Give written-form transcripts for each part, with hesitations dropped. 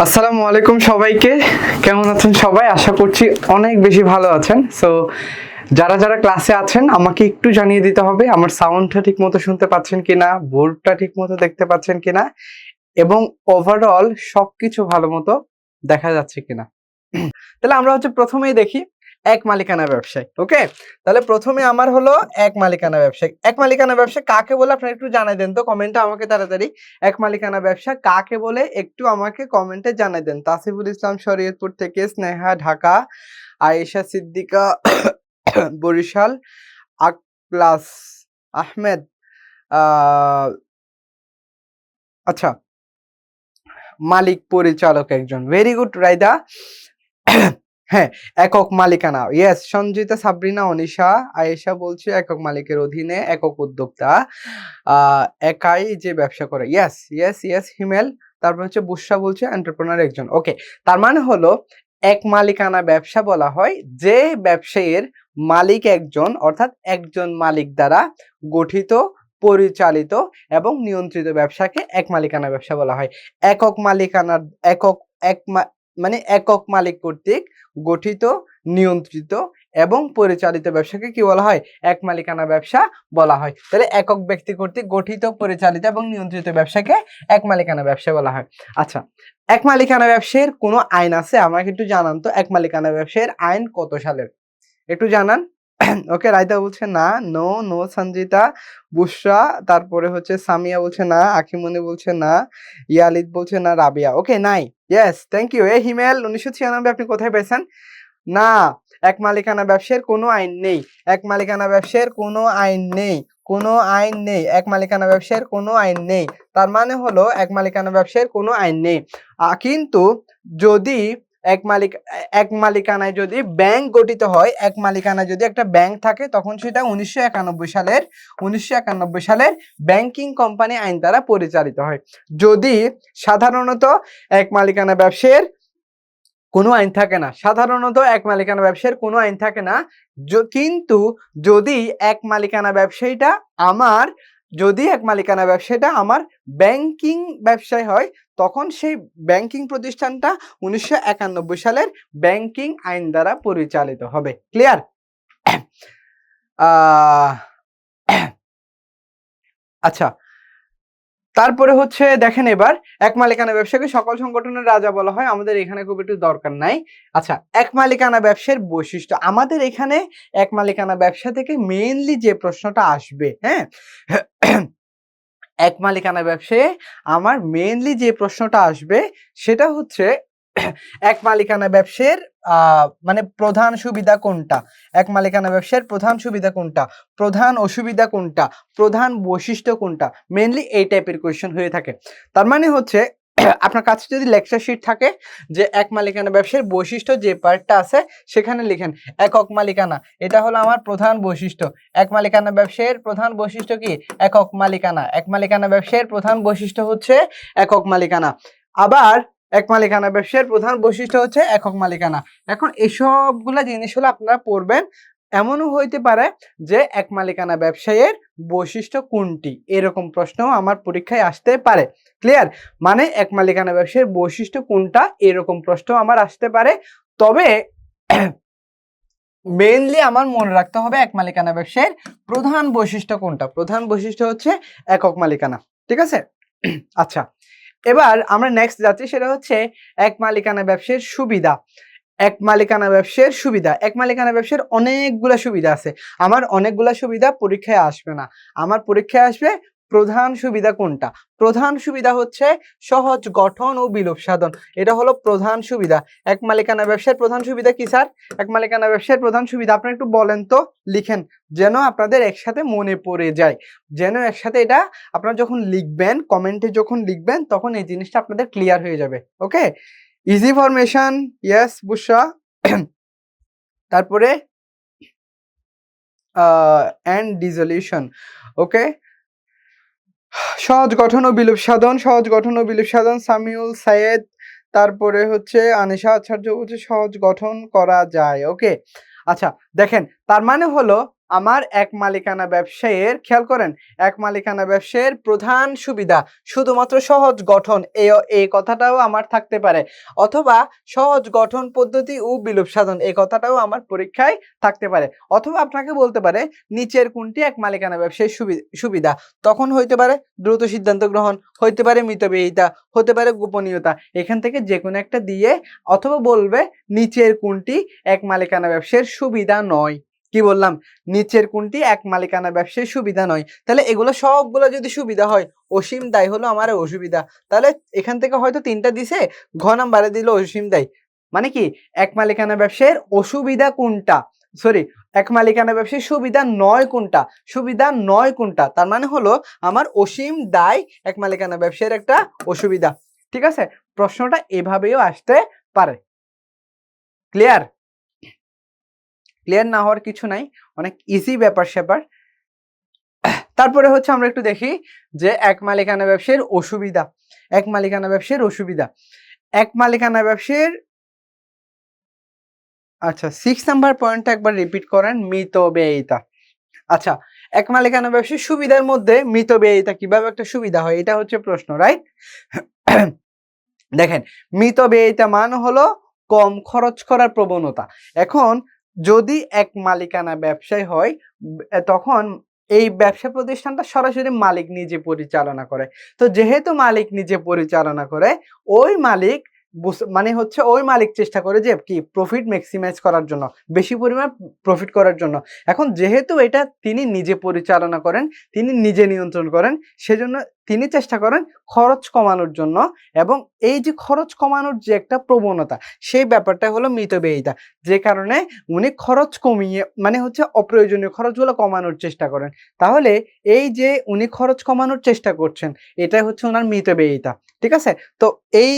আসসালামু আলাইকুম সবাইকে। কেমন আছেন সবাই? আশা করছি অনেক বেশি ভালো আছেন। সো যারা যারা ক্লাসে আছেন আমাকে একটু জানিয়ে দিতে হবে আমার সাউন্ডটা ঠিক মতো শুনতে পাচ্ছেন কিনা, বোর্ডটা ঠিক মতো দেখতে পাচ্ছেন কিনা এবং ওভারঅল সবকিছু ভালো মতো দেখা যাচ্ছে কিনা। তাহলে আমরা প্রথমেই দেখি এক মালিকানা ব্যবসায়। ওকে, তাহলে প্রথমে আমার হলো এক মালিকানা ব্যবসায়। এক মালিকানা ব্যবসা কাকে বলে আপনারা একটু জানাই দেন তো কমেন্টে আমাকে তাড়াতাড়ি। এক মালিকানা ব্যবসা কাকে বলে একটু আমাকে কমেন্টে জানাই দেন। তাসিফুল ইসলাম শরীয়তপুর থেকে, স্নেহা ঢাকা, আয়েশা সিদ্দিকা বরিশাল, আকলাস আহমেদ, আহ আচ্ছা, মালিক পরিচালক একজন। Very good Raida. হ্যাঁ, একক মালিকানা। ইয়েস, সঞ্জিতা, সাবরিনা, অনিশা, আয়েশা বলছে একক মালিকের অধীনে একক উদ্যোক্তা একাই যে ব্যবসা করে। ইয়েস ইয়েস ইয়েস হিমেল। তারপর বুশরা বলছে এন্টারপ্রেনার একজন। ওকে, তার মানে হলো এক মালিকানা ব্যবসা বলা হয় যে ব্যবসায়ের মালিক একজন, অর্থাৎ একজন মালিক দ্বারা গঠিত, পরিচালিত এবং নিয়ন্ত্রিত ব্যবসাকে এক মালিকানা ব্যবসা বলা হয়। একক মালিকানার একক এক মানে একক মালিক কর্তৃক গঠিত, নিয়ন্ত্রিত এবং পরিচালিত ব্যবসাকে কি বলা হয়? এক মালিকানা ব্যবসা বলা হয়। তাহলে একক ব্যক্তি কর্তৃক গঠিত, পরিচালিত এবং নিয়ন্ত্রিত ব্যবসাকে এক মালিকানা ব্যবসা বলা হয়। আচ্ছা, এক মালিকানা ব্যবসায়ের কোনো আইন আছে? আমাকে একটু জানান তো, এক মালিকানা ব্যবসায়ের আইন কত সালের? একটু জানান। ওকে, রায়তা বলছে না, নো নো সঞ্জিতা, বুশরা, তারপরে সামিয়া বলছে না, আখিমনি বলছে না, ইয়ালিদ বলছে না, রাবিয়া ওকে নাই। Yes, thank you. হিমেল 1996 আপনি কোথায় পেয়েছেন? না, এক মালিকানা ব্যবসার কোনো আইন নেই। এক মালিকানা ব্যবসার কোনো আইন নেই, কোনো আইন নেই। এক মালিকানা ব্যবসার কোনো আইন নেই। তার মানে হলো এক মালিকানা ব্যবসার কোনো আইন নেই। কিন্তু যদি এক মালিকানায় যদি ব্যাংক গঠিত হয়, এক মালিকানায় যদি একটা ব্যাংক থাকে, তখন সেটা 1991 সালের ব্যাংকিং কোম্পানি আইন দ্বারা পরিচালিত হয়। যদি সাধারণত এক মালিকানা ব্যবসায়ের কোনো আইন থাকে না, সাধারণত এক মালিকানা ব্যবসায়ের কোনো আইন থাকে না। কিন্তু যদি এক মালিকানা ব্যবসায়ীটা আমার যদি এক মালিকানা ব্যবসায়ীটা আমার ব্যাংকিং ব্যবসায় হয়, তখন সেই ব্যাংকিং প্রতিষ্ঠানটা 1991 সালের ব্যাংকিং আইন দ্বারা পরিচালিত হবে। ক্লিয়ার? আচ্ছা, তারপরে দেখেন এবার এক মালিকানা ব্যবসাকে সকল সংগঠনের রাজা বলা হয়। আমাদের এখানে খুব একটু দরকার নাই। আচ্ছা, এক মালিকানা ব্যবসার বৈশিষ্ট্য। আমাদের এখানে এক মালিকানা ব্যবসা থেকে মেইনলি যে প্রশ্নটা আসবে, হ্যাঁ, এক মালিকানা ব্যবসায় আমার মেইনলি যে প্রশ্নটা আসবে সেটা হচ্ছে এক মালিকানা ব্যবসার মানে প্রধান সুবিধা কোনটা, এক মালিকানা ব্যবসার প্রধান সুবিধা কোনটা, প্রধান অসুবিধা কোনটা, প্রধান বৈশিষ্ট্য কোনটা, মেইনলি এই টাইপের কোয়েশ্চেন হয়ে থাকে। তার মানে আপনার কাছে যদি লেকচার শিট থাকে যে এক মালিকানা ব্যবসার বৈশিষ্ট্য যে পার্টটা আছে সেখানে লিখেন একক মালিকানা, এটা হলো আমার প্রধান বৈশিষ্ট্য। এক মালিকানা ব্যবসায়ের প্রধান বৈশিষ্ট্য কি? একক মালিকানা। এক মালিকানা ব্যবসায়ের প্রধান বৈশিষ্ট্য হচ্ছে একক মালিকানা। আবার এক মালিকানা ব্যবসায়ের প্রধান বৈশিষ্ট্য হচ্ছে একক মালিকানা। এখন এসবগুলা জিনিস হলো আপনারা পড়বেন। এমনও হইতে পারে যে এক মালিকানা ব্যবসায়ের বৈশিষ্ট্য কোনটি, এরকম প্রশ্নও আমার পরীক্ষায় আসতে পারে। ক্লিয়ার? মানে এক মালিকানা ব্যবসায়ের বৈশিষ্ট্য কোনটা, এরকম প্রশ্ন আমার আসতে পারে। তবে মেইনলি আমার মনে রাখতে হবে এক মালিকানা ব্যবসায়ের প্রধান বৈশিষ্ট্য কোনটা। প্রধান বৈশিষ্ট্য হচ্ছে একক মালিকানা। ঠিক আছে? আচ্ছা, এবার আমরা নেক্সট যাচ্ছি, সেটা হচ্ছে এক মালিকানা ব্যবসায়ের সুবিধা। এক মালিকানা ব্যবসায়ের সুবিধা। এক মালিকানা ব্যবসার অনেকগুলা সুবিধা আছে। আমার অনেকগুলা সুবিধা পরীক্ষায় আসবে না, আমার পরীক্ষায় আসবে প্রধান সুবিধা কোনটা। প্রধান সুবিধা হচ্ছে সহজ গঠন ও বিলোপ সাধন, এটা হলো প্রধান সুবিধা। এক মালিকানা ব্যবসার প্রধান সুবিধা কি স্যার? এক মালিকানা ব্যবসার প্রধান সুবিধা আপনারা একটু বলেন তো, লিখেন, যেন আপনাদের একসাথে মনে পড়ে যায়, যেন একসাথে এটা আপনারা যখন লিখবেন, কমেন্টে যখন লিখবেন, তখন এই জিনিসটা আপনাদের ক্লিয়ার হয়ে যাবে। ওকে, ইজি ফরমেশন। ইয়েস বুশরা। তারপরে এন্ড ডিসলিউশন। ওকে, সহজ গঠন ও বিলোপ সাধন, সহজ গঠন ও বিলোপ সাধন, সামিউল সাইয়েদ। তারপরে আনিশা আচার্য বলছে সহজ গঠন করা যায়। ওকে, আচ্ছা দেখেন, তার মানে হলো আমার এক মালিকানা ব্যবসায়ের, খেয়াল করেন, এক মালিকানা ব্যবসায়ের প্রধান সুবিধা শুধুমাত্র সহজ গঠন, এই কথাটাও আমার থাকতে পারে, অথবা সহজ গঠন পদ্ধতি ও বিলোপ সাধন, এই কথাটাও আমার পরীক্ষায় থাকতে পারে, অথবা আপনাকে বলতে পারে নিচের কোনটি এক মালিকানা ব্যবসায়ের সুবিধা, তখন হইতে পারে দ্রুত সিদ্ধান্ত গ্রহণ, হইতে পারে মিতব্যয়িতা, হতে পারে গোপনীয়তা, এখান থেকে যে কোনো একটা দিয়ে, অথবা বলবে নিচের কোনটি এক মালিকানা ব্যবসায়ের সুবিধা নয়। কি বললাম? নিচের কোনটি এক মালিকানা ব্যবসায়ের সুবিধা নয়। তাহলে এগুলো সবগুলো যদি সুবিধা হয়, অসীম দায় হলো আমার অসুবিধা। তাহলে এখান থেকে হয়তো 3টা দিছে, ঘ নাম্বারে দিল অসীম দায়। মানে কি, এক মালিকানা ব্যবসায়ের অসুবিধা কোনটা, সরি, এক মালিকানা ব্যবসায়ের সুবিধা নয় কোনটা, সুবিধা নয় কোনটা, তার মানে হলো আমার অসীম দায় এক মালিকানা ব্যবসায়ের একটা অসুবিধা। ঠিক আছে, প্রশ্নটা এভাবেও আসতে পারে। ক্লিয়ার? ক্লিয়ার না হওয়ার কিছু নাই, অনেক ইজি ব্যাপার স্যাপার। তারপরে হচ্ছে আমরা একটু দেখি যে এক মালিকানা ব্যবসায়ের অসুবিধা, এক মালিকানা ব্যবসায়ের অসুবিধা, এক মালিকানা ব্যবসায়ের, আচ্ছা 6 নাম্বার পয়েন্টটা একবার রিপিট করেন, মিতব্যয়িতা। আচ্ছা, এক মালিকানা ব্যবসায়ের সুবিধার মধ্যে মিতব্যয়িতা কিভাবে একটা সুবিধা হয়, এটা হচ্ছে প্রশ্ন, রাইট? দেখেন, মিতব্যয়িতা মান হলো কম খরচ করার প্রবণতা। এখন যদি এক মালিকানা ব্যবসায় হয়, তখন এই ব্যবসা প্রতিষ্ঠানটা সরাসরি মালিক নিজে পরিচালনা করে। তো যেহেতু মালিক নিজে পরিচালনা করে, ওই মালিক মানে হচ্ছে ওই মালিক চেষ্টা করে যে কি প্রফিট ম্যাক্সিমাইজ করার জন্য, বেশি পরিমাণ প্রফিট করার জন্য। এখন যেহেতু এটা তিনি নিজে পরিচালনা করেন, তিনি নিজে নিয়ন্ত্রণ করেন, সেজন্য তিনি চেষ্টা করেন খরচ কমানোর জন্য, এবং এই যে খরচ কমানোর যে একটা প্রবণতা, সেই ব্যাপারটা হলো মিতব্যয়িতা, যে কারণে উনি খরচ কমিয়ে, মানে হচ্ছে অপ্রয়োজনীয় খরচগুলো কমানোর চেষ্টা করেন। তাহলে এই যে উনি খরচ কমানোর চেষ্টা করছেন, এটাই হচ্ছে ওনার মিতব্যয়িতা। ঠিক আছে, তো এই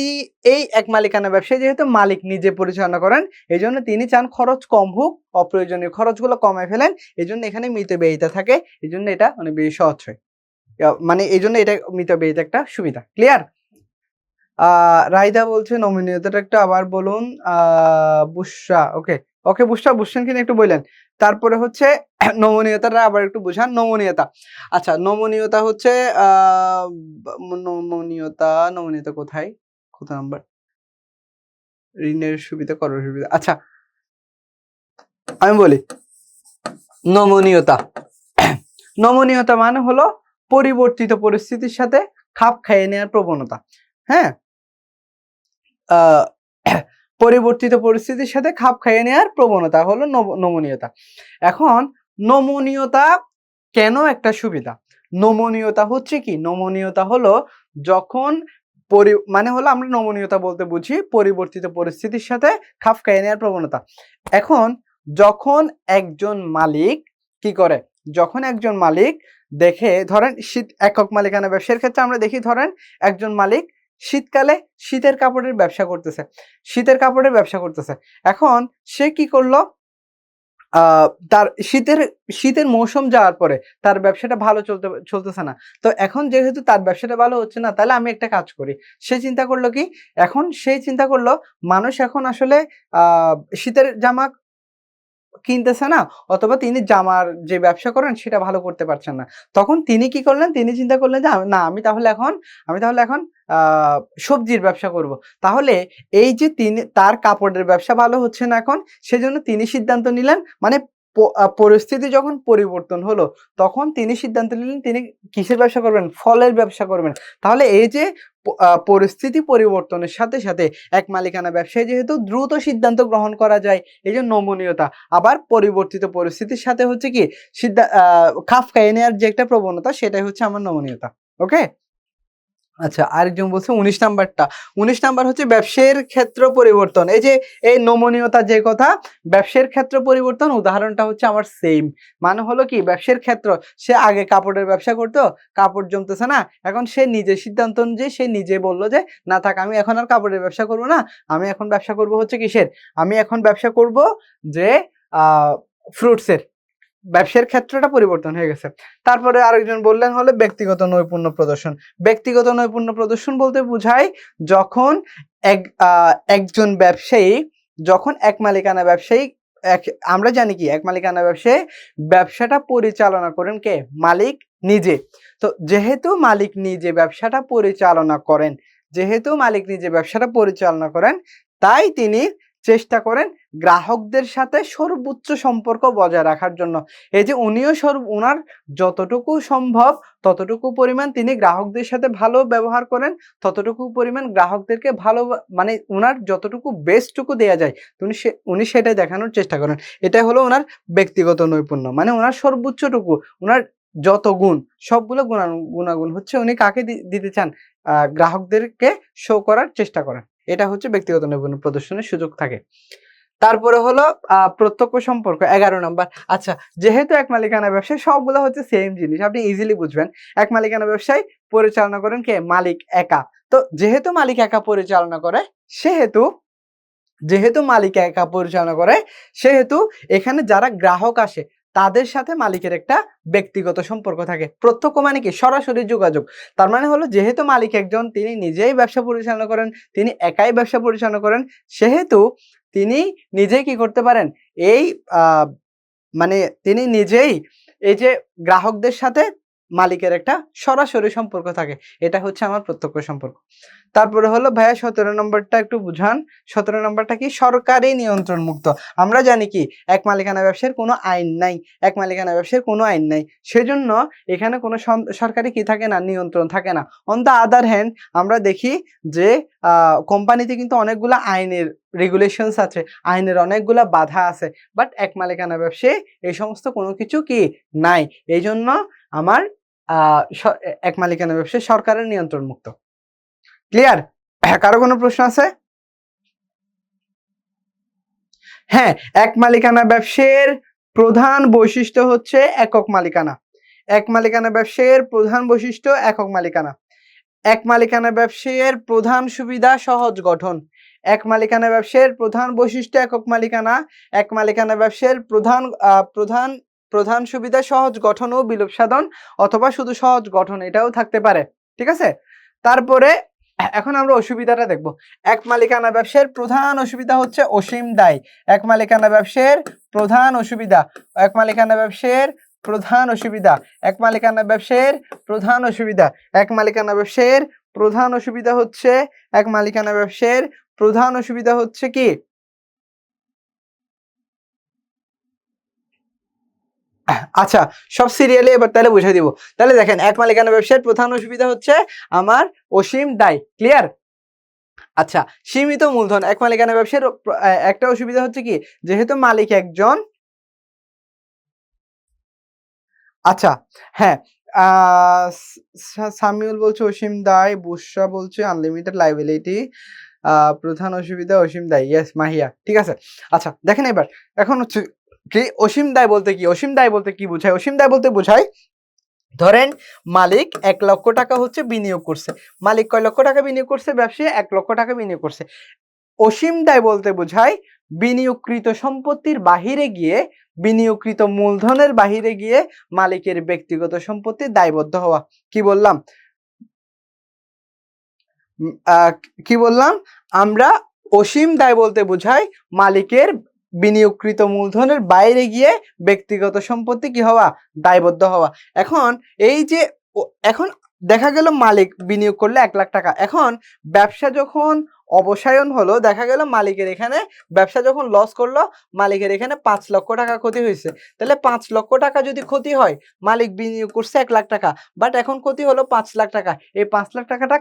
এই এক মালিকানা ব্যবসায় যেহেতু মালিক নিজে পরিচালনা করেন, এই জন্য তিনি চান খরচ কম হোক, অপ্রয়োজনীয় খরচগুলো কমায় ফেলেন, এই জন্য এখানে মিতব্যয়িতা থাকে, এই জন্য এটা অনেক বেশি সহজ হয়, মানে এই জন্য এটা মিতব্যয়িতা একটা সুবিধা। ক্লিয়ার? রাইদা বলছে নমনীয়তাটা একটু আবার বলুন। বুশরা, ওকে ওকে, বুশরা বুঝছেন কিনা একটু বললেন। তারপরে হচ্ছে নমনীয়তাটা আবার একটু বুঝান। নমনীয়তা, আচ্ছা নমনীয়তা হচ্ছে নমনীয়তা, নমনীয়তা কোথায়, কত নাম্বার? ঋণের সুবিধা, করের সুবিধা, আচ্ছা আমি বলি। নমনীয়তা, নমনীয়তা মানে হলো পরিবর্তিত পরিস্থিতির সাথে খাপ খাইয়ে নেওয়ার প্রবণতা। হ্যাঁ, পরিবর্তিত পরিস্থিতির সাথে খাপ খাইয়ে নেওয়ার প্রবণতা হলো নমনীয়তা। এখন নমনীয়তা কেন একটা সুবিধা? নমনীয়তা হচ্ছে কি, নমনীয়তা হলো যখন মানে হলো আমরা নমনীয়তা বলতে বুঝি পরিবর্তিত পরিস্থিতির সাথে খাপ খাইয়ে নেওয়ার প্রবণতা। এখন যখন একজন মালিক কি করে, যখন একজন মালিক দেখে, ধরেন একক মালিকানা ব্যবসার ক্ষেত্রে আমরা দেখি, ধরেন একজন মালিক শীতকালে শীতের কাপড়ের ব্যবসা করতেছে, শীতের কাপড়ের ব্যবসা করতেছে। এখন সে কি করলো, তার শীতের মৌসুম যাওয়ার পরে তার ব্যবসাটা ভালো চলতেছে না। তো এখন যেহেতু তার ব্যবসাটা ভালো হচ্ছে না, তাহলে আমি একটা কাজ করি। সে চিন্তা করলো কি, এখন সে চিন্তা করলো মানুষ এখন আসলে শীতের জামা কিনতেছে না, অথবা তিনি জামার যে ব্যবসা করেন সেটা ভালো করতে পারছেন না। তখন তিনি কি করলেন, তিনি চিন্তা করলেন যে না, আমি তাহলে এখন সবজির ব্যবসা করব। তাহলে এই যে তিনি, তার কাপড়ের ব্যবসা ভালো হচ্ছে না এখন, সেজন্য তিনি সিদ্ধান্ত নিলেন, মানে পরিস্থিতি যখন পরিবর্তন হলো, তখন তিনি সিদ্ধান্ত নিলেন তিনি কিসের ব্যবসা করবেন, ফলের ব্যবসা করবেন। তাহলে এই যে পরিস্থিতি পরিবর্তনের সাথে সাথে এক মালিকানা ব্যবসায় যেহেতু দ্রুত সিদ্ধান্ত গ্রহণ করা যায়, এই যে নমনীয়তা, আবার পরিবর্তিত পরিস্থিতির সাথে হচ্ছে কি খাপ খাইয়ে নেওয়ার যে একটা প্রবণতা, সেটাই হচ্ছে আমার নমনীয়তা। ওকে, আচ্ছা আরেকজন বলছে 19 নাম্বারটা, 19 নাম্বার হচ্ছে ব্যবসায়ের ক্ষেত্র পরিবর্তন। এই যে এই নমনীয়তা যে কথা, ব্যবসায়ের ক্ষেত্র পরিবর্তন, উদাহরণটা হচ্ছে আমার সেম, মানে হলো কি ব্যবসায়ের ক্ষেত্র, সে আগে কাপড়ের ব্যবসা করতো, কাপড় জমতেছে না, এখন সে নিজের সিদ্ধান্ত অনুযায়ী সে নিজে বললো যে না থাক, আমি এখন আর কাপড়ের ব্যবসা করবো না, আমি এখন ব্যবসা করব হচ্ছে কিসের, আমি এখন ব্যবসা করব যে ফ্রুটসের। ব্যবসার ক্ষেত্রটা পরিবর্তন হয়ে গেছে। তারপরে আরেকজন বললেন হলে ব্যক্তিগত নৈপুণ্য প্রদর্শন। ব্যক্তিগত নৈপুণ্য প্রদর্শন বলতে বোঝায় যখন একজন ব্যবসায়ী, যখন এক মালিকানা ব্যবসায়ী আমরা জানি কি এক মালিকানা ব্যবসায় ব্যবসাটা পরিচালনা করেন কে? মালিক নিজে। তো যেহেতু মালিক নিজে ব্যবসাটা পরিচালনা করেন, যেহেতু মালিক নিজে ব্যবসাটা পরিচালনা করেন, তাই তিনি চেষ্টা করেন গ্রাহকদের সাথে সর্বোচ্চ সম্পর্ক বজায় রাখার জন্য। এই যে উনিও উনার যতটুকু সম্ভব ততটুকু পরিমাণ তিনি গ্রাহকদের সাথে ভালো ব্যবহার করেন, ততটুকু পরিমাণ গ্রাহকদেরকে ভালো মানে উনার যতটুকু বেস্টটুকু দেয়া যায় উনি সেটাই দেখানোর চেষ্টা করেন। এটাই হলো উনার ব্যক্তিগত নৈপুণ্য। মানে উনার সর্বোচ্চটুকু, উনার যত গুণ সবগুলো গুণাগুণ হচ্ছে উনি কাকে দিতে চান? গ্রাহকদেরকে শো করার চেষ্টা করেন। এটা হচ্ছে ব্যক্তিগত নৈপুণ্য প্রদর্শনের সুযোগ থাকে। তারপরে হলো প্রত্যক্ষ সম্পর্ক ১১ নাম্বার। আচ্ছা, যেহেতু এক মালিকানা ব্যবসায় সবগুলো হচ্ছে সেম জিনিস, আপনি ইজিলি বুঝবেন। এক মালিকানা ব্যবসায় পরিচালনা করেন কে? মালিক একা। তো যেহেতু মালিক একা পরিচালনা করে, সেহেতু যেহেতু মালিক একা পরিচালনা করে, সেহেতু এখানে যারা গ্রাহক আসে তাদের সাথে মালিকের একটা ব্যক্তিগত সম্পর্ক থাকে। প্রত্যক্ষ মানে কি? সরাসরি যোগাযোগ। তার মানে হলো যেহেতু মালিক একজন, তিনি নিজেই ব্যবসা পরিচালনা করেন, তিনি একাই ব্যবসা পরিচালনা করেন, সেহেতু তিনি নিজেই কি করতে পারেন? এই মানে তিনি নিজেই এই যে গ্রাহকদের সাথে মালিকের একটা সরাসরি সম্পর্ক থাকে। এটা হচ্ছে আমার প্রত্যক্ষ সম্পর্ক। তারপরে হলো ভাইয়া ১৭ নম্বরটা একটু বুঝান। ১৭ নম্বরটা কি? সরকারি নিয়ন্ত্রণ মুক্ত। আমরা জানি কি এক মালিকানা ব্যবসার কোনো আইন নাই। এক মালিকানা ব্যবসার কোনো আইন নাই। সেজন্য এখানে কোনো সরকারি কি থাকে না? নিয়ন্ত্রণ থাকে না। অন দ্য আদার হ্যান্ড আমরা দেখি যে কোম্পানিতে কিন্তু অনেকগুলা আইনের রেগুলেশনস আছে, আইনের অনেকগুলা বাধা আছে। বাট এক মালিকানা ব্যবসায় এই সমস্ত কোনো কিছু কি নাই। এইজন্য আমার এক মালিকানা ব্যবসায় সরকারের নিয়ন্ত্রণ মুক্ত। ক্লিয়ার? কারো কোনো প্রশ্ন আছে? হ্যাঁ, এক মালিকানা ব্যবসায়ের প্রধান বৈশিষ্ট্য হচ্ছে একক মালিকানা। এক মালিকানা ব্যবসায়ের প্রধান বৈশিষ্ট্য একক মালিকানা। এক মালিকানা ব্যবসায়ের প্রধান সুবিধা সহজ গঠন। এক মালিকানা ব্যবসায়ের প্রধান বৈশিষ্ট্য একক মালিকানা। এক মালিকানা ব্যবসায়ের প্রধান সুবিধা সহজ গঠন ও বিলোপ সাধন, অথবা শুধু সহজ গঠন, এটাও থাকতে পারে। ঠিক আছে? তারপরে এখন আমরা অসুবিধাটা দেখব। এক মালিকানা ব্যবসায়ের প্রধান অসুবিধা হচ্ছে অসীম দায়। এক মালিকানা ব্যবসায়ের প্রধান অসুবিধা, এক মালিকানা ব্যবসায়ের প্রধান অসুবিধা, এক মালিকানা ব্যবসায়ের প্রধান অসুবিধা, এক মালিকানা ব্যবসায়ের প্রধান অসুবিধা হচ্ছে, এক মালিকানা ব্যবসায়ের প্রধান অসুবিধা হচ্ছে কি? আচ্ছা, সব সিরিয়ালে এবার তাহলে বুঝাই দিব। তাহলে দেখেন, এক মালিকানা ব্যবসায়ের প্রধান অসুবিধা হচ্ছে আমার অসীম দায়। ক্লিয়ার? আচ্ছা, সীমিত মূলধন। এক মালিকানা ব্যবসায়ের একটা অসুবিধা হচ্ছে কি? যেহেতু মালিক একজন। আচ্ছা, হ্যাঁ, সামিউল বলছে অসীম দায়, বুশরা বলছে আনলিমিটেড লায়াবিলিটি, প্রধান অসুবিধা অসীম দায়। ইয়েস মাহিয়া, ঠিক আছে। আচ্ছা দেখেন, এবার এখন হচ্ছে কি অসীম দায় বলতে কি? অসীম দায় বলতে কি বোঝায়? অসীম দায় বলতে বোঝায়, ধরেন মালিক ১ লক্ষ টাকা হচ্ছে বিনিয়োগ করছে। মালিক কয় লক্ষ টাকা বিনিয়োগ করছে? ব্যবসায় ১ লক্ষ টাকা বিনিয়োগ করছে। অসীম দায় বলতে বোঝায় বিনিয়োগকৃত সম্পত্তির বাহিরে গিয়ে, বিনিয়োগকৃত মূলধনের বাহিরে গিয়ে মালিকের ব্যক্তিগত সম্পত্তি দায়বদ্ধ হওয়া। কি বললাম? কি বললাম? আমরা অসীম দায় বলতে বোঝাই মালিকের বিনিয়োগকৃত মূলধনের বাইরে গিয়ে ব্যক্তিগত সম্পত্তি কি হওয়া? দায়বদ্ধ হওয়া। এখন এই যে এখন দেখা গেল মালিক বিনিয়োগ করলে ১ লাখ টাকা। এখন ব্যবসা যখন অবসায়ন হলো, দেখা গেল মালিকের এখানে ব্যবসা যখন লস করলো, মালিকের এখানে ৫ লক্ষ টাকা ক্ষতি হয়েছে। তাহলে ৫ লক্ষ টাকা যদি ক্ষতি হয়, মালিক বিনিয়োগ করছে ১ লাখ টাকা, বাট এখন ক্ষতি হলো ৫ লাখ টাকা। এই ৫ লাখ টাকাটা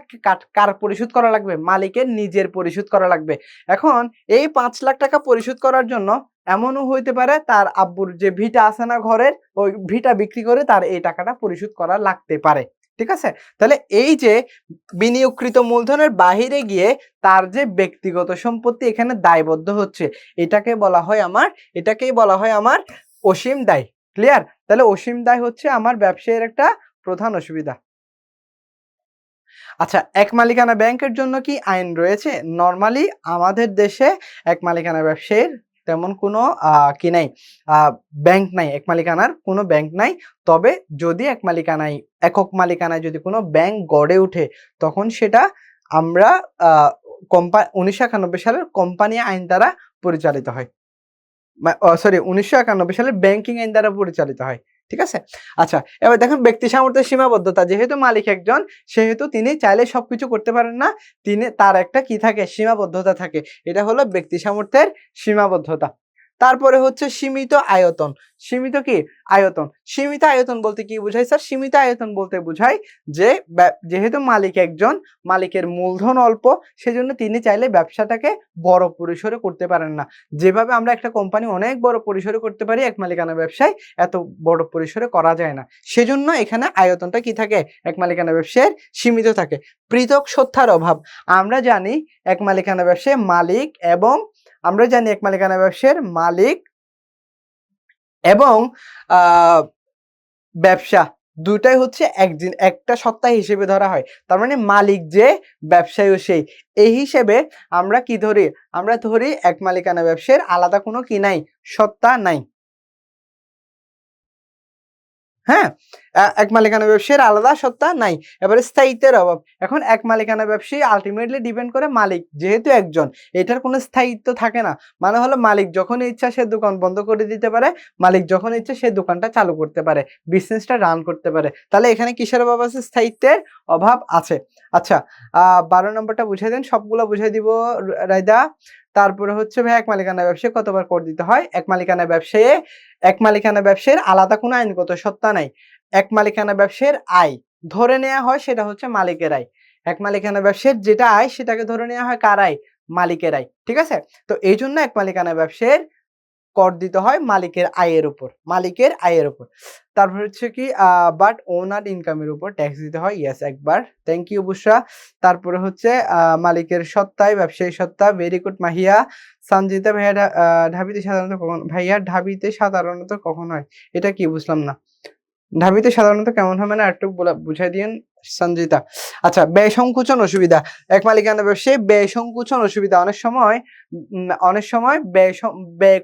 কার পরিশোধ করা লাগবে? মালিকের নিজের পরিশোধ করা লাগবে। এখন এই ৫ লাখ টাকা পরিশোধ করার জন্য এমনও হইতে পারে তার আব্বুর যে ভিটা আছে না ঘরের, ওই ভিটা বিক্রি করে তার এই টাকাটা পরিশোধ করা লাগতে পারে। ঠিক আছে? তাহলে এই যে বিনিয়োগকৃত মূলধনের বাহিরে গিয়ে তার যে ব্যক্তিগত সম্পত্তি এখানে দায়বদ্ধ হচ্ছে, এটাকেই বলা হয় আমার অসীম দায়। ক্লিয়ার? তাহলে অসীম দায় হচ্ছে আমার ব্যবসায়ের একটা প্রধান অসুবিধা। আচ্ছা, এক মালিকানা ব্যাংকের জন্য কি আইন রয়েছে? নরমালি আমাদের দেশে এক মালিকানা ব্যবসায়ের তেমন কোনো কি নাই, ব্যাংক নাই, এক মালিকানার কোনো ব্যাংক নাই। তবে যদি একক মালিকানায় যদি কোনো ব্যাংক গড়ে ওঠে, তখন সেটা আমরা ১৯৯১ সালের কোম্পানি আইন দ্বারা পরিচালিত হয়। সরি 1991 সালে ব্যাংকিং আইন দ্বারা পরিচালিত হয়। ঠিক আছে? আচ্ছা, এবার দেখুন ব্যক্তি সামর্থ্যের সীমাবদ্ধতা, যেহেতু মালিক একজন সেহেতু তিনি চাইলে সবকিছু করতে পারেন না, তার একটা কি থাকে, সীমাবদ্ধতা থাকে। এটা হলো ব্যক্তি সামর্থ্যের সীমাবদ্ধতা। তারপরে হচ্ছে সীমিত আয়তন। সীমিত কি আয়তন, সীমিত আয়তন বলতে কি বোঝায় স্যার? সীমিত আয়তন বলতে বোঝায় যে যেহেতু মালিক একজন, মালিকের মূলধন অল্প, সেজন্য তিনি চাইলে ব্যবসাটাকে বড় পরিসরে করতে পারেন না। যেভাবে আমরা একটা কোম্পানি অনেক বড় পরিসরে করতে পারি, এক মালিকানা ব্যবসায় এত বড় পরিসরে করা যায় না। সেজন্য এখানে আয়তনটা কি থাকে, এক মালিকানা ব্যবসায়ের সীমিত থাকে। পৃথক সত্তার অভাব। আমরা জানি এক মালিকানা ব্যবসায় মালিক এবং ব্যবসা দুটাই হচ্ছে একটা সত্তা হিসেবে ধরা হয়। তার মানে মালিক যে, ব্যবসায়ী সেই। এই হিসেবে আমরা কি ধরি, আমরা ধরি এক মালিকানা ব্যবসায়ের আলাদা কোনো কি নাই, সত্তা নাই। হ্যাঁ, এক মালিকানা ব্যবসায়ীর আলাদা সত্তা নাই। এবারে স্থায়িত্বের অভাব। এখন এক মালিকানা ব্যবসায়ী আলটিমেটলি ডিপেন্ড করে মালিক যেহেতু একজন, এটার কোনো স্থায়িত্ব থাকে না। মানে হলো মালিক যখন ইচ্ছা সে দোকান বন্ধ করে দিতে পারে, মালিক যখন ইচ্ছে সে দোকানটা চালু করতে পারে, বিজনেসটা রান করতে পারে। তাহলে এখানে কিসের অভাব আছে? স্থায়িত্বের অভাব আছে। আচ্ছা, 12 নম্বরটা বুঝিয়ে দেন, সবগুলো বুঝিয়ে দিব রায়দা। তারপরে হচ্ছে ভাই এক মালিকানা ব্যবসায় কতবার কর দিতে হয়? এক মালিকানা ব্যবসায়ের আলাদা কোনো আইনগত সত্তা নাই। এক মালিকানা ব্যবসায়ের আয় ধরে নেওয়া হয়, সেটা হচ্ছে মালিকের আয়। এক মালিকানা ব্যবসায়ের যেটা আয় সেটাকে ধরে নেওয়া হয় কার আয়? মালিকের আয়। ঠিক আছে? তো এই জন্য এক মালিকানা ব্যবসায়ের কর দিতে হয় মালিকের আয়ের উপর, মালিকের আয়ের উপর। তারপর হচ্ছে কি বাট ওনার ইনকামের উপর ট্যাক্স দিতে হয়। ইয়েস, একবার। থ্যাংক ইউ বুশরা। তারপরে হচ্ছে মালিকের সত্তায় ব্যবসায়ী সত্তা। Very good Mahiya. সঞ্জিতা ভাইয়া, ঢাবিতে সাধারণত কখন হয়? এটা কি বুঝলাম না। ঢাবিতে সাধারণত কেমন হয় মানে আরেকটু বুঝাই দিয়েন সঞ্জিতা। আচ্ছা, ব্যয় সংকোচন অসুবিধা। এক মালিকানা ব্যবসায় ব্যয় সংকোচন অসুবিধা। অনেক সময় ব্যয়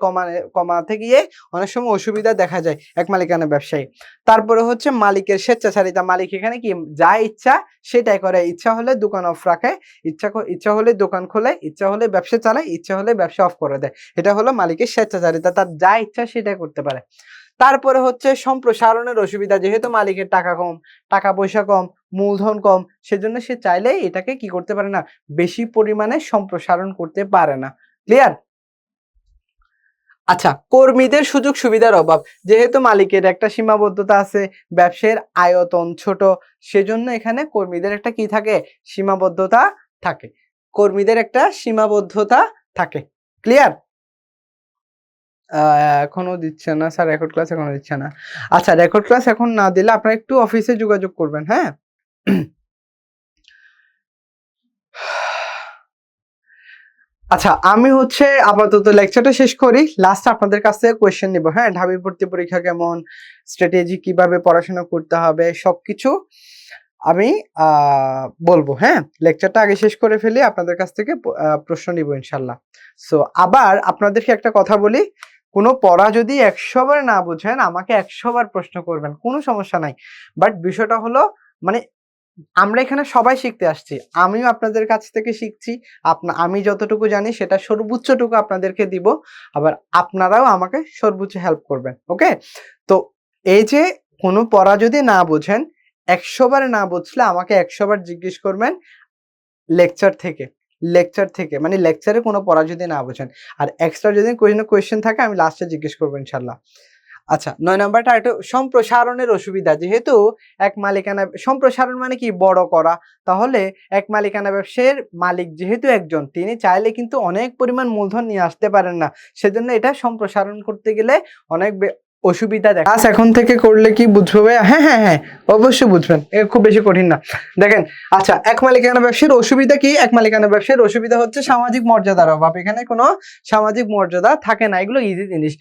কমাতে গিয়ে অনেক সময় অসুবিধা দেখা যায় এক মালিকানা ব্যবসায়ী। তারপরে হচ্ছে মালিকের স্বেচ্ছাচারিতা। মালিক এখানে কি যা ইচ্ছা সেটাই করে। ইচ্ছা হলে দোকান অফ রাখে, ইচ্ছা হলে দোকান খোলে, ইচ্ছা হলে ব্যবসা চালায়, ইচ্ছা হলে ব্যবসা অফ করে দেয়। এটা হলো মালিকের স্বেচ্ছাচারিতা, তার যা ইচ্ছা সেটাই করতে পারে। তারপরে হচ্ছে সম্প্রসারণের অসুবিধা। যেহেতু মালিকের টাকা কম, টাকা পয়সা কম, মূলধন কম, সেজন্য সে চাইলে এটাকে কি করতে পারে না, বেশি পরিমাণে সম্প্রসারণ করতে পারে না। ক্লিয়ার? আচ্ছা, কর্মীদের সুযোগ সুবিধার অভাব। যেহেতু মালিকের একটা সীমাবদ্ধতা আছে, ব্যবসায়ের আয়তন ছোট, সেজন্য এখানে কর্মীদের একটা কি থাকে, সীমাবদ্ধতা থাকে। কর্মীদের একটা সীমাবদ্ধতা থাকে। ক্লিয়ার? এখনো দিচ্ছে না স্যার, রেকর্ড ক্লাস এখনো দিচ্ছে না। আচ্ছা, রেকর্ড ক্লাস এখন না দিলে আপনারা একটু অফিসে যোগাযোগ করবেন, হ্যাঁ? আচ্ছা, আমি হচ্ছে আপাতত লেকচারটা শেষ করি, লাস্ট আপনাদের কাছ থেকে কোয়েশ্চেন নিব, হ্যাঁ? ঢাবি ভর্তি পরীক্ষা কেমন, স্ট্র্যাটেজি কিভাবে পড়াশোনা করতে হবে, সবকিছু আমি বলবো, হ্যাঁ? লেকচারটা আগে শেষ করে ফেলি, আপনাদের কাছ থেকে প্রশ্ন নিব ইনশাল্লাহ। সো আবার আপনাদেরকে একটা কথা বলি, কোনো পড়া যদি 100 বার না বুঝেন আমাকে 100 বার প্রশ্ন করবেন, কোনো সমস্যা নাই। বাট বিষয়টা হলো, মানে আমরা এখানে সবাই শিখতে আসছি, আমিও আপনাদের কাছ থেকে শিখছি। আমি যতটুকু জানি সেটা সর্বোচ্চটুকু আপনাদেরকে দিব, আবার আপনারাও আমাকে সর্বোচ্চ হেল্প করবেন। ওকে? তো এই যে কোনো পড়া যদি না বুঝেন, 100 বার না বুঝলে আমাকে 100 বার জিজ্ঞেস করবেন লেকচার থেকে মানে লেকচারে কোনো পড়া যদি না বুঝেন। আর এক্সট্রা যদি কোনো কোয়েশ্চেন থাকে আমি লাস্টে জিজ্ঞেস করবো ইনশাল্লাহ। আচ্ছা, 9 নাম্বারটা একটু সম্প্রসারণের অসুবিধা। যেহেতু এক মালিকানা, সম্প্রসারণ মানে কি, বড় করা। তাহলে এক মালিকানা ব্যবসায়ের মালিক যেহেতু একজন, তিনি চাইলে কিন্তু অনেক পরিমাণ মূলধন নিয়ে আসতে পারেন না। সেজন্য এটা সম্প্রসারণ করতে গেলে অনেক অসুবিধা দেখা। ক্লাস এখন থেকে করলে কি বুঝবো ভাইয়া? হ্যাঁ হ্যাঁ হ্যাঁ, অবশ্যই বুঝবেন, খুব বেশি কঠিন না। দেখেন, আচ্ছা, এক মালিকানা ব্যবসায়ের অসুবিধা কি? এক মালিকানা ব্যবসায়ের অসুবিধা হচ্ছে সামাজিক মর্যাদার অভাব। এখানে কোনো সামাজিক মর্যাদা থাকে না, এগুলো ইজি জিনিস।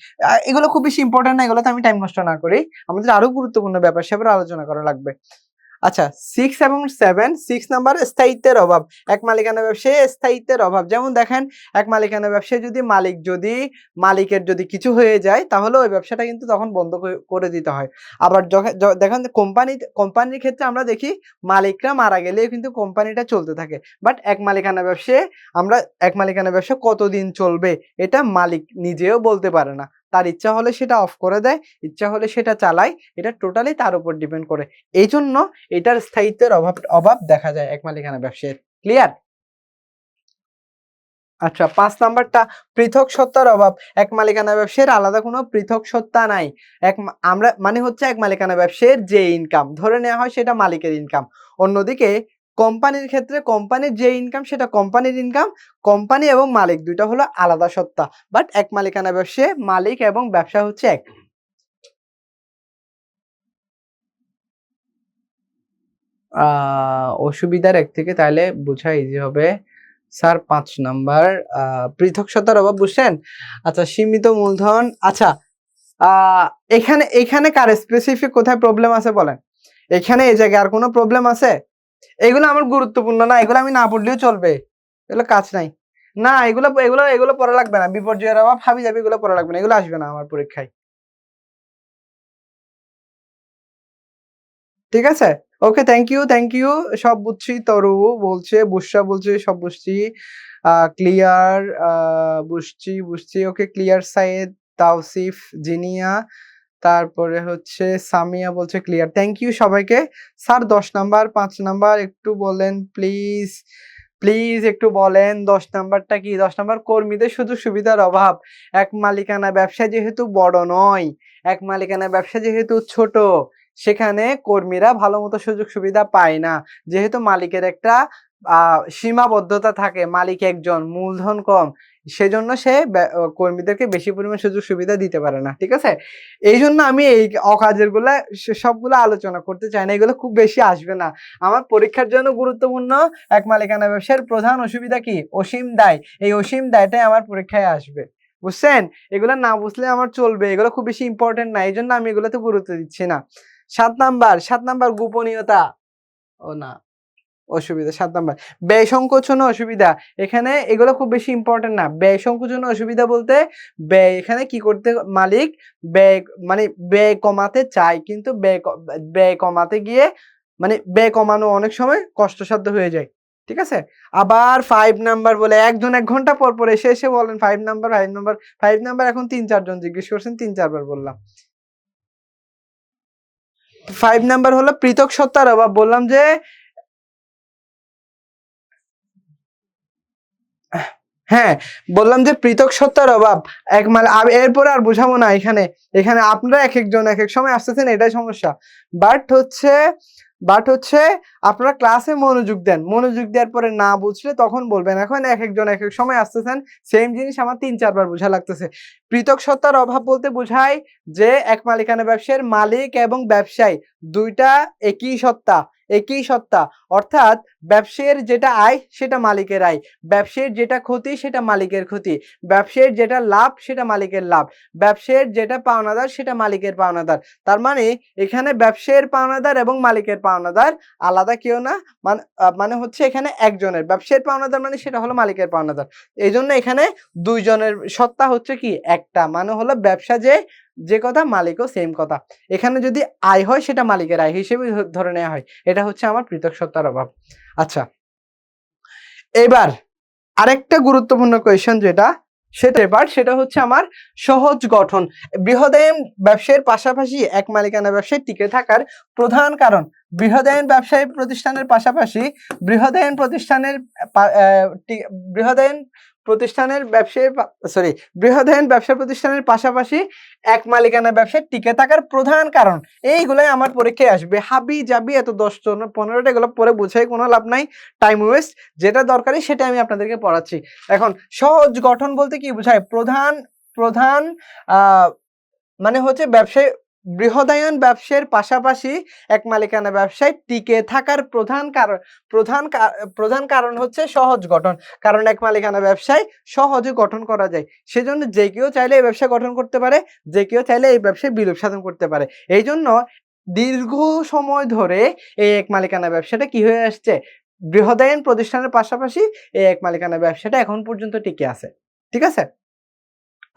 এগুলো খুব বেশি ইম্পর্টেন্ট না, এগুলোতে আমি টাইম নষ্ট না করি, আমাদের আরো গুরুত্বপূর্ণ ব্যাপার সেবার আলোচনা করা লাগবে। আচ্ছা 6 এবং 7, 6 নাম্বার স্থায়িত্বের অভাব। এক মালিকানা ব্যবসায় স্থায়িত্বের অভাব। যেমন দেখেন এক মালিকানা ব্যবসায় যদি মালিকের যদি কিছু হয়ে যায় তাহলে ওই ব্যবসাটা কিন্তু তখন বন্ধ করে দিতে হয়। আবার দেখেন কোম্পানির ক্ষেত্রে আমরা দেখি মালিকরা মারা গেলেও কিন্তু কোম্পানিটা চলতে থাকে। বাট এক মালিকানা ব্যবসা কতদিন চলবে এটা মালিক নিজেও বলতে পারে না। তার ইচ্ছা হলে সেটা অফ করে দেয়, ইচ্ছা হলে সেটা চালায়। এটা টোটালি তার উপর ডিপেন্ড করে। এইজন্য এটার স্থায়িত্বের অভাব দেখা যায় এক মালিকানা ব্যবসায়। ক্লিয়ার? আচ্ছা 5 নাম্বারটা পৃথক সত্তার অভাব। এক মালিকানা ব্যবসায়ের আলাদা কোনো পৃথক সত্তা নাই। আমরা মানে হচ্ছে এক মালিকানা ব্যবসায়ের যে ইনকাম ধরে নেওয়া হয় সেটা মালিকের ইনকাম। অন্যদিকে কোম্পানির ক্ষেত্রে কোম্পানির যে ইনকাম সেটা কোম্পানির ইনকাম। কোম্পানি এবং মালিক দুইটা হলো আলাদা সত্তা। বাট এক মালিকানা ব্যবসায়ে মালিক এবং ব্যবসা হচ্ছে এক। অসুবিধার এক থেকে তাহলে বোঝা ইজি হবে। স্যার 5 নাম্বার পৃথক সত্তার অভাব বুঝছেন? আচ্ছা সীমিত মূলধন। আচ্ছা এখানে কার স্পেসিফিক কোথায় প্রবলেম আছে বলেন? এখানে এই জায়গায় আর কোনো প্রবলেম আছে? এগুলো আমার গুরুত্বপূর্ণ না, এগুলো আমি না পড়লেও চলবে। এগুলো কাজ নাই। না এগুলো পড়া লাগবে না। বিপর্যয়ের অভাব, হাবিজাবি এগুলো পড়া লাগবে না। এগুলো আসবে না আমার পরীক্ষায়। ঠিক আছে? Okay thank you. সব বুঝছি। তরু বলছে, বুশরা বলছে সব বুঝছি। ক্লিয়ার বুঝছি। ওকে ক্লিয়ার সাইদ, তাওসিফ, জিনিয়া, তারপরে হচ্ছে সামিয়া বলছে ক্লিয়ার। থ্যাংক ইউ সবাইকে। স্যার 10 নাম্বার 5 নাম্বার একটু বলেন প্লিজ। প্লিজ একটু বলেন 10 নাম্বারটা কি? 10 নাম্বার কর্মীদের সুযোগ সুবিধার অভাব। এক মালিকানা ব্যবসা যেহেতু বড় নয়, এক মালিকানা ব্যবসা যেহেতু ছোট, সেখানে কর্মীরা ভালোমতো সুযোগ সুবিধা পায় না। যেহেতু মালিকের একটা সীমাবদ্ধতা থাকে, মালিক একজন, মূলধন কম, সেজন্য সে কর্মীদেরকে বেশি পরিমাণ সুযোগ সুবিধা দিতে পারে না। ঠিক আছে? এইজন্য আমি এই অকাজের সবগুলা আলোচনা করতে চাই না। এগুলো খুব বেশি আসবে না। আমার পরীক্ষার জন্য গুরুত্বপূর্ণ এক মালিকানা ব্যবসার প্রধান অসুবিধা কি? অসীম দায়। এই অসীম দায়টাই আমার পরীক্ষায় আসবে। বুঝছেন? এগুলো না বুঝলে আমার চলবে। এগুলো খুব বেশি ইম্পর্টেন্ট না। এইজন্য আমি এগুলোতে গুরুত্ব দিচ্ছি না। 7 নাম্বার গোপনীয়তা। ও না, অসুবিধা 7 নাম্বার। ব্যয় সংকোচন ও অসুবিধা। এখানে এগুলো খুব বেশি ইম্পর্টেন্ট না। ব্যয় সংকোচন ও অসুবিধা বলতে এখানে কি করতে মালিক ব্যয় মানে ব্যয় কমাতে চায়, কিন্তু ব্যয় কমাতে গিয়ে মানে ব্যয় কমানো অনেক সময় কষ্টসাধ্য হয়ে যায়। ঠিক আছে? আবার 5 নাম্বার বলে একজন 1 ঘন্টা পর পর এসে বলেন 5 নাম্বার 5 নাম্বার এখন 3-4 জন জিজ্ঞেস করছেন, 3-4 বার বললাম। 5 নাম্বার হলো পৃথক সত্তার অভাব। বললাম যে হ্যাঁ, বললাম যে পৃথক সত্তার অভাব। এরপরে আর বুঝাবো না এখানে। এখানে আপনারা একেকজন একেক সময় আসতেছেন, এটাই সমস্যা। বাট হচ্ছে বাট হচ্ছে আপনারা ক্লাসে মনোযোগ দেন। মনোযোগ দেওয়ার পরে না বুঝলে তখন বলবেন। এখন একেকজন একেক সময় আসতেছেন, সেম জিনিস আমার ৩-৪ বার বোঝা লাগতেছে। পৃথক সত্তার অভাব বলতে বোঝায় যে এক মালিকানা ব্যবসায়ের মালিক এবং ব্যবসায়ী ২ টা একই সত্তা। অর্থাৎ ব্যবসায়ের যেটা আয় সেটা মালিকের আয়, ব্যবসায়ের যেটা ক্ষতি সেটা মালিকের ক্ষতি, ব্যবসায়ের যেটা লাভ সেটা মালিকের লাভ, ব্যবসায়ের যেটা পাওনাদার সেটা মালিকের পাওনাদার। তার মানে এখানে ব্যবসায়ের পাওনাদার এবং মালিকের পাওনাদার আলাদা কেউ না। মানে হচ্ছে এখানে একজনের ব্যবসায়ের পাওনাদার মানে সেটা হলো মালিকের পাওনাদার। এইজন্য এখানে ২ জনের সত্তা হচ্ছে কি একটা, মানে হলো ব্যবসা যে কথা মালিকও সেম কথা। এখানে যদি আয় হয় সেটা মালিকের আয় হিসেবে ধরে নেওয়া হয়। এটা হচ্ছে আমার পৃথক সত্তার অভাব। আচ্ছা, এবার আরেকটা গুরুত্বপূর্ণ কোয়েশ্চেন সেটা হচ্ছে আমার সহজ গঠন। বৃহদায়ন ব্যবসায়ের পাশাপাশি এক মালিকানা ব্যবসায় টিকে থাকার প্রধান কারণ। বৃহদায়ন ব্যবসায়ী প্রতিষ্ঠানের পাশাপাশি বৃহদায়ন প্রতিষ্ঠানের বৃহদায়ন প্রতিষ্ঠানের বৃহদায়ন ব্যবসা প্রতিষ্ঠানের পাশাপাশি এক মালিকানা ব্যবসায় টিকে থাকার প্রধান কারণ। এইগুলাই আমার পরীক্ষায় আসবে। হাবি জাবি এত 10-15টা এগুলো পরে বুঝাই কোনো লাভ নাই, টাইম ওয়েস্ট। যেটা দরকারি সেটা আমি আপনাদেরকে পড়াচ্ছি। এখন সহজ গঠন বলতে কি বোঝায়? প্রধান মানে হচ্ছে বৃহদায়ন ব্যবসায়ের পাশাপাশি এক মালিকানা ব্যবসায় টিকে থাকার প্রধান কারণ হচ্ছে সহজ গঠন। কারণ এক মালিকানা ব্যবসায় সহজে গঠন করা যায়, সেজন্য যে কেউ চাইলে এই ব্যবসা গঠন করতে পারে, যে কেউ চাইলে এই ব্যবসায় বিলোপ সাধন করতে পারে। এই জন্য দীর্ঘ সময় ধরে এই এক মালিকানা ব্যবসাটা কি হয়ে আসছে, বৃহদায়ন প্রতিষ্ঠানের পাশাপাশি এই এক মালিকানা ব্যবসাটা এখন পর্যন্ত টিকে আছে। ঠিক আছে?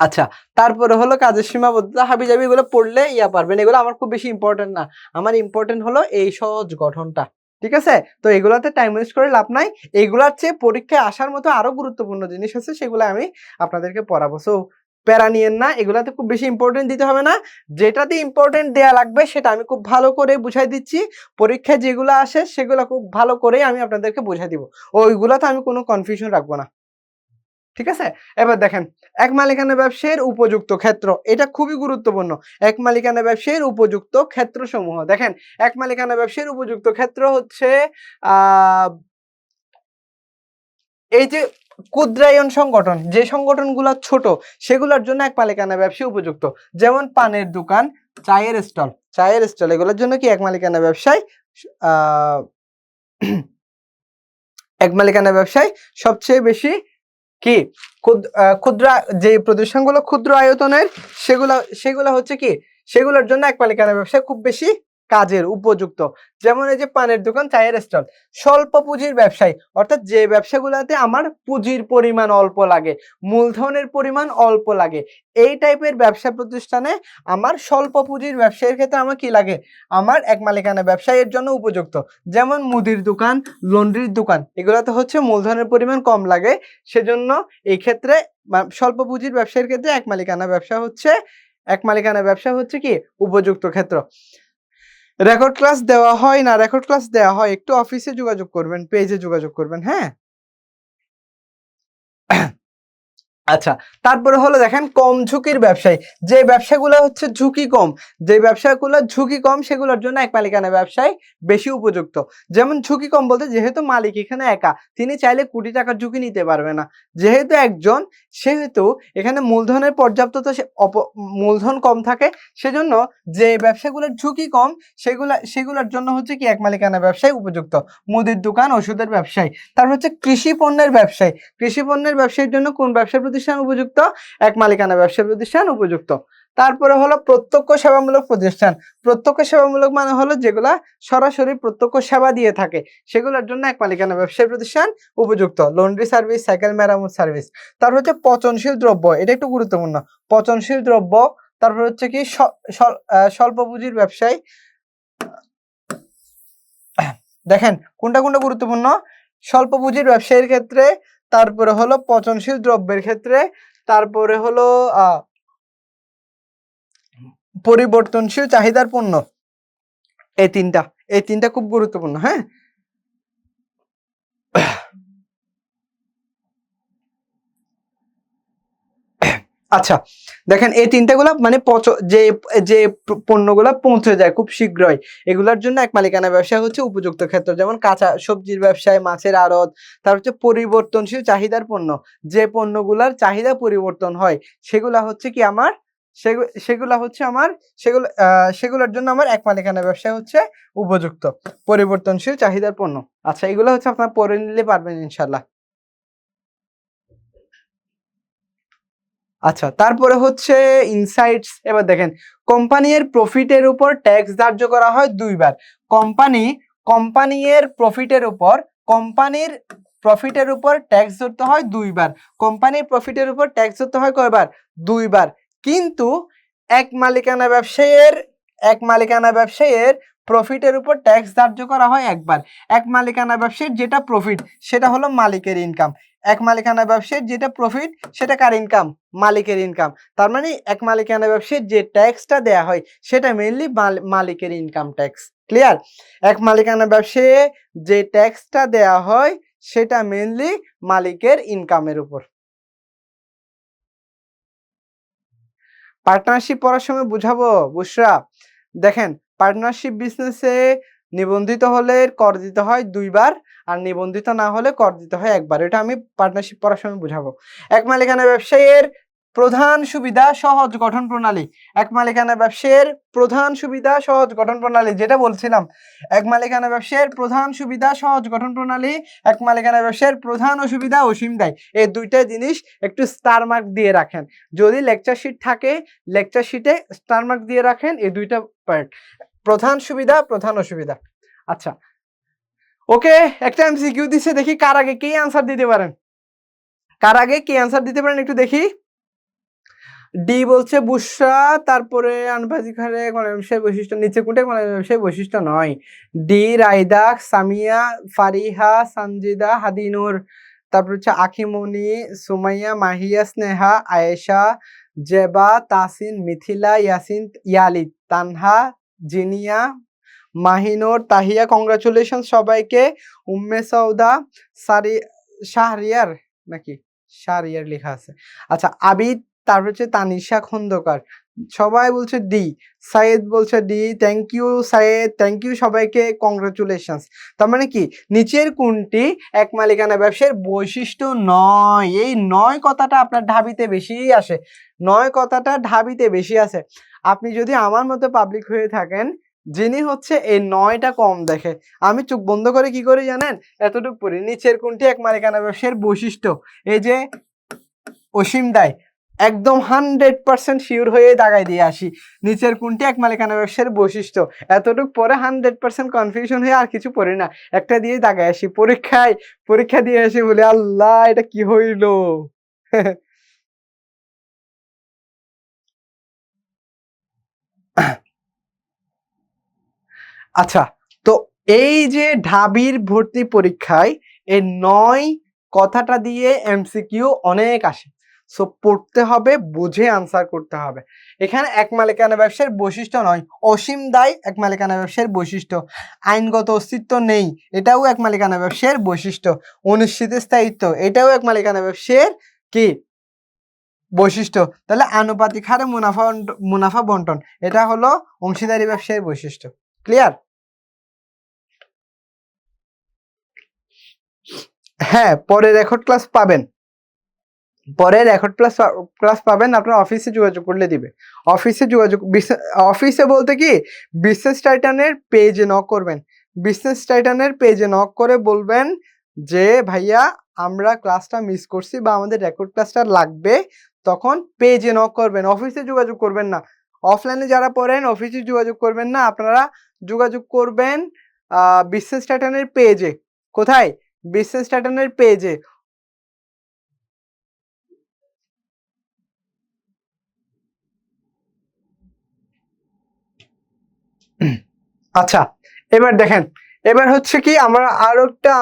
আচ্ছা, তারপরে হলো কাজের সীমাবদ্ধতা, হাবিজাবি এগুলো পড়লে পারবেন, এগুলো আমার খুব বেশি ইম্পর্টেন্ট না। আমার ইম্পর্টেন্ট হলো এই সহজ গঠনটা। ঠিক আছে? তো এগুলাতে টাইম ওয়েস্ট করে লাভ নাই। এগুলার চেয়ে পরীক্ষায় আসার মতো আরো গুরুত্বপূর্ণ জিনিস আছে, সেগুলো আমি আপনাদেরকে পড়াবো। সো প্যারা নিয়েন না, এগুলাতে খুব বেশি ইম্পর্টেন্ট দিতে হবে না। যেটাতে ইম্পর্টেন্ট দেয়া লাগবে সেটা আমি খুব ভালো করে বুঝাই দিচ্ছি। পরীক্ষায় যেগুলো আসে সেগুলো খুব ভালো করেই আমি আপনাদেরকে বুঝাই দিব। ওইগুলাতে আমি কোনো কনফিউশন রাখবো না। ঠিক আছে? এবার দেখেন, এক মালিকানা ব্যবসায়ের উপযুক্ত ক্ষেত্র, এটা খুবই গুরুত্বপূর্ণ। এক মালিকানা ব্যবসায়ের উপযুক্ত ক্ষেত্রসমূহ। দেখেন, এক মালিকানা ব্যবসায়ের উপযুক্ত ক্ষেত্র হচ্ছে এই যে ক্ষুদ্রায়ন সংগঠন, যে সংগঠনগুলো ছোট সেগুলোর জন্য এক মালিকানা ব্যবসা উপযুক্ত। যেমন পানের দোকান, চায়ের স্টল এগুলোর জন্য কি এক মালিকানা ব্যবসায় এক মালিকানা ব্যবসায় সবচেয়ে বেশি কি ক্ষুদ্র যে প্রতিষ্ঠানগুলো ক্ষুদ্র আয়তনের সেগুলা হচ্ছে কি, সেগুলোর জন্য এক মালিকানা ব্যবসা খুব বেশি কাজের উপযুক্ত। যেমন এই যে পানের দোকান, চায়ের স্টল, স্বল্প পুঁজির ব্যবসায়ী, অর্থাৎ যে ব্যবসাগুলোতে আমার পুঁজির পরিমাণ অল্প লাগে, মূলধনের পরিমাণ অল্প লাগে, এই টাইপের ব্যবসা প্রতিষ্ঠানে আমার স্বল্প পুঁজির ব্যবসায়ের ক্ষেত্রে আমার কি লাগে, আমার এক মালিকানা ব্যবসায়ের জন্য উপযুক্ত। যেমন মুদির দোকান, লন্ড্রির দোকান, এগুলোতে হচ্ছে মূলধনের পরিমাণ কম লাগে, সেজন্য এই ক্ষেত্রে স্বল্প পুঁজির ব্যবসায়ের ক্ষেত্রে এক মালিকানা ব্যবসা হচ্ছে কি উপযুক্ত ক্ষেত্র। রেকর্ড ক্লাস দেওয়া হয় না, রেকর্ড ক্লাস দেওয়া হয়, একটু অফিসে যোগাযোগ করবেন, পেজে যোগাযোগ করবেন। হ্যাঁ, আচ্ছা, তারপরে হলো দেখেন কম ঝুঁকির ব্যবসায়ী, যে ব্যবসাগুলো হচ্ছে ঝুঁকি কম সেগুলোর জন্য এক মালিকানা ব্যবসায় বেশি উপযুক্ত। যেমন ঝুঁকি কম বলতে, যেহেতু মালিক এখানে একা, তিনি চাইলে কোটি টাকার ঝুঁকি নিতে পারবে না, যেহেতু একজন, সেহেতু এখানে মূলধনের পর্যাপ্ততা, মূলধন কম থাকে, সেজন্য যে ব্যবসাগুলোর ঝুঁকি কম সেগুলোর জন্য হচ্ছে কি এক মালিকানা ব্যবসায় উপযুক্ত। মুদির দোকান, ওষুধের ব্যবসায়ী, তারপর হচ্ছে কৃষি পণ্যের ব্যবসায়ীর জন্য কোন ব্যবসা প্রতিষ্ঠান উপযুক্ত, এক মালিকানা ব্যবসা প্রতিষ্ঠান উপযুক্ত। তারপরে হলো প্রত্যক্ষ সেবামূলক প্রতিষ্ঠান। প্রত্যক্ষ সেবামূলক মানে হলো যেগুলা সরাসরি প্রত্যক্ষ সেবা দিয়ে থাকে, সেগুলোর জন্য এক মালিকানা ব্যবসায়ী প্রতিষ্ঠান উপযুক্ত। লন্ড্রি সার্ভিস, সাইকেল মেরামত সার্ভিস। তারপর হচ্ছে পচনশীল দ্রব্য, এটা একটু গুরুত্বপূর্ণ। পচনশীল দ্রব্য, তারপর হচ্ছে কি স্বল্প পুঁজির ব্যবসায়ী। দেখেন কোনটা গুরুত্বপূর্ণ, স্বল্প পুঁজির ব্যবসায়ীর ক্ষেত্রে, তারপরে হলো পচনশীল দ্রব্যের ক্ষেত্রে, তারপরে হলো পরিবর্তনশীল চাহিদার পণ্য। এই তিনটা খুব গুরুত্বপূর্ণ। হ্যাঁ, আচ্ছা দেখেন, এই তিনটাগুলো মানে যে পণ্যগুলো পৌঁছে যায় খুব শীঘ্রই, এগুলোর জন্য এক মালিকানা ব্যবসা হচ্ছে উপযুক্ত ক্ষেত্র। যেমন কাঁচা সবজির ব্যবসায়, মাছের আড়ত। তারপর হচ্ছে পরিবর্তনশীল চাহিদার পণ্য, যে পণ্যগুলোর চাহিদা পরিবর্তন হয়, সেগুলা হচ্ছে কি আমার সেগুলোর জন্য আমার এক মালিকানা ব্যবসা হচ্ছে উপযুক্ত, পরিবর্তনশীল চাহিদার পণ্য। আচ্ছা, এগুলো হচ্ছে আপনার পড়ে নিলে পারবেন ইনশাল্লাহ। আচ্ছা, তারপরে হচ্ছে ইনসাইটস। এবার দেখেন, কোম্পানির প্রফিটের উপর ট্যাক্স ধার্য করা হয় দুইবার। কোম্পানির প্রফিটের উপর ট্যাক্স ধরতে হয় দুইবার। কোম্পানির প্রফিটের উপর ট্যাক্স ধরতে হয় কয়বার, দুইবার। কিন্তু এক মালিকানা ব্যবসায়ের প্রফিটের উপর ট্যাক্স ধার্য করা হয় একবার। এক মালিকানা ব্যবসায়ের যেটা প্রফিট সেটা হলো মালিকের ইনকাম। এক মালিকানা ব্যবসায়ের যেটা প্রফিট সেটা কার ইনকাম, মালিকের ইনকাম। তার মানে এক মালিকানা ব্যবসায়ের যে ট্যাক্সটা দেয়া হয় সেটা মেইনলি মালিকের ইনকাম ট্যাক্স। ক্লিয়ার? এক মালিকানা ব্যবসায়ে যে ট্যাক্সটা দেয়া হয় সেটা মেইনলি মালিকের ইনকামের উপর। পার্টনারশিপ পড়ার সময় বুঝাবো বুশরা। দেখেন, পার্টনারশিপ বিজনেসে নিবন্ধিত হলে কর দিতে হয় দুইবার, আর নিবন্ধিত না হলে কর দিতে হয় একবার। এটা আমি পার্টনারশিপ পড়ার সময় বুঝাবো। এক মালিকানা ব্যবসায়ের প্রধান সুবিধা সহজ গঠন প্রণালী। এক মালিকানা ব্যবসায়ের প্রধান সুবিধা সহজ গঠন প্রণালী, যেটা বলছিলাম, এক মালিকানা ব্যবসায়ের প্রধান সুবিধা সহজ গঠন প্রণালী, এক মালিকানা ব্যবসায়ের প্রধান অসুবিধা অসীম দায়। এই দুইটা জিনিস একটু স্টার মার্ক দিয়ে রাখেন। যদি লেকচার শিট থাকে, লেকচার শিটে স্টার মার্ক দিয়ে রাখেন এই দুইটা পার্ট। প্রধান সুবিধা, প্রধান অসুবিধা। আচ্ছা ওকে, একটা এমসিকিউ দিছে, দেখি কার আগে কে আনসার দিতে পারেন, কার আগে কে আনসার দিতে পারেন একটু দেখি। ডি বলছে বুশরা, তারপরে আনবাজি খারে কোন ব্যবসায় বৈশিষ্ট্য, নিচে কোনটা কোন ব্যবসায় বৈশিষ্ট্য নয়। ডি রাইদা, সামিয়া, ফারিহা, সানজিদা, হাদিনুর, তারপর হচ্ছে আখিমনি, সুমাইয়া, মাহিয়া, স্নেহা, আয়েশা, জেবা, তাসিন, মিথিলা, ইয়াসিন, ইয়ালিদ, তানহা, জিনিয়া, মাহিনুর, তাহিয়া। কংগ্রাচুলেশন সবাইকে। উম্মে সৌদা, সারি, শাহরিয়ার নাকি শাহরিয়ার লেখা আছে। আচ্ছা আবিদ, তারপর হচ্ছে তানিশা খন্দকার, সবাই বলছে ডি। সাইদ বলছে D, thank you Saeed, thank you সবাইকে, কংগ্রাচুলেশনস। তার মানে কি নিচের কোনটি এক মালিকানা ব্যবসার বৈশিষ্ট্য নয়? এই নয় কথাটা আপনার ঢাবিতে বেশি আসে, নয় কথাটা ঢাবিতে বেশি আসে। আপনি যদি আমার মতো পাবলিক হয়ে থাকেন যিনি হচ্ছে এই নয়টা কম দেখে, আমি চোখ বন্ধ করে কি করি জানেন, এতটুকু পড়ি, নিচের কোনটি এক মালিকানা ব্যবসার বৈশিষ্ট্য। এই যে অসীম দায়, একদম 100% শিওর হয়ে দাগাই দিয়ে আসি, নিচের কোনটি এক মালিকানা ব্যবসার বৈশিষ্ট্য। এতটুকু পরে 100% কনফিউশন হয়ে আর কিছু পড়ি না, একটা দিয়ে দাগাই আসি। পরীক্ষা দিয়ে আসি, বলে আল্লাহ এটা কি হইল। আচ্ছা তো এই যে ঢাবির ভর্তি পরীক্ষায় এই 9 কথাটা দিয়ে এমসিকিউ অনেক আসে, সো পড়তে হবে, বুঝে আনসার করতে হবে। এখানে এক মালিকানা ব্যবসার বৈশিষ্ট্য নয়, অসীম দায় এক মালিকানা ব্যবসার বৈশিষ্ট্য। আইনগত অস্তিত্ব নেই, এটাও এক মালিকানা ব্যবসার বৈশিষ্ট্য। অনিশ্চিত স্থায়িত্ব, এটাও এক মালিকানা ব্যবসার কি বৈশিষ্ট্য। তাহলে আনুপাতিক হারে মুনাফা বন্টন, এটা হলো অংশীদারি ব্যবসায়ের বৈশিষ্ট্য। ক্লিয়ার? হ্যাঁ, পরে রেকর্ড ক্লাস পাবেন, পরে রেকর্ড ক্লাস পাবেন, আপনার অফিসে যোগাযোগ করলে দিবে। অফিসে যোগাযোগ, অফিসে বলতে কি বিজনেস টাইটানের পেজে নক করবেন, বিজনেস টাইটানের পেজে নক করে বলবেন যে ভাইয়া আমরা ক্লাসটা মিস করছি বা আমাদের রেকর্ড ক্লাসটা লাগবে, তখন পেজে নক করবেন, অফিসে যোগাযোগ করবেন না। অফলাইনে যারা পড়েন অফিসে যোগাযোগ করবেন না, আপনারা যোগাযোগ করবেন বিজনেস টাইটানের পেজে। কোথায়? বিজনেস টাইটানের পেজে। আচ্ছা এবার দেখেন, এবার হচ্ছে কি আমরা আরো একটা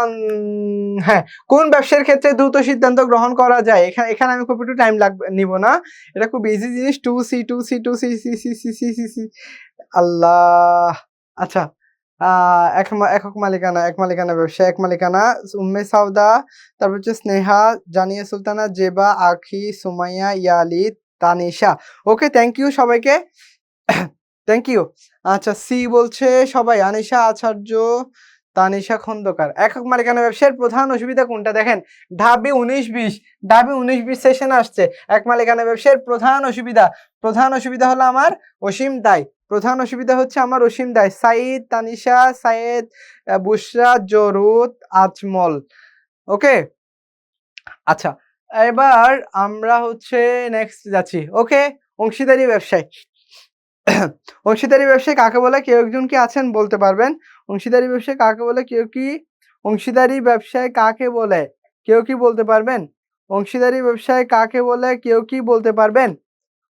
হ্যাঁ, কোন ব্যবসার ক্ষেত্রে দ্রুত সিদ্ধান্ত গ্রহণ করা যায়, এখানে এখানে আমি খুব একটু টাইম লাগবে নিব না, এটা খুব ইজি জিনিস। 2C 2C 2C C C C C C C Allah. আচ্ছা একক মালিকানা, এক মালিকানা ব্যবসা, এক মালিকানা। উম্মে সাউদা, তারপর হচ্ছে স্নেহা, জানিয়া Sultana, Zeba, Akhi, Sumaiya, Yalid, Tanisha. Okay thank you সবাইকে, থ্যাংক ইউ। আচ্ছা সি বলছে সবাই, আনিশা আচার্য, তানিশা খন্দকার। একক মালিকানা ব্যবসার প্রধান অসুবিধা কোনটা দেখেন, ঢাবি 19-20, ঢাবি 19-20 সেশন আসছে। এক মালিকানা ব্যবসার প্রধান অসুবিধা, প্রধান অসুবিধা হলো আমার অসীম দায়, প্রধান অসুবিধা হচ্ছে আমার অসীম দায়। সাইদ, তানিশা, সাইদ, বুশরা, জরুদ, আজমল। ওকে আচ্ছা এবার আমরা হচ্ছে নেক্সট যাচ্ছি। ওকে অংশীদারি ব্যবসায়, অংশীদারি ব্যবসায় কাকে বলে, কেউ একজন কি আছেন বলতে পারবেন? অংশীদারি ব্যবসায় কাকে বলে, কেউ কি অংশীদারি ব্যবসায় কাকে বলে, কেউ কি বলতে পারবেন? অংশীদারি ব্যবসায় কাকে বলে, কেউ কি বলতে পারবেন?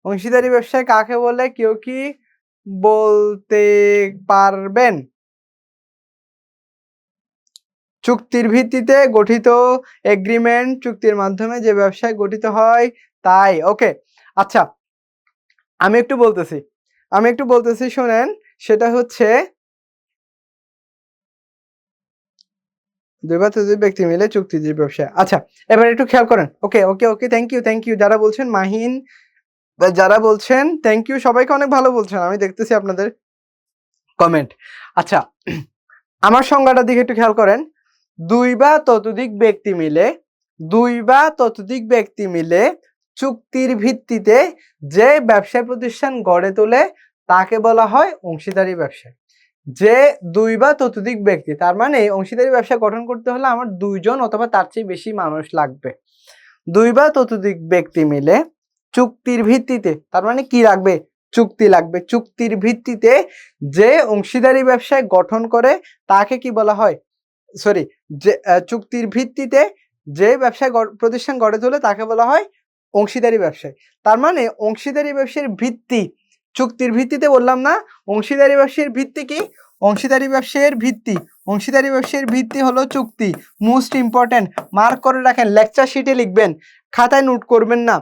অংশীদারি ব্যবসায় কাকে বলে, কেউ কি বলতে পারবেন? চুক্তির ভিত্তিতে গঠিত এগ্রিমেন্ট, চুক্তির মাধ্যমে যে ব্যবসায় গঠিত হয় তাই। ওকে আচ্ছা আমি একটু বলতেছি শোনেন, সেটা হচ্ছে দুই বা ততোধিক ব্যক্তি মিলে চুক্তির ব্যবসা। আচ্ছা এবার একটু খেয়াল করেন। ওকে ওকে ওকে থ্যাংক ইউ যারা বলছেন, মাহিন যারা বলছেন থ্যাংক ইউ, সবাইকে অনেক ভালো বলছেন, আমি দেখতেছি আপনাদের কমেন্ট। আচ্ছা আমার সংজ্ঞাটার দিকে একটু খেয়াল করেন, দুই বা ততোধিক ব্যক্তি মিলে, দুই বা ততোধিক ব্যক্তি মিলে চুক্তির ভিত্তিতে যে ব্যবসা প্রতিষ্ঠান গড়ে তোলে তাকে বলা হয় অংশীদারি ব্যবসা। যে দুই বা ততোধিক ব্যক্তি, তার মানে অংশীদারি ব্যবসা গঠন করতে হলে আমার দুইজন অথবা তার চেয়ে বেশি মানুষ লাগবে। দুই বা ততোধিক ব্যক্তি মিলে চুক্তির ভিত্তিতে, তার মানে কি রাখবে, চুক্তি লাগবে। চুক্তির ভিত্তিতে যে অংশীদারি ব্যবসায় গঠন করে তাকে কি বলা হয়, সরি, যে চুক্তির ভিত্তিতে যে ব্যবসায় প্রতিষ্ঠান গড়ে তোলে তাকে বলা হয় অংশীদারি ব্যবসায়। তার মানে অংশীদারি ব্যবসার ভিত্তি চুক্তির ভিত্তিতে বললাম না, অংশীদারি ব্যবসার ভিত্তি কি? অংশীদারি ব্যবসায়ের ভিত্তি, অংশীদারি ব্যবসায়ের ভিত্তি হলো চুক্তি। মোস্ট ইম্পর্টেন্ট, মার্ক করে রাখেন, লেকচার শিটে লিখবেন, খাতায় নোট করবেন না।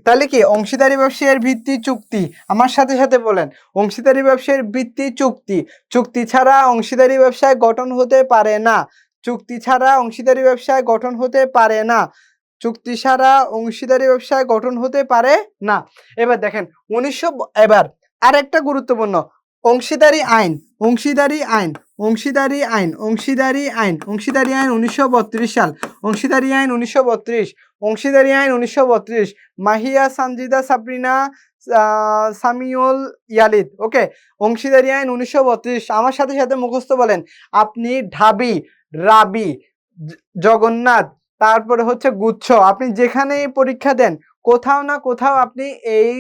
তাহলে কি অংশীদারি ব্যবসায়ের ভিত্তি চুক্তি, আমার সাথে সাথে বলেন, অংশীদারি ব্যবসায়ের ভিত্তি চুক্তি। চুক্তি ছাড়া অংশীদারি ব্যবসায় গঠন হতে পারে না, চুক্তি ছাড়া অংশীদারি ব্যবসায় গঠন হতে পারে না, চুক্তি ছাড়া অংশীদারি ব্যবসায় গঠন হতে পারে না। এবার দেখেন এবার আরেকটা গুরুত্বপূর্ণ, অংশীদারি আইন, অংশীদারি আইন, অংশীদারি আইন, অংশীদারি আইন, অংশীদারি আইন 1932 সাল, অংশীদারি আইন 1932, অংশীদারি আইন 1932, মাহিয়া সানজিদা সাবরিনা সামিউল ইয়ালিদ, ওকে। অংশীদারি আইন 1932, আমার সাথে সাথে মুখস্থ বলেন, আপনি ঢাবি, রাবি, জগন্নাথ, তারপরে হচ্ছে গুচ্ছ, আপনি যেখানে পরীক্ষা দেন কোথাও না কোথাও আপনি এই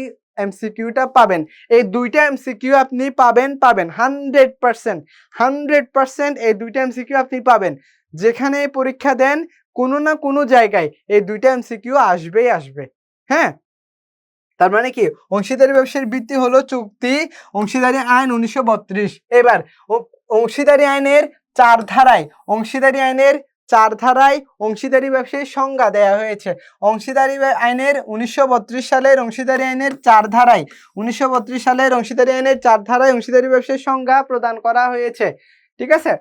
এমসিকিউটা পাবেন। এই দুইটা এমসিকিউ আপনি পাবেন 100%, 100% এই দুইটা এমসিকিউ আপনি পাবেন। যেখানে পরীক্ষা দেন কোনো না কোনো জায়গায় এই দুইটা এমসিকিউ আসবেই আসবে। হ্যাঁ, তার মানে কি অংশীদারি ব্যবসার ভিত্তি হলো চুক্তি, অংশীদারি আইন 1932। এবার অংশীদারি আইনের 4 ধারায়, অংশীদারি আইনের 4 ধারায় অংশীদারি ব্যবসায়ীর সংজ্ঞা দেয়া হয়েছে। অংশীদারি আইনের 1932 সালের অংশীদারি আইনের 4 ধারায়, 1932 সালের অংশীদারি আইনের 4 ধারায় অংশীদারি ব্যবসায়ীর সংজ্ঞা প্রদান করা হয়েছে। ঠিক আছে?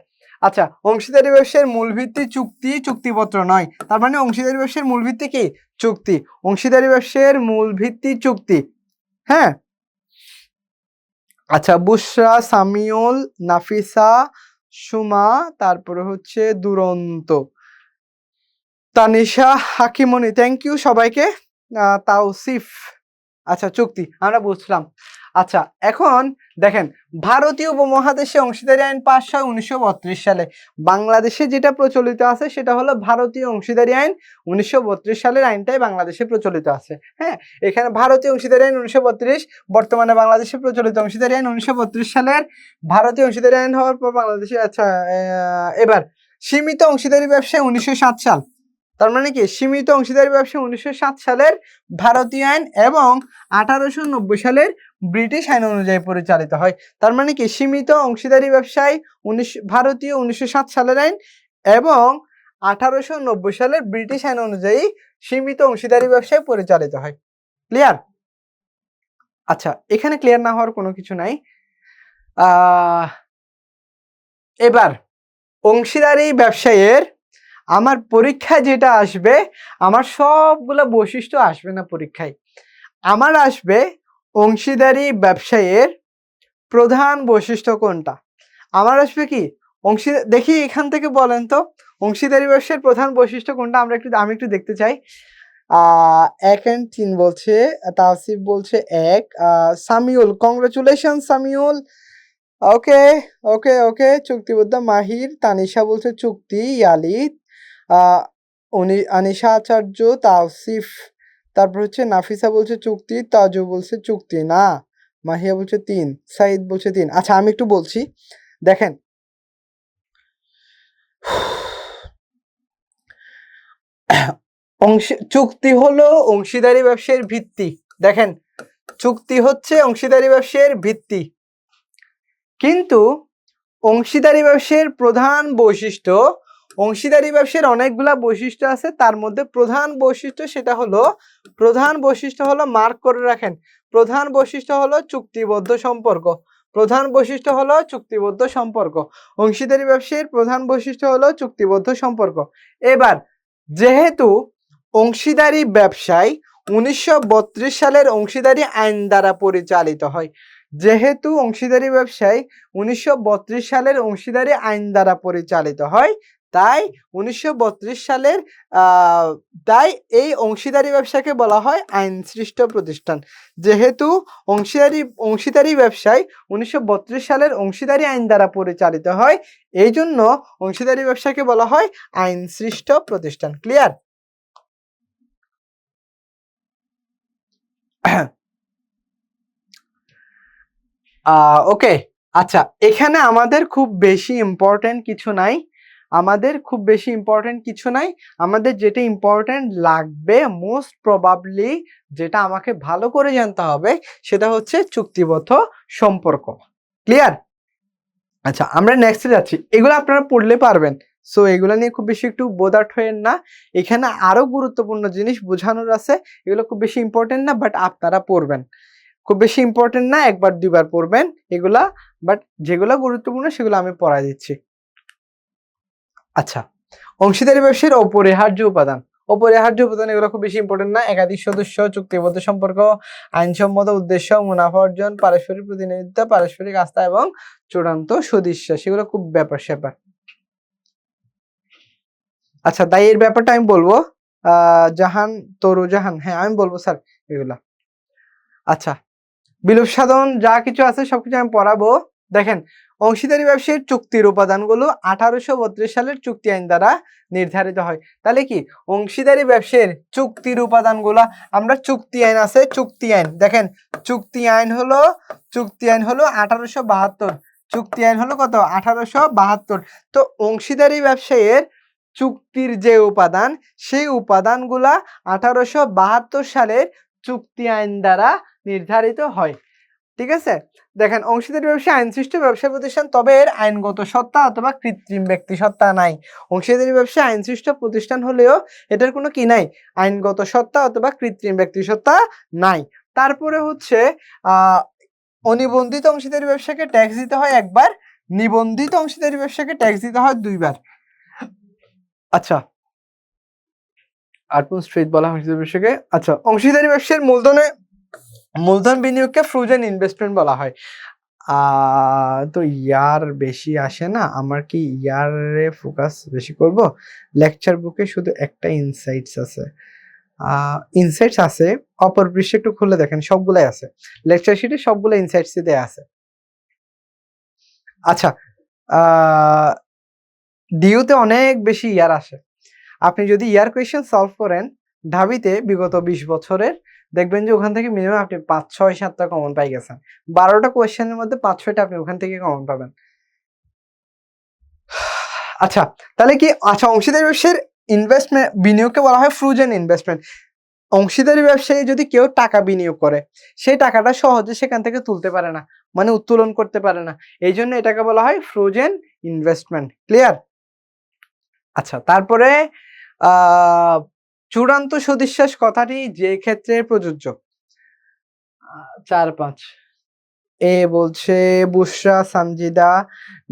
আচ্ছা, অংশীদারি ব্যবসায়ের মূল ভিত্তি চুক্তি, চুক্তিপত্র নয়। তার মানে অংশীদারি ব্যবসায়ের মূল ভিত্তি কি? চুক্তি। অংশীদারি ব্যবসায়ের মূল ভিত্তি চুক্তি। হ্যাঁ, আচ্ছা, বুশরা, সামিউল, নাফিসা, সুমা, তারপরে হচ্ছে দুরন্ত, তানিশা, হাকিমনি, থ্যাংক ইউ সবাইকে। তাওসিফ, আচ্ছা চুক্তি আমরা বুঝলাম। আচ্ছা, এখন দেখেন, ভারতীয় উপমহাদেশে অংশীদারি আইন পাস হয় 1932 সালে। বাংলাদেশে যেটা প্রচলিত আছে সেটা হলো ভারতীয় অংশীদারি আইন 1932 সালের আইনটাই বাংলাদেশে প্রচলিত আছে। হ্যাঁ, এখানে ভারতীয় অংশীদারি আইন 1932, বর্তমানে বাংলাদেশে প্রচলিত অংশীদারি আইন 1932 সালের, ভারতীয় অংশীদারি আইন হওয়ার পর বাংলাদেশে। আচ্ছা, এবার সীমিত অংশীদারি ব্যবসায় 1907 সাল। তার মানে কি সীমিত অংশীদারি ব্যবসা 1907 সালের ভারতীয় আইন এবং 1890 সালের ব্রিটিশ আইন অনুযায়ী পরিচালিত হয়। তার মানে কি সীমিত অংশীদারি ব্যবসায় ভারতীয় 1907 সালের আইন এবং 1890 সালের ব্রিটিশ আইন অনুযায়ী সীমিত অংশীদারি ব্যবসায় পরিচালিত হয়। ক্লিয়ার? আচ্ছা, এখানে ক্লিয়ার না হওয়ার কোনো কিছু নাই। এবার অংশীদারি ব্যবসায়ের আমার পরীক্ষায় যেটা আসবে, আমার সবগুলো বৈশিষ্ট্য আসবে না পরীক্ষায়, আমার আসবে অংশীদারি ব্যবসায়ের প্রধান বৈশিষ্ট্য কোনটা। আমার আসবে কি দেখি এখান থেকে বলেন তো, অংশীদারি ব্যবসায়ের প্রধান বৈশিষ্ট্য কোনটা আমি একটু দেখতে চাই। 1 and 3 বলছে, তাসিফ বলছে 1, সামিউল, কংগ্রাচুলেশন সামিউল, ওকে ওকে ওকে, চুক্তিবদ্ধ মাহির, তানিশা বলছে চুক্তি, ইয়ালিদ, আনিশা আচার্য, তাওসিফ, তারপর হচ্ছে নাফিসা বলছে চুক্তি, তাজু বলছে চুক্তি না, মাহিয়া বলছে 3, সাইদ বলছে 3। আচ্ছা, আমি একটু বলছি, দেখেন, চুক্তি হলো অংশীদারি ব্যবসায়ের ভিত্তি। দেখেন, চুক্তি হচ্ছে অংশীদারি ব্যবসায়ের ভিত্তি, কিন্তু অংশীদারি ব্যবসায়ের প্রধান বৈশিষ্ট্য, অংশীদারি ব্যবসার অনেকগুলা বৈশিষ্ট্য আছে, তার মধ্যে প্রধান বৈশিষ্ট্য হলো মার্ক করে রাখেন, প্রধান বৈশিষ্ট্য হলো চুক্তিবদ্ধ সম্পর্ক, প্রধান বৈশিষ্ট্য হলো চুক্তিবদ্ধ সম্পর্ক। অংশীদারি ব্যবসায়ের প্রধান বৈশিষ্ট্য হলো চুক্তিবদ্ধ সম্পর্ক। এবার যেহেতু অংশীদারি ব্যবসায় 1932 সালের অংশীদারি আইন দ্বারা পরিচালিত হয়, যেহেতু অংশীদারি ব্যবসায় 1932 সালের অংশীদারি আইন দ্বারা পরিচালিত হয়, তাই 1932 সালের তাই এই অংশীদারি ব্যবসাকে বলা হয় আইন সৃষ্ট প্রতিষ্ঠান। যেহেতু অংশীদারি ব্যবসায় 1932 সালের অংশীদারি আইন দ্বারা পরিচালিত হয়, এই জন্য অংশীদারি ব্যবসাকে বলা হয় আইন সৃষ্ট প্রতিষ্ঠান। ক্লিয়ার? ওকে, আচ্ছা এখানে আমাদের খুব বেশি ইম্পর্টেন্ট কিছু নাই, আমাদের যেটা ইম্পর্টেন্ট লাগবে মোস্ট প্রবাবলি, যেটা আমাকে ভালো করে জানতে হবে, সেটা হচ্ছে চুক্তিবদ্ধ সম্পর্ক। ক্লিয়ার? আচ্ছা আমরা নেক্সটে যাচ্ছি, এগুলো আপনারা পড়লে পারবেন, সো এগুলো নিয়ে খুব বেশি একটু বোদার্ট হয়েন না। এখানে আরো গুরুত্বপূর্ণ জিনিস বোঝানোর আছে, এগুলো খুব বেশি ইম্পর্টেন্ট না, বাট আপনারা পড়বেন। খুব বেশি ইম্পর্টেন্ট না, একবার দুইবার পড়বেন এগুলা, বাট যেগুলো গুরুত্বপূর্ণ সেগুলো আমি পড়াই দিচ্ছি। আচ্ছা, অংশীদারি ব্যবসায়ের অপরিহার্য উপাদান এগুলো খুব বেশি ইম্পর্টেন্ট না। একাধিক সদস্য, চুক্তিবদ্ধ সম্পর্ক, আইনসম্মত উদ্দেশ্য, মুনাফা অর্জন, পারস্পরিক প্রতিনিধিত্ব, পারস্পরিক আস্থা এবং চূড়ান্ত সদিচ্ছা, সেগুলো খুব ব্যাপার স্যাপার। আচ্ছা দায়ের ব্যাপারটা আমি বলবো, জাহান, হ্যাঁ আমি বলবো স্যার এগুলা। আচ্ছা, বিলোপ সাধন যা কিছু আছে সবকিছু আমি পড়াবো। দেখেন, অংশীদারি ব্যবসায়ের চুক্তির উপাদানগুলো 1832 সালের চুক্তি আইন দ্বারা নির্ধারিত হয়। তাহলে কি অংশীদারি ব্যবসায়ের চুক্তির উপাদানগুলো, আমরা চুক্তি আইন আছে, চুক্তি আইন দেখেন, চুক্তি আইন হলো 1872, চুক্তি আইন হলো কত 1872। তো অংশীদারি ব্যবসায়ের চুক্তির যে উপাদান, সেই উপাদানগুলা 1872 সালের চুক্তি আইন দ্বারা নির্ধারিত হয়। ঠিক আছে, দেখেন অংশীদারি ব্যবসা আইনসৃষ্ট ব্যবসা প্রতিষ্ঠান, তবে এর আইনগত সত্তা অথবা কৃত্রিম ব্যক্তি সত্তা নাই। অংশীদারি ব্যবসা আইনসৃষ্ট প্রতিষ্ঠান হলেও এটার কোনো কি নাই, আইনগত সত্তা অথবা কৃত্রিম ব্যক্তি সত্তা নাই। তারপরে হচ্ছে অনিবন্ধিত অংশীদারি ব্যবসাকে ট্যাক্স দিতে হয় একবার, নিবন্ধিত অংশীদারি ব্যবসাকে ট্যাক্স দিতে হয় দুইবার। আচ্ছা, আটপুন স্ট্রিট বলা হয় অংশীদারি ব্যবসাকে। আচ্ছা, অংশীদারি ব্যবসার মূলধন বিনিয়োগকে ফ্রোজেন ইনভেস্টমেন্ট বলা হয়। তো ইয়ার বেশি আসে না, আমার কি ইয়ারে ফোকাস বেশি করব? লেকচার বুকে শুধু একটা ইনসাইটস আছে, অপর পৃষ্ঠে একটু খুলে দেখেন সবগুলাই আছে, লেকচার শিটে সবগুলো ইনসাইটস দেয়া আছে। আচ্ছা, ডিউতে অনেক বেশি ইয়ার আসে, আপনি যদি ইয়ার কোয়েশ্চেন সলভ করেন ঢাবিতে বিগত 20 বছরের, দেখবেন যে ওখান থেকে মিনিমাম আপনি 5, 6, 7টা কমন পাই গেছেন। 12টা কোয়েশ্চেনের মধ্যে 5, 6টা আপনি ওখান থেকে কমন পাবেন। আচ্ছা, তাহলে কি, আচ্ছা অংশীদারি ব্যবসার ইনভেস্টমেন্ট বিনিয়োগকে বলা হয় ফ্রোজেন ইনভেস্টমেন্ট। অংশীদারি ব্যবসায়ী যদি কেউ টাকা বিনিয়োগ করে, সেই টাকাটা সহজে সেখান থেকে তুলতে পারে না, মানে উত্তোলন করতে পারে না, এই জন্য এটাকে বলা হয় ফ্রোজেন ইনভেস্টমেন্ট। ক্লিয়ার? আচ্ছা, তারপরে চূড়ান্ত সদিচ্ছাস কথাটি যে ক্ষেত্রে প্রযোজ্য, 4-5 এ বলছে বুশরা, সানজিদা,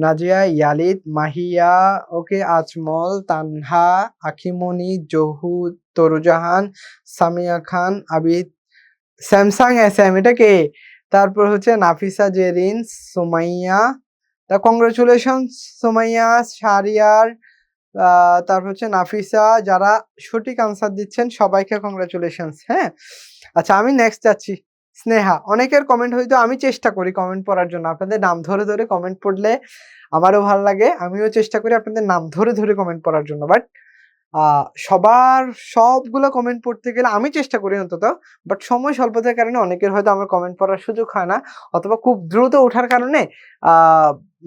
নাজিয়া, ইয়ালিদ, মাহিয়া, ওকে, আজমল, তানহা, আখিমনি, জহু, তরুজাহান, সামিয়া খান, আবিদ, স্যামসাং এসএম, এটা কে? তারপর হচ্ছে নাফিসা জেরিন, সুমাইয়া, তা কংগ্রেচুলেশন সুমাইয়া, শারিয়ার, তারপর হচ্ছে নাফিসা, যারা সঠিক আনসার দিচ্ছেন সবাইকে কংগ্রেচুলেশনস। হ্যাঁ, আচ্ছা আমি নেক্সট যাচ্ছি। স্নেহা, অনেকের কমেন্ট হয়তো, আমি চেষ্টা করি কমেন্ট পড়ার জন্য, আপনাদের নাম ধরে ধরে কমেন্ট পড়লে আমারও ভালো লাগে, আমিও চেষ্টা করি আপনাদের নাম ধরে ধরে কমেন্ট পড়ার জন্য, বাট সবার সবগুলো কমেন্ট পড়তে গেলে আমি চেষ্টা করি অন্তত, বাট সময় স্বল্পতার কারণে অনেকের হয়তো আমার কমেন্ট পড়ার সুযোগ হয় না, অথবা খুব দ্রুত ওঠার কারণে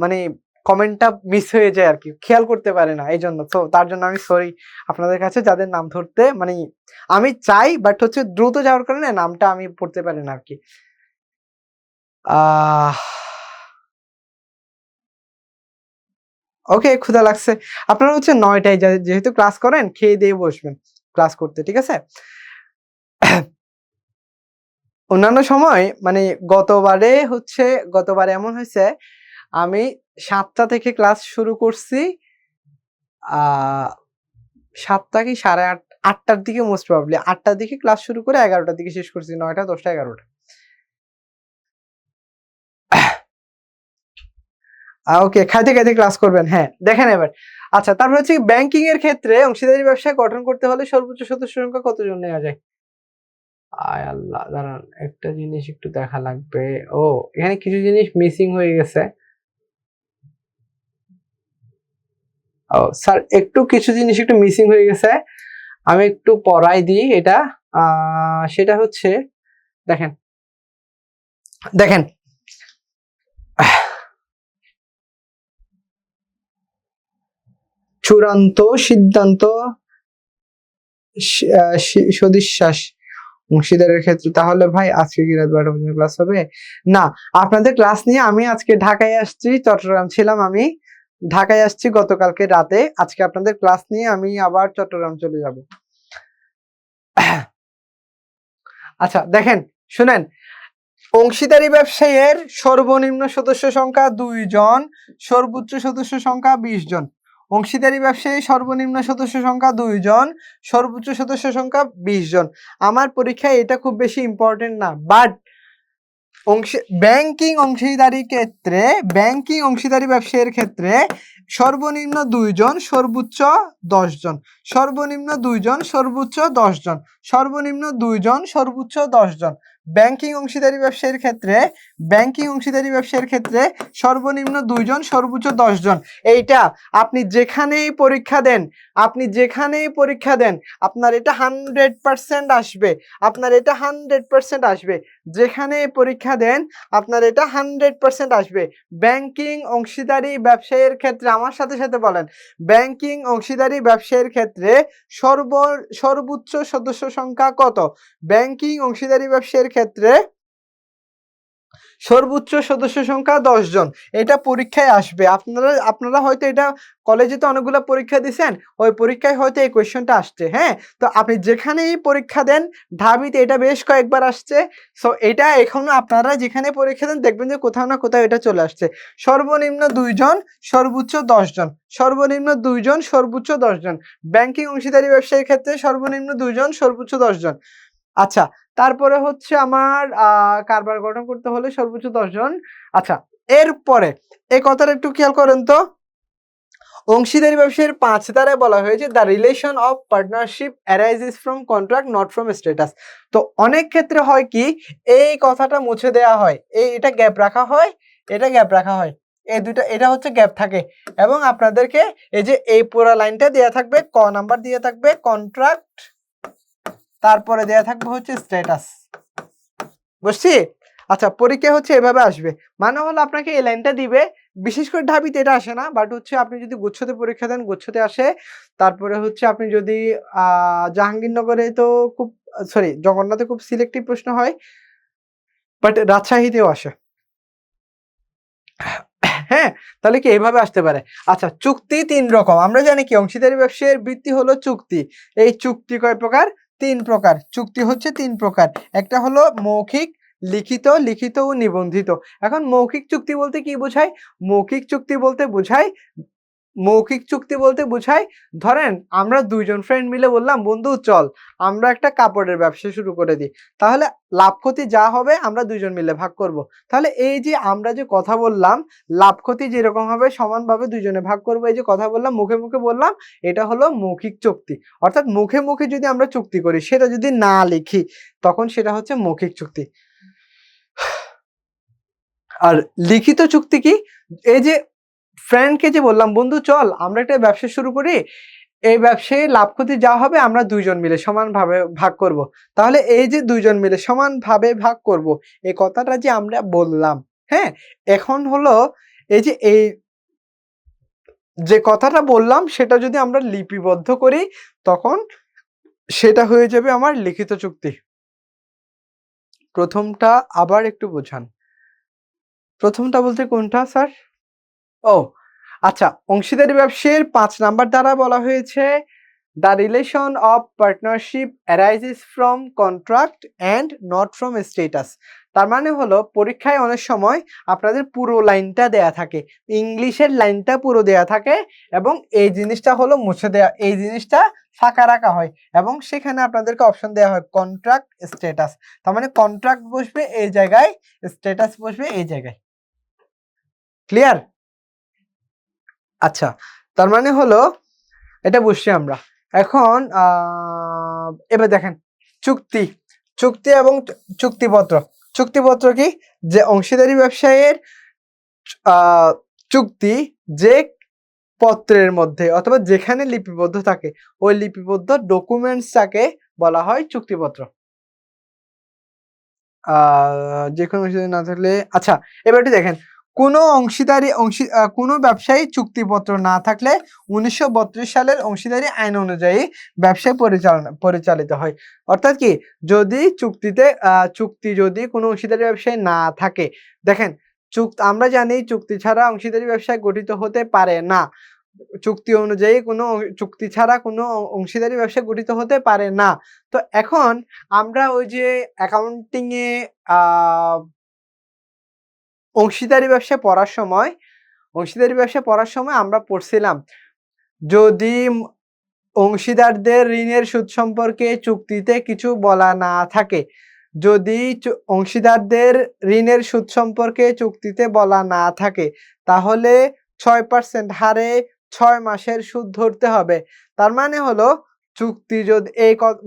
মানে কমেন্টটা মিস হয়ে যায় আর কি, খেয়াল করতে পারে না, এই জন্য। তো তার জন্য আমি সরি আপনাদের কাছে, যাদের নাম ধরতে মানে আমি চাই, বাট হচ্ছে দ্রুত যাওয়ার কারণে নামটা আমি পড়তে পারি না আর কি। ওকে, ক্ষুধা লাগছে। আপনারা হচ্ছে 9টায় যেহেতু ক্লাস করেন, খেয়ে দিয়ে বসবেন ক্লাস করতে, ঠিক আছে? অন্যান্য সময় মানে গতবারে এমন হয়েছে, আমি 7টা থেকে ক্লাস শুরু করছি, 7টা কি 8:30, 8টার দিকে, মোস্ট প্রবাবলি 8টার দিকে ক্লাস শুরু করে 11টার দিকে শেষ করছি, 9টা, 10টা, 11টা। ওকে, খাইতে খাইতে ক্লাস করবেন, হ্যাঁ দেখেন এবার। আচ্ছা, তারপর হচ্ছে ব্যাংকিং এর ক্ষেত্রে অংশীদারি ব্যবসা গঠন করতে হলে সর্বোচ্চ সদস্য সংখ্যা কতজন নেওয়া যায়? আয় আল্লাহ, দাঁড়ান একটা জিনিস একটু দেখা লাগবে। ও, এখানে কিছু জিনিস মিসিং হয়ে গেছে। ও স্যার, কিছু জিনিস একটু মিসিং হয়ে গেছে, আমি একটু পড়াই দিই এটা। সেটা হচ্ছে, দেখেন চূড়ান্ত সিদ্ধান্ত সদিশ্বাস অংশীদারের ক্ষেত্রে। তাহলে ভাই আজকে কি রাত 12টা পর্যন্ত ক্লাস হবে? না, আপনাদের ক্লাস নিয়ে আমি আজকে ঢাকায় আসছি, চট্টগ্রাম ছিলাম, আমি ঢাকায় আসছি গতকালকে রাতে। আজকে আপনাদের ক্লাস নিয়ে আমি আবার চট্টগ্রাম চলে যাব। আচ্ছা দেখেন, শুনেন, অংশীদারি ব্যবসায়ের সর্বনিম্ন সদস্য সংখ্যা 2 জন, সর্বোচ্চ সদস্য সংখ্যা 20 জন। অংশীদারি ব্যবসায়ী সর্বনিম্ন সদস্য সংখ্যা 2 জন, সর্বোচ্চ সদস্য সংখ্যা 20 জন। আমার পরীক্ষায় এটা খুব বেশি ইম্পর্টেন্ট না, বাট ব্যাংকিং অংশীদারি ব্যবসায়ের ক্ষেত্রে সর্বনিম্ন 2 জন, সর্বোচ্চ 10 জন, সর্বনিম্ন 2 জন, সর্বোচ্চ 10 জন, সর্বনিম্ন 2 জন, সর্বোচ্চ 10 জন। ব্যাংকিং অংশীদারি ব্যবসায়ের ক্ষেত্রে সর্বনিম্ন 2 জন, সর্বোচ্চ 10 জন। এইটা আপনি যেখানেই পরীক্ষা দেন, আপনার এটা 100% আসবে, যেখানে পরীক্ষা দেন আপনার এটা 100% আসবে। ব্যাংকিং অংশীদারি ব্যবসায়ের ক্ষেত্রে আমার সাথে সাথে বলেন, ব্যাংকিং অংশীদারি ব্যবসায়ের ক্ষেত্রে সর্বোচ্চ সদস্য সংখ্যা কত? ব্যাংকিং অংশীদারি ব্যবসায়ের ক্ষেত্রে সর্বোচ্চ সদস্য সংখ্যা 10 জন। এটা পরীক্ষায় আসবে। আপনারা হয়তো এটা কলেজে তো অনেকগুলো পরীক্ষা দিয়েছেন, ওই পরীক্ষায় হয়তো এই কোয়েশ্চনটা আসছে। হ্যাঁ, তো আপনি যেখানেই পরীক্ষা দেন, ঢাবিতে এটা বেশ কয়েকবার আসছে। সো এটা এখনো আপনারা যেখানে পরীক্ষা দেন দেখবেন যে কোথাও না কোথাও এটা চলে আসছে। সর্বনিম্ন 2 জন, সর্বোচ্চ 10 জন, সর্বনিম্ন 2 জন, সর্বোচ্চ 10 জন। ব্যাংকিং অংশীদারি ব্যবসায়ীর ক্ষেত্রে সর্বনিম্ন 2 জন, সর্বোচ্চ 10 জন। আচ্ছা, তারপরে হচ্ছে আমার কারবার গঠন করতে হলে সর্বোচ্চ 10 জন। আচ্ছা, এরপরে এই কথাটা একটু খেয়াল করেন তো। অংশীদারি ব্যবসায়ের 5 ধারায় বলা হয়েছে the relation of partnership arises from contract not from status. তো অনেক ক্ষেত্রে হয় কি, এই কথাটা মুছে দেওয়া হয়, এটা গ্যাপ রাখা হয়, এই দুইটা, এটা হচ্ছে গ্যাপ থাকে, এবং আপনাদেরকে এই যে এই পুরো লাইনটা দেয়া থাকবে, ক নাম্বার দিয়ে থাকবে কন্ট্রাক্ট, তারপরে দেয়া থাকবে হচ্ছে স্ট্যাটাস। বুঝছি? আচ্ছা, পরীক্ষা হচ্ছে এভাবে আসবে, মানে হলো আপনাকে এই লাইনটা দিবে। বিশেষ করে ঢাবিতে এটা আসে না, বাট হচ্ছে আপনি যদি গুচ্ছতে পরীক্ষা দেন গুচ্ছতে আসে। তারপরে হচ্ছে আপনি যদি জাহাঙ্গীরনগরে তো খুব, সরি জগন্নাথে খুব সিলেক্টিভ প্রশ্ন হয়, বাট রাজশাহীতেও আসে। হ্যাঁ, তাহলে কি এভাবে আসতে পারে। আচ্ছা, চুক্তি 3 রকম। আমরা জানি কি অংশীদারি ব্যবসায়ের বৃত্তি হলো চুক্তি। এই চুক্তি কয় প্রকার? 3 প্রকার। চুক্তি হচ্ছে 3 প্রকার। একটা হলো মৌখিক, লিখিত ও নিবন্ধিত। এখন মৌখিক চুক্তি বলতে কি বোঝায়? মৌখিক চুক্তি বলতে বোঝায় ধরেন আমরা 2 জন ফ্রেন্ড মিলে বললাম, বন্ধু চল আমরা একটা কাপড়ের ব্যবসা শুরু করে দিই, তাহলে লাভ ক্ষতি যা হবে আমরা 2 জন মিলে ভাগ করব। তাহলে এই যে আমরা যে কথা বললাম, লাভ ক্ষতি যেরকম হবে সমানভাবে 2 জনে ভাগ করব, এই যে কথা বললাম, মুখে মুখে বললাম, এটা হলো মৌখিক চুক্তি। অর্থাৎ মুখে মুখে যদি আমরা চুক্তি করি, সেটা যদি না লিখি, তখন সেটা হচ্ছে মৌখিক চুক্তি। আর লিখিত চুক্তি কি? এই যে ফ্রেন্ডকে যে বললাম, বন্ধু চল আমরা একটা ব্যবসা শুরু করি, এই ব্যবসায় লাভ ক্ষতি যা হবে আমরা 2 জন মিলে সমানভাবে ভাগ করব। তাহলে এই যে 2 জন মিলে সমানভাবে ভাগ করব, এই কথাটা যে আমরা বললাম, হ্যাঁ, এখন হলো এই যে কথাটা বললাম সেটা যদি আমরা লিপিবদ্ধ করি, তখন সেটা হয়ে যাবে আমার লিখিত চুক্তি। প্রথমটা আবার একটু বোঝান। প্রথমটা বলতে কোনটা স্যার? ও আচ্ছা, অংশীদারি ব্যবসায়ের 5 নাম্বার দ্বারা বলা হয়েছে the relation of partnership arises from contract and not from status. তার মানে হলো পরীক্ষায় অনেক সময় আপনাদের পুরো লাইনটা দেয়া থাকে, ইংলিশের লাইনটা পুরো দেয়া থাকে, এবং এই জিনিসটা হলো মুছে দেয়া, এই জিনিসটা ফাঁকা রাখা হয়, এবং সেখানে আপনাদেরকে অপশন দেওয়া হয় কন্ট্রাক্ট স্ট্যাটাস। তার মানে কন্ট্রাক্ট বসবে এই জায়গায়, স্ট্যাটাস বসবে এই জায়গায়। ক্লিয়ার? আচ্ছা, তার মানে হলো এটা বুঝছি আমরা। এখন এবার দেখেন চুক্তি এবং চুক্তিপত্র কি? যে অংশীদারি ব্যবসায়ের চুক্তি যে পত্রের মধ্যে অথবা যেখানে লিপিবদ্ধ থাকে, ওই লিপিবদ্ধ ডকুমেন্টসটাকে বলা হয় চুক্তিপত্র। যে কোনো বিষয় না থাকলে, আচ্ছা এবার একটু দেখেন, কোনো ব্যবসায়ী চুক্তিপত্র না থাকলে 1932 সালের অংশীদারি আইন অনুযায়ী ব্যবসায় পরিচালিত হয়। অর্থাৎ কি, যদি চুক্তি যদি কোনো অংশীদারি ব্যবসায় না থাকে, দেখেন আমরা জানি চুক্তি ছাড়া অংশীদারি ব্যবসায় গঠিত হতে পারে না। চুক্তি ছাড়া কোনো অংশীদারি ব্যবসা গঠিত হতে পারে না। তো এখন আমরা ওই যে অ্যাকাউন্টিং এ অংশীদারি ব্যবসা পড়ার সময় আমরা পড়ছিলাম, যদি অংশীদারদের ঋণের সুদ সম্পর্কে চুক্তিতে কিছু বলা না থাকে, যদি অংশীদারদের ঋণের সুদ সম্পর্কে চুক্তিতে বলা না থাকে, তাহলে 6% হারে 6 মাসের সুদ ধরতে হবে। তার মানে হলো চুক্তি যদি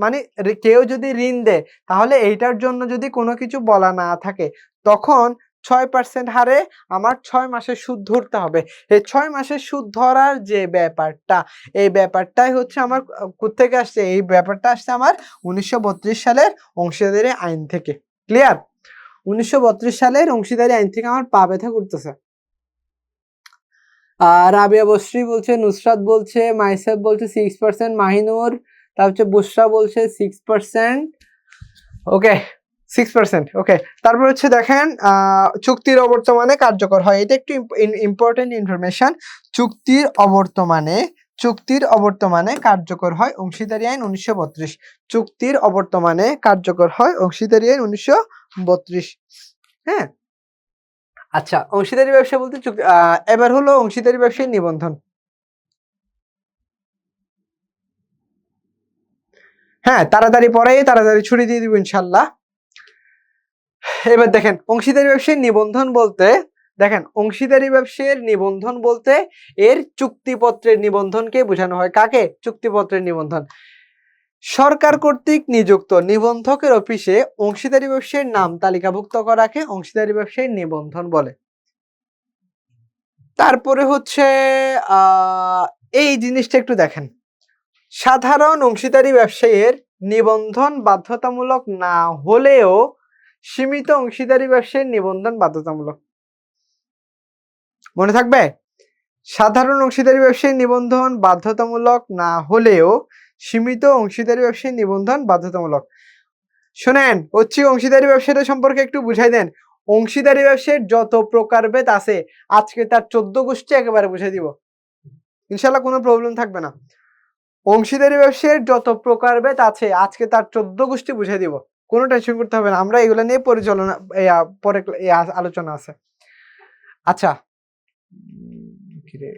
মানে কেউ যদি ঋণ দেয়, তাহলে এইটার জন্য যদি কোনো কিছু বলা না থাকে, তখন 6% হারে আমার 6 মাসের সুদ ধরতে হবে। এই 6 মাসের সুদ ধরার যে ব্যাপারটা, এই ব্যাপারটাই হচ্ছে আমার কোত্থেকে আসছে? এই ব্যাপারটা আসছে আমার 1932 সালের অংশীদারি আইন থেকে। ক্লিয়ার? 1932 সালের অংশীদারি আইন থেকে আমার পা ব্যথা করতেছে। রাবিয়া বসরি বলছে, নুসরাত বলছে, মাইসেফ বলছে 6%, মাহিনুর, তারপর হচ্ছে বুশরা বলছে 6%। ওকে, 6%। ওকে, তারপর হচ্ছে দেখেন চুক্তির অবর্তমানে কার্যকর হয়। এটা একটু ইম্পর্টেন্ট ইনফরমেশন। চুক্তির অবর্তমানে কার্যকর হয় অংশীদারি আইন 1932। চুক্তির অবর্তমানে কার্যকর হয় অংশীদারি আইন 1932। হ্যাঁ, আচ্ছা, অংশীদারি ব্যবসা বলতে এবার হলো অংশীদারি ব্যবসায় নিবন্ধন। হ্যাঁ, তাড়াতাড়ি ছুটি দিয়ে দিব ইনশাল্লাহ। এবার দেখেন অংশীদারি ব্যবসায় নিবন্ধন বলতে, এর চুক্তিপত্রের নিবন্ধনকে বোঝানো হয়। কাকে? চুক্তিপত্রের নিবন্ধন। সরকার কর্তৃক নিযুক্ত নিবন্ধকের অফিসে অংশীদারি ব্যবসায়ীর নাম তালিকাভুক্ত করাকে অংশীদারি ব্যবসায়ীর নিবন্ধন বলে। তারপরে হচ্ছে এই জিনিসটা একটু দেখেন, সাধারণ অংশীদারি ব্যবসায়ীর নিবন্ধন বাধ্যতামূলক না হলেও সীমিত অংশীদারি ব্যবসায়ীর নিবন্ধন বাধ্যতামূলক। মনে থাকবে, সাধারণ অংশীদারি ব্যবসায়ীর নিবন্ধন বাধ্যতামূলক না হলেও সীমিত অংশীদারি ব্যবসায়ীর নিবন্ধন বাধ্যতামূলক। শুনেন, অংশীদারি ব্যবসাটা সম্পর্কে একটু বুঝাই দেন। অংশীদারি ব্যবসায়ের যত প্রকারভেদ আছে, আজকে তার 14 গোষ্ঠী একেবারে বুঝাই দিব ইনশাল্লাহ, কোনো প্রবলেম থাকবে না। অংশীদারি ব্যবসায়ের যত প্রকারভেদ আছে, আজকে তার 14 গোষ্ঠী বুঝাই দিব, কোনো টেনশন করতে হবে না। আমরা এগুলো নিয়ে পরে আলোচনা আছে। আচ্ছা,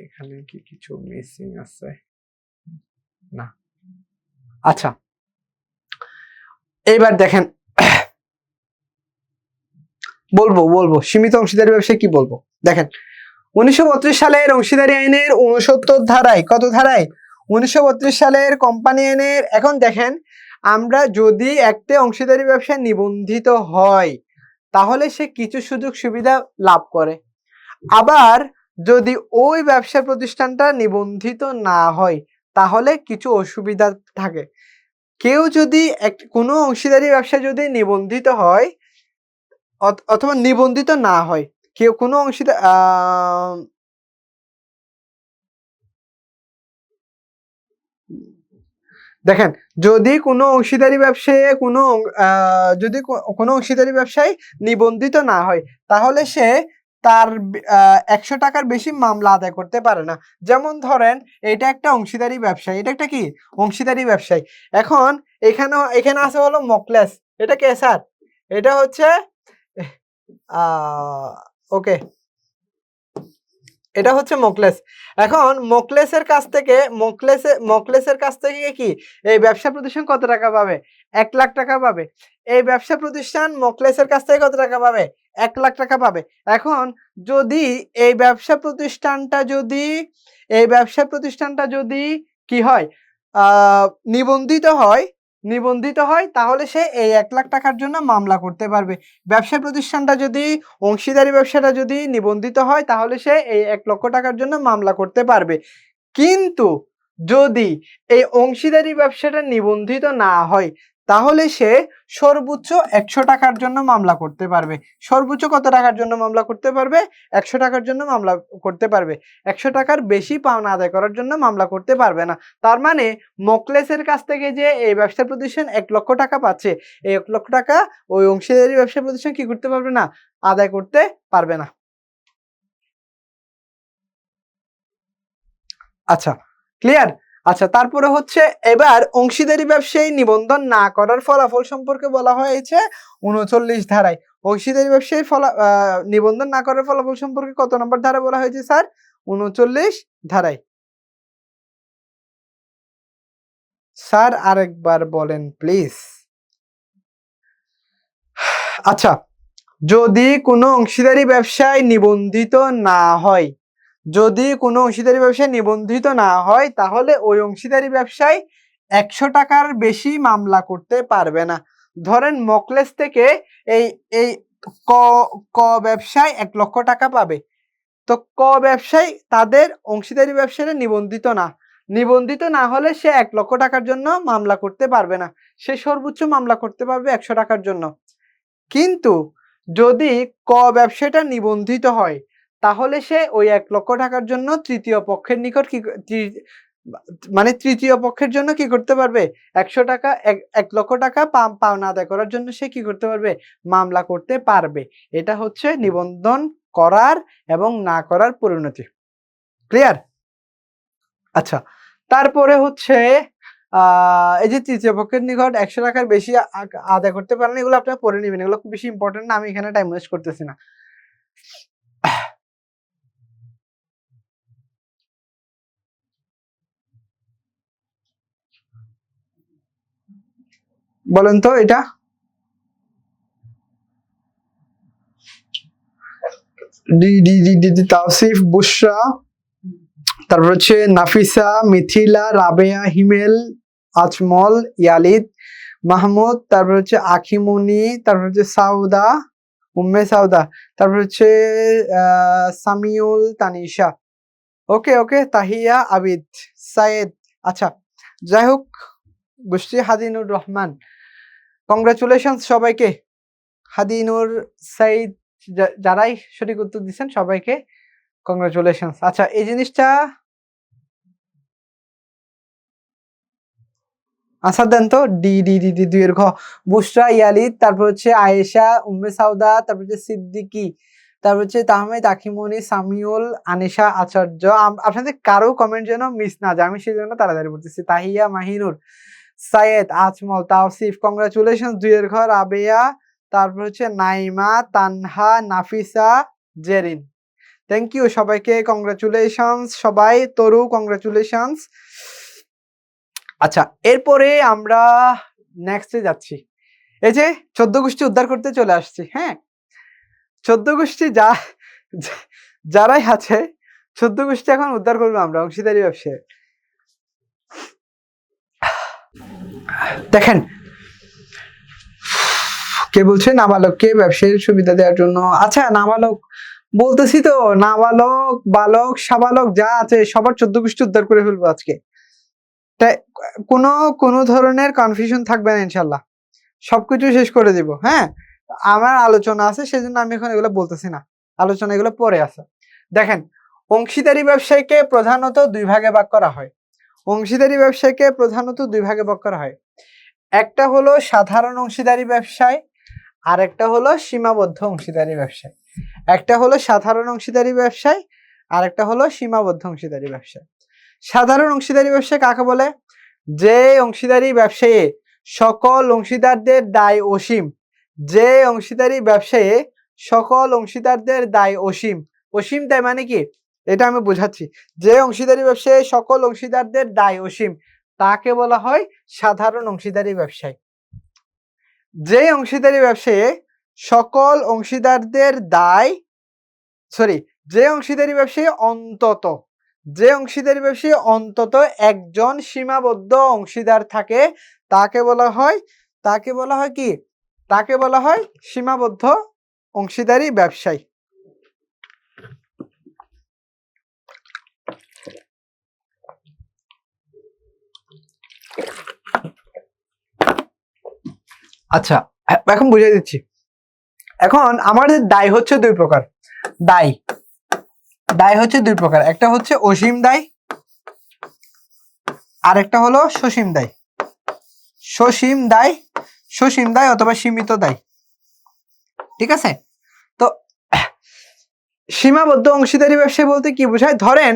এখানে কি কিছু মিসিং আছে না? আচ্ছা, এইবার দেখেন, বলবো সীমিত অংশীদারি ব্যবসায় কি বলবো। দেখেন 1932 সালের অংশীদারি আইনের 69 ধারায়, কত ধারায়? 1932 সালের কোম্পানি আইনের। এখন দেখেন, আমরা যদি একটা অংশীদারি ব্যবসায় নিবন্ধিত হয়, তাহলে সে কিছু সুযোগ সুবিধা লাভ করে। আবার যদি ওই ব্যবসা প্রতিষ্ঠানটা নিবন্ধিত না হয়, তাহলে কিছু অসুবিধা থাকে। কেউ যদি কোনো অংশীদারি ব্যবসা যদি নিবন্ধিত হয় অথবা নিবন্ধিত না হয়, কেউ কোনো দেখেন, যদি কোনো অংশীদারি ব্যবসায় নিবন্ধিত না হয়, তাহলে সে তার 100 টাকার বেশি মামলা আদায় করতে পারে না। যেমন ধরেন, এটা একটা অংশীদারি ব্যবসায়ী, এটা একটা কি অংশীদারি ব্যবসায়ী। এখন এখানে আছে হলো মকলেস। এটা কে স্যার? এটা হচ্ছে ওকে, এটা হচ্ছে মকলেস। এখন মকলেসের কাছ থেকে কি এই ব্যবসা প্রতিষ্ঠান কত টাকা পাবে? 1 লাখ টাকা পাবে। এই ব্যবসা প্রতিষ্ঠান মকলেসের কাছ থেকে কত টাকা পাবে? 1 লাখ টাকা পাবে। এখন যদি এই ব্যবসা প্রতিষ্ঠানটা যদি কি হয়, নিবন্ধিত হয়, তাহলে সে এই 1 লাখ টাকার জন্য মামলা করতে পারবে। ব্যবসা প্রতিষ্ঠানটা যদি অংশীদারি ব্যবসাটা যদি নিবন্ধিত হয়, তাহলে সে এই 1 লক্ষ টাকার জন্য মামলা করতে পারবে। কিন্তু যদি এই অংশীদারি ব্যবসাটা নিবন্ধিত না হয় তাহলে সে সর্বোচ্চ 100 টাকার জন্য মামলা করতে পারবে। সর্বোচ্চ কত টাকার জন্য মামলা করতে পারবে? 100 টাকার জন্য মামলা করতে পারবে। 100 টাকার বেশি পাওনা আদায় করার জন্য মামলা করতে পারবে না। তার মানে মোকলেসের কাছ থেকে যে এই ব্যবসা প্রতিষ্ঠান 1 লক্ষ টাকা পাচ্ছে, এই 1 লক্ষ টাকা ওই অংশীদারি ব্যবসা প্রতিষ্ঠান কি করতে পারবে না? আদায় করতে পারবে না। আচ্ছা, ক্লিয়ার? আচ্ছা, তারপরে হচ্ছে এবার অংশীদারি ব্যবসায়ী নিবন্ধন না করার ফলাফল সম্পর্কে বলা হয়েছে ৩৯ ধারায়। অংশীদারি ব্যবসায়ীর নিবন্ধন না করার ফলাফল সম্পর্কে কত নম্বর ধারায় বলা হয়েছে স্যার? ৩৯ ধারায়। স্যার আরেকবার বলেন প্লিজ। আচ্ছা, যদি কোনো অংশীদারি ব্যবসায় নিবন্ধিত না হয়, যদি কোনো অংশীদারি ব্যবসায় নিবন্ধিত না হয় তাহলে ওই অংশীদারি ব্যবসায় 100 টাকার বেশি মামলা করতে পারবে না। ধরেন মকলেস থেকে এই এই ক ক ব্যবসায় 1 লক্ষ টাকা পাবে। তো ক ব্যবসায় তাদের অংশীদারি ব্যবসায় নিবন্ধিত না। নিবন্ধিত না হলে সে 1 লক্ষ টাকার জন্য মামলা করতে পারবে না। সে সর্বোচ্চ মামলা করতে পারবে 100 টাকার জন্য। কিন্তু যদি ক ব্যবসাটা নিবন্ধিত হয় তাহলে সে ওই 1 লক্ষ টাকার জন্য তৃতীয় পক্ষের নিকট মানে তৃতীয় পক্ষের জন্য কি করতে পারবে? 100 টাকা 1 লক্ষ টাকা পাওনা আদায় করার জন্য সে কি করতে পারবে? মামলা করতে পারবে। এটা হচ্ছে নিবন্ধন করার এবং না করার পরিণতি। ক্লিয়ার? আচ্ছা, তারপরে হচ্ছে এই যে তৃতীয় পক্ষের নিকট 100 টাকার বেশি আদায় করতে পারেন, এগুলো আপনারা পড়ে নিবেন। এগুলো খুব বেশি ইম্পর্টেন্ট না, আমি এখানে টাইম ওয়েস্ট করতেছি না। বলেন তো এটা? তাওসিফ, বুশরা, তারপর হচ্ছে নাফিসা, মিথিলা, রাবেয়া, হিমেল, আজমল, ইয়ালিদ, মাহমুদ, তারপর হচ্ছে আখিমনি, তারপর হচ্ছে সাউদা, উম্মে সাউদা, তারপর হচ্ছে সামিউল, তানিশা। ওকে ওকে, তাহিয়া, আবিদ, সায়েদ। আচ্ছা, যাই হোক, গোষ্ঠী হাদিনুর রহমান, কংগ্রাচুলেশনস সবাইকে। হাদিনুর, সাইদ, যারাই সঠিক উত্তর দিচ্ছেন সবাইকে কংগ্রাচুলেশনস। আচ্ছা, এই জিনিসটা আনসার দেন তো। ডি ডি ডি ডি 2 এর ঘ। বুশরা, ইয়ালিদ, তারপর হচ্ছে আয়েশা, উম্মে সাউদা, তারপর হচ্ছে সিদ্দিকি, তারপর হচ্ছে তাহমিদ, আখিমনি, সামিউল, আনিশা, আচার্য। আপনাদের কারো কমেন্ট যেন মিস না যায়, আমি সেই জন্য তাড়াতাড়ি বলতেছি। তাহিয়া, মাহিনুর, সাইয়েদ, আজমল, তাওসিফ, কংগ্রাচুলেশন। 2 এর ঘ, রাবেয়া, তারপর হচ্ছে নাইমা, তানহা, নাফিসা, জেরিন। থ্যাংক ইউ সবাইকে, কংগ্রাচুলেশনস সবাই। তরু, কংগ্রাচুলেশনস। আচ্ছা, এরপরে আমরা নেক্সটে যাচ্ছি। এই যে 14 গোষ্ঠী উদ্ধার করতে চলে আসছি। হ্যাঁ, 14 গোষ্ঠী যারাই আছে 14 গোষ্ঠী এখন উদ্ধার করবো আমরা অংশীদারি ব্যবসায়। দেখেন, কে বলছে নাবালককে ব্যবসায়ীর সুবিধা দেওয়ার জন্য? আচ্ছা, নাবালক বলতেছি তো, নাবালক, বালক, সাবালক যা আছে সবার 14 গোষ্ঠী উদ্ধার করে ফেলবো আজকে। কোনো ধরনের কনফিউশন থাকবে না ইনশাল্লাহ, সবকিছু শেষ করে দিব। হ্যাঁ, আমার আলোচনা আছে সেজন্য আমি এখন এগুলো বলতেছি না, আলোচনা এগুলো পরে আছে। দেখেন, অংশীদারি ব্যবসায়কে প্রধানত 2 ভাগে ভাগ করা হয়। অংশীদারি ব্যবসায়কে প্রধানত 2 ভাগে ভাগ করা হয়। একটা হলো সাধারণ অংশীদারি ব্যবসায়, আর একটা হলো সীমাবদ্ধ অংশীদারি ব্যবসায়। একটা হলো সাধারণ অংশীদারি ব্যবসায়, আর একটা হলো সীমাবদ্ধ অংশীদারি ব্যবসায়। সাধারণ অংশীদারি ব্যবসায় কাকে বলে? যে অংশীদারি ব্যবসায়ে সকল অংশীদারদের দায় অসীম। যে অংশীদারি ব্যবসায়ে সকল অংশীদারদের দায় অসীম। অসীম দায় মানে কি এটা আমি বোঝাচ্ছি। যে অংশীদারি ব্যবসায়ে সকল অংশীদারদের দায় অসীম তাকে বলা হয় সাধারণ অংশীদারি ব্যবসায়। যে অংশীদারি ব্যবসায়ে সকল অংশীদারদের দায় যে অংশীদারি ব্যবসায়ে অন্তত একজন সীমাবদ্ধ অংশীদার থাকে তাকে বলা হয় কি? তাকে বলা হয় সীমাবদ্ধ অংশীদারি ব্যবসায়ী। আচ্ছা, এখন বুঝিয়ে দিচ্ছি। এখন আমাদের দায় হচ্ছে দুই প্রকার। দায় দায় হচ্ছে দুই প্রকার, একটা হচ্ছে অসীম দায়, আর একটা হলো সসীম দায়। সসীম দায় অথবা সীমিত দায়, ঠিক আছে? তো সীমাবদ্ধ অংশীদারি ব্যবসা বলতে কি বোঝায়? ধরেন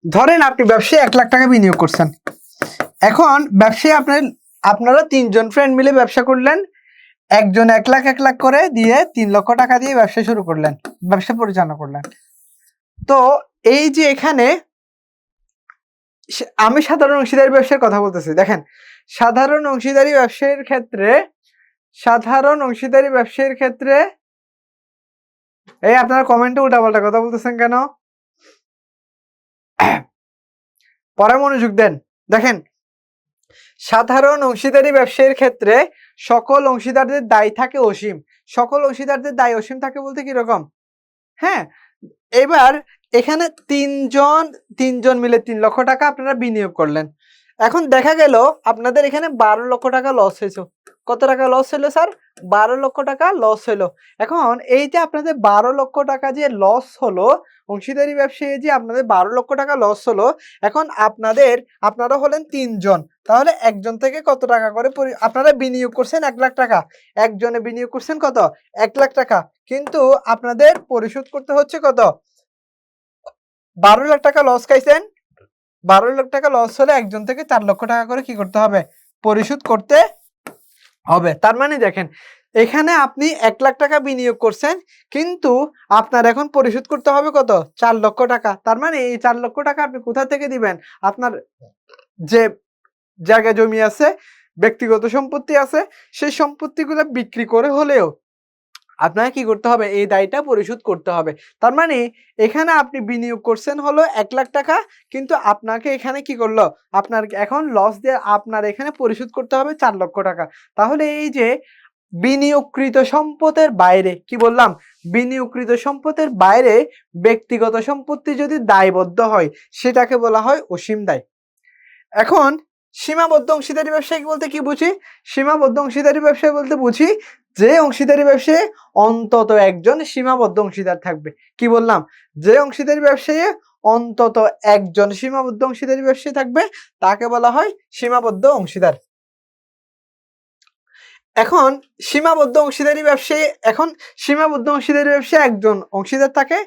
ধরেন আপনি ব্যবসায় 1 লাখ টাকা বিনিয়োগ করছেন। এখন ব্যবসায় আপনারা 3জন ফ্রেন্ড মিলে ব্যবসা করলেন। একজন 1 লাখ করে দিয়ে 3 লক্ষ টাকা দিয়ে ব্যবসা শুরু করলেন, ব্যবসা পরিচালনা করলেন। তো এই যে এখানে আমি সাধারণ অংশীদারি ব্যবসার কথা বলতেছি। দেখেন, সাধারণ অংশীদারি ব্যবসার ক্ষেত্রে এই আপনারা কমেন্টে উল্টাপাল্টা কথা বলতেছেন কেন? পরে মনোযোগ দেন। দেখেন, সাধারণ অংশীদারি ব্যবসায়ের ক্ষেত্রে সকল অংশীদারদের দায় থাকে অসীম। সকল অংশীদারদের দায় অসীম থাকে বলতে কি রকম? হ্যাঁ, এবার এখানে তিনজন মিলে 3 লক্ষ টাকা আপনারা বিনিয়োগ করলেন। এখন দেখা গেল আপনাদের এখানে 12 লক্ষ টাকা লস হয়েছে। কত টাকা লস হলো স্যার? 12 লক্ষ টাকা লস হলো। এখন এই যে আপনাদের 12 লক্ষ টাকা যে লস হলো, অংশীদারি ব্যবসায়ী যে আপনাদের 12 লক্ষ টাকা লস হলো, এখন আপনারা হলেন 3জন। তাহলে একজন থেকে কত টাকা করে আপনারা বিনিয়োগ করছেন? 1 লাখ টাকা। একজনে বিনিয়োগ করছেন কত? 1 লাখ টাকা। কিন্তু আপনাদের পরিশোধ করতে হচ্ছে কত? 12 লাখ টাকা লস খাইছেন। 12 লাখ টাকা লস হলে একজন থেকে 4 লক্ষ টাকা করে কি করতে হবে? পরিশোধ করতে হবে। তার মানে দেখেন, এখানে আপনি 1 লাখ টাকা বিনিয়োগ করছেন, কিন্তু আপনার এখন পরিশোধ করতে হবে কত? 4 লক্ষ টাকা। তার মানে এই 4 লক্ষ টাকা আপনি কোথা থেকে দিবেন? আপনার যে জায়গা জমি আছে, ব্যক্তিগত সম্পত্তি আছে, সেই সম্পত্তিগুলো বিক্রি করে হলেও আপনাকে কি করতে হবে? এই দায়টা পরিশোধ করতে হবে। তার মানে এখানে আপনি বিনিয়োগ করছেন হলো 1 লাখ টাকা, কিন্তু আপনাকে এখানে কি করলো? আপনার এখন লস দিয়ে আপনার এখানে পরিশোধ করতে হবে 4 লক্ষ টাকা। তাহলে এই যে বিনিয়োগকৃত সম্পদের বাইরে, কি বললাম? বিনিয়োগকৃত সম্পদের বাইরে ব্যক্তিগত সম্পত্তি যদি দায়বদ্ধ হয়, সেটাকে বলা হয় অসীম দায়। এখন সীমাবদ্ধ অংশীদারি ব্যবসায়ী বলতে কি বুঝি? সীমাবদ্ধ অংশীদারি ব্যবসায়ী বলতে বুঝি যে অংশীদারি ব্যবসায়ী অন্তত একজন সীমাবদ্ধ অংশীদার থাকবে। কি বললাম? যে অংশীদারি ব্যবসায়ী অন্তত একজন সীমাবদ্ধ অংশীদারি ব্যবসায়ী থাকবে, তাকে বলা হয় সীমাবদ্ধ অংশীদার। এখন সীমাবদ্ধ অংশীদারি ব্যবসায়ী একজন অংশীদার থাকে,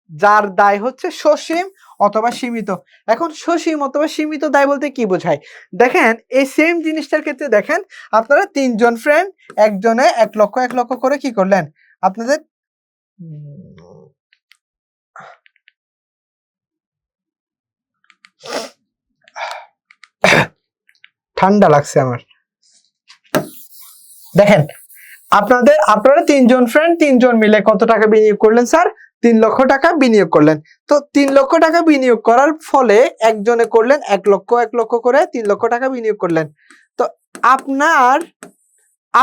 যার দায় হচ্ছে সসীম অথবা সীমিত। এখন সসীম অথবা সীমিত দায় বলতে কি বোঝায়? দেখেন, এই সেম জিনিসটার ক্ষেত্রে দেখেন, আপনারা 3জন ফ্রেন্ড, একজনে 1 লক্ষ করে কি করলেন? আপনাদের ঠান্ডা লাগছে আমার। দেখেন, আপনারা 3জন ফ্রেন্ড 3জন মিলে কত টাকা বিনিয়োগ করলেন স্যার? 3 লক্ষ টাকা বিনিয়োগ করলেন। তো 3 লক্ষ টাকা বিনিয়োগ করার ফলে একজনে করলেন 1 লক্ষ করে 3 লক্ষ টাকা বিনিয়োগ করলেন। তো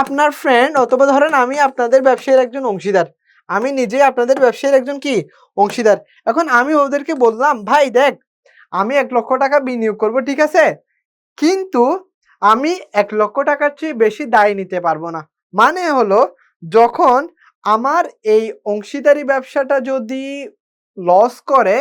আপনার ফ্রেন্ড, অথবা ধরেন আমি আপনাদের ব্যবসায়ের একজন অংশীদার, আমি নিজে আপনাদের ব্যবসায়ের একজন কি অংশীদার। এখন আমি ওদেরকে বললাম, ভাই দেখ, আমি 1 লক্ষ টাকা বিনিয়োগ করব, ঠিক আছে, কিন্তু আমি 1 লক্ষ টাকার চেয়ে বেশি দায় নিতে পারবো না। মানে হলো, যখন আমার এই অংশীদারি ব্যবসাটা যদি লস করে,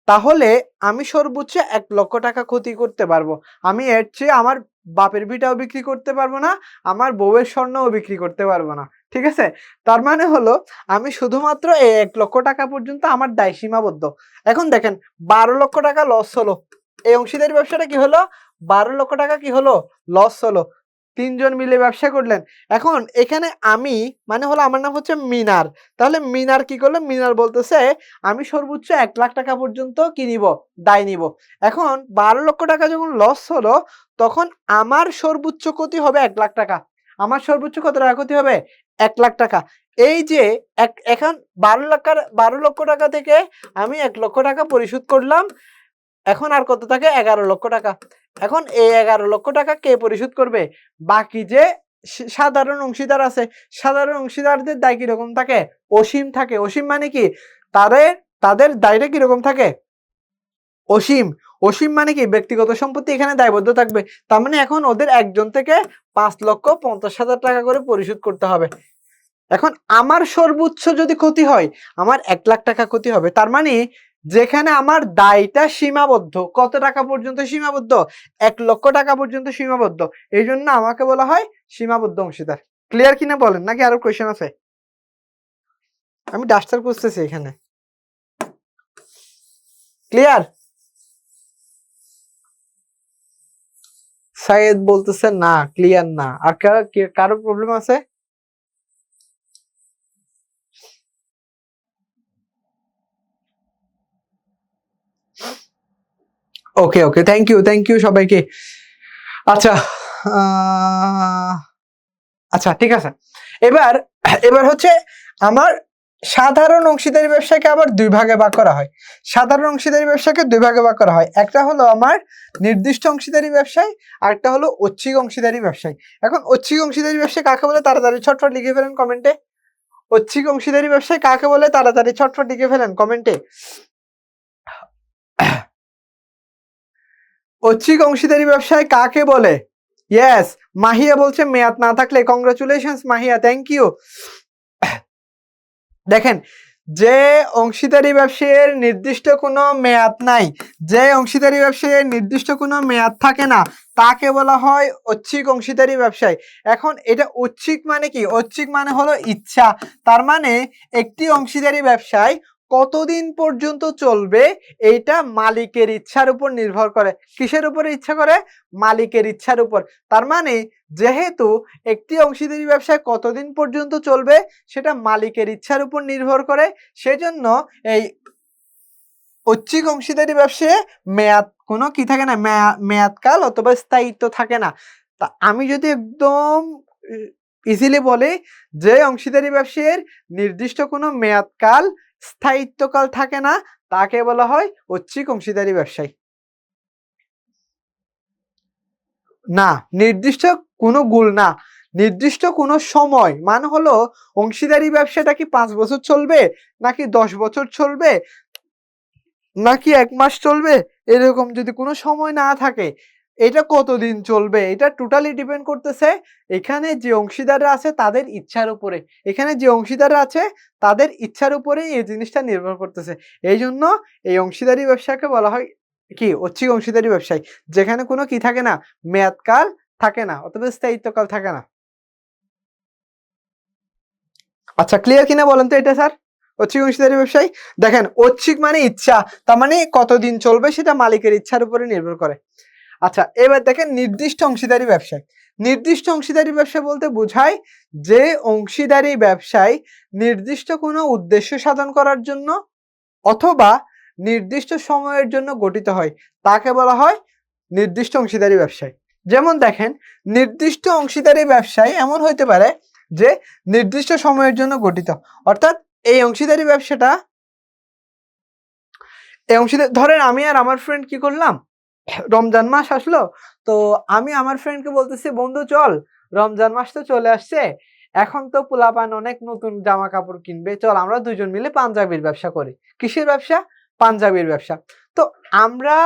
তাহলে আমি সর্বোচ্চ 1 লক্ষ টাকা ক্ষতি করতে পারবো। আমি এর চেয়ে আমার বাপের ভিটাও বিক্রি করতে পারবো না, আমার বউয়ের স্বর্ণও বিক্রি করতে পারবো না, ঠিক আছে? তার মানে হলো, আমি শুধুমাত্র এই 1 লক্ষ টাকা পর্যন্ত আমার দায় সীমাবদ্ধ। এখন দেখেন, 12 লক্ষ টাকা লস হলো। এই অংশীদারি ব্যবসাটা কি হলো? 12 লক্ষ টাকা কি হলো? লস হলো। 3জন মিলে ব্যবসা করলেন। এখন এখানে আমি, মানে হলো আমার নাম হচ্ছে মিনার। তাহলে মিনার কি করলো? মিনার বলতেছে, আমি সর্বোচ্চ 1 লাখ টাকা পর্যন্ত কি নিব? দায় নিব। এখন 12 লক্ষ টাকা যখন লস হলো, তখন আমার সর্বোচ্চ ক্ষতি হবে 1 লাখ টাকা। আমার সর্বোচ্চ কত টাকা ক্ষতি হবে? 1 লাখ টাকা। এই যে এখন 12 লক্ষ টাকা থেকে আমি 1 লক্ষ টাকা পরিশোধ করলাম। এখন আর কত থাকে? 11 লক্ষ টাকা। এখন এই 11 লক্ষ টাকা কে পরিশোধ করবে? বাকি যে সাধারণ অংশীদার আছে, সাধারণ অংশীদারদের দায় কিরকম থাকে? অসীম থাকে। অসীম মানে কি? তাদের দায়টা কিরকম থাকে? অসীম, অসীম মানে কি ব্যক্তিগত সম্পত্তি এখানে দায়বদ্ধ থাকবে, তার মানে এখন ওদের একজন থেকে 5,50,000 টাকা করে পরিশোধ করতে হবে। এখন আমার সর্বোচ্চ যদি ক্ষতি হয়, আমার 1,00,000 টাকা ক্ষতি হবে, তার মানে যেখানে আমার দায়টা সীমাবদ্ধ, কত টাকা পর্যন্ত সীমাবদ্ধ, 1,00,000 টাকা পর্যন্ত সীমাবদ্ধ, এই জন্য আমাকে বলা হয় সীমাবদ্ধ অংশীদার। ক্লিয়ার কিনা বলেন, নাকি আরো কোয়েশ্চেন আছে? আমি ডাস্টার খুঁজতেছি এখানে। ক্লিয়ার? সাইয়েদ বলতেছে না, ক্লিয়ার না। আর কারো প্রবলেম আছে? ওকে ওকে, থ্যাংক ইউ সবাইকে। আচ্ছা আচ্ছা ঠিক আছে। এবার এবার হচ্ছে আমার সাধারণ অংশীদারি ব্যবসাকে আবার দুই ভাগে ভাগ করা হয়। সাধারণ অংশীদারি ব্যবসাকে দুই ভাগে ভাগ করা হয়, একটা হলো আমার নির্দিষ্ট অংশীদারি ব্যবসায়, আর একটা হলো ঐচ্ছিক অংশীদারি ব্যবসায়। এখন ঐচ্ছিক অংশীদারি ব্যবসায় কাকে বলে তাড়াতাড়ি ছটফট লিখে ফেলেন কমেন্টে। ঐচ্ছিক অংশীদারি ব্যবসায় কাকে বলে তাড়াতাড়ি ছটফট লিখে ফেলেন কমেন্টে। ঐচ্ছিক অংশীদারি ব্যবসায় কাকে বলে? ইয়েস, মাহিয়া বলছে মেয়াদ না থাকলে। Congratulations Mahiya, thank you. দেখেন, যে অংশীদারি ব্যবসায়ের নির্দিষ্ট কোনো মেয়াদ নাই, যে অংশীদারি ব্যবসায়ের নির্দিষ্ট কোনো মেয়াদ থাকে না, তাকে বলা হয় ঐচ্ছিক অংশীদারি ব্যবসায়। এখন এটা ঐচ্ছিক মানে কি? ঐচ্ছিক মানে হলো ইচ্ছা। তার মানে একটি অংশীদারি ব্যবসায় কতদিন পর্যন্ত চলবে এইটা মালিকের ইচ্ছার উপর নির্ভর করে। কিসের উপর ইচ্ছা করে? মালিকের ইচ্ছার উপর। তার মানে যেহেতু একটি অংশীদারি ব্যবসায় কতদিন পর্যন্ত চলবে সেটা মালিকের ইচ্ছার উপর নির্ভর করে, সেজন্য এই ঐচ্ছিক অংশীদারি ব্যবসায় মেয়াদ কোনো কি থাকে না, মেয়াদকাল অথবা স্থায়িত্ব থাকে না। তা আমি যদি একদম ইজিলি বলি, যে অংশীদারি ব্যবসায়ের নির্দিষ্ট কোনো মেয়াদকাল স্থায়িত্বকাল থাকে না, তাকে বলা হয় ঐচ্ছিক অংশীদারি ব্যবসায়। না, নির্দিষ্ট কোনো গুল না, নির্দিষ্ট কোনো সময় মানে হলো অংশীদারি ব্যবসাটা কি 5 বছর চলবে, নাকি 10 বছর চলবে, নাকি 1 মাস চলবে, এরকম যদি কোনো সময় না থাকে, এটা কতদিন চলবে এটা টোটালি ডিপেন্ড করতেছে এখানে যে অংশীদাররা আছে তাদের ইচ্ছার উপরে। এখানে যে অংশীদাররা আছে তাদের ইচ্ছার উপরেই এই জিনিসটা নির্ভর করতেছে। এই জন্য এই অংশীদারি ব্যবসাকে বলা হয় কি? ঐচ্ছিক অংশীদারি ব্যবসায়, যেখানে কোনো কি থাকে না, মেয়াদকাল থাকে না অথবা স্থায়িত্বকাল থাকে না। আচ্ছা, ক্লিয়ার কিনা বলেন তো এটা স্যার? ঐচ্ছিক অংশীদারি ব্যবসায় দেখেন, ঐচ্ছিক মানে ইচ্ছা, তার মানে কতদিন চলবে সেটা মালিকের ইচ্ছার উপরে নির্ভর করে। আচ্ছা, এবার দেখেন নির্দিষ্ট অংশীদারি ব্যবসায়। নির্দিষ্ট অংশীদারি ব্যবসা বলতে বোঝায় যে অংশীদারি ব্যবসায় নির্দিষ্ট কোনো উদ্দেশ্য সাধন করার জন্য অথবা নির্দিষ্ট সময়ের জন্য গঠিত হয়, তাকে বলা হয় নির্দিষ্ট অংশীদারি ব্যবসায়। যেমন দেখেন, নির্দিষ্ট অংশীদারি ব্যবসায় এমন হইতে পারে যে নির্দিষ্ট সময়ের জন্য গঠিত, অর্থাৎ এই অংশীদারি ব্যবসাটা, এই অংশীদার ধরেন আমি আর আমার ফ্রেন্ড কি করলাম, রমজান মাস আসলো, তো আমি আমার ফ্রেন্ডকে বলতেছি বন্ধু চল, রমজান মাস তো চলে আসছে, এখন তো পোলাপান অনেক নতুন জামা কাপড় কিনবে, চল আমরা দুজন মিলে পাঞ্জাবির ব্যবসা করি। কিসের ব্যবসা? পাঞ্জাবির ব্যবসা। তো আমরা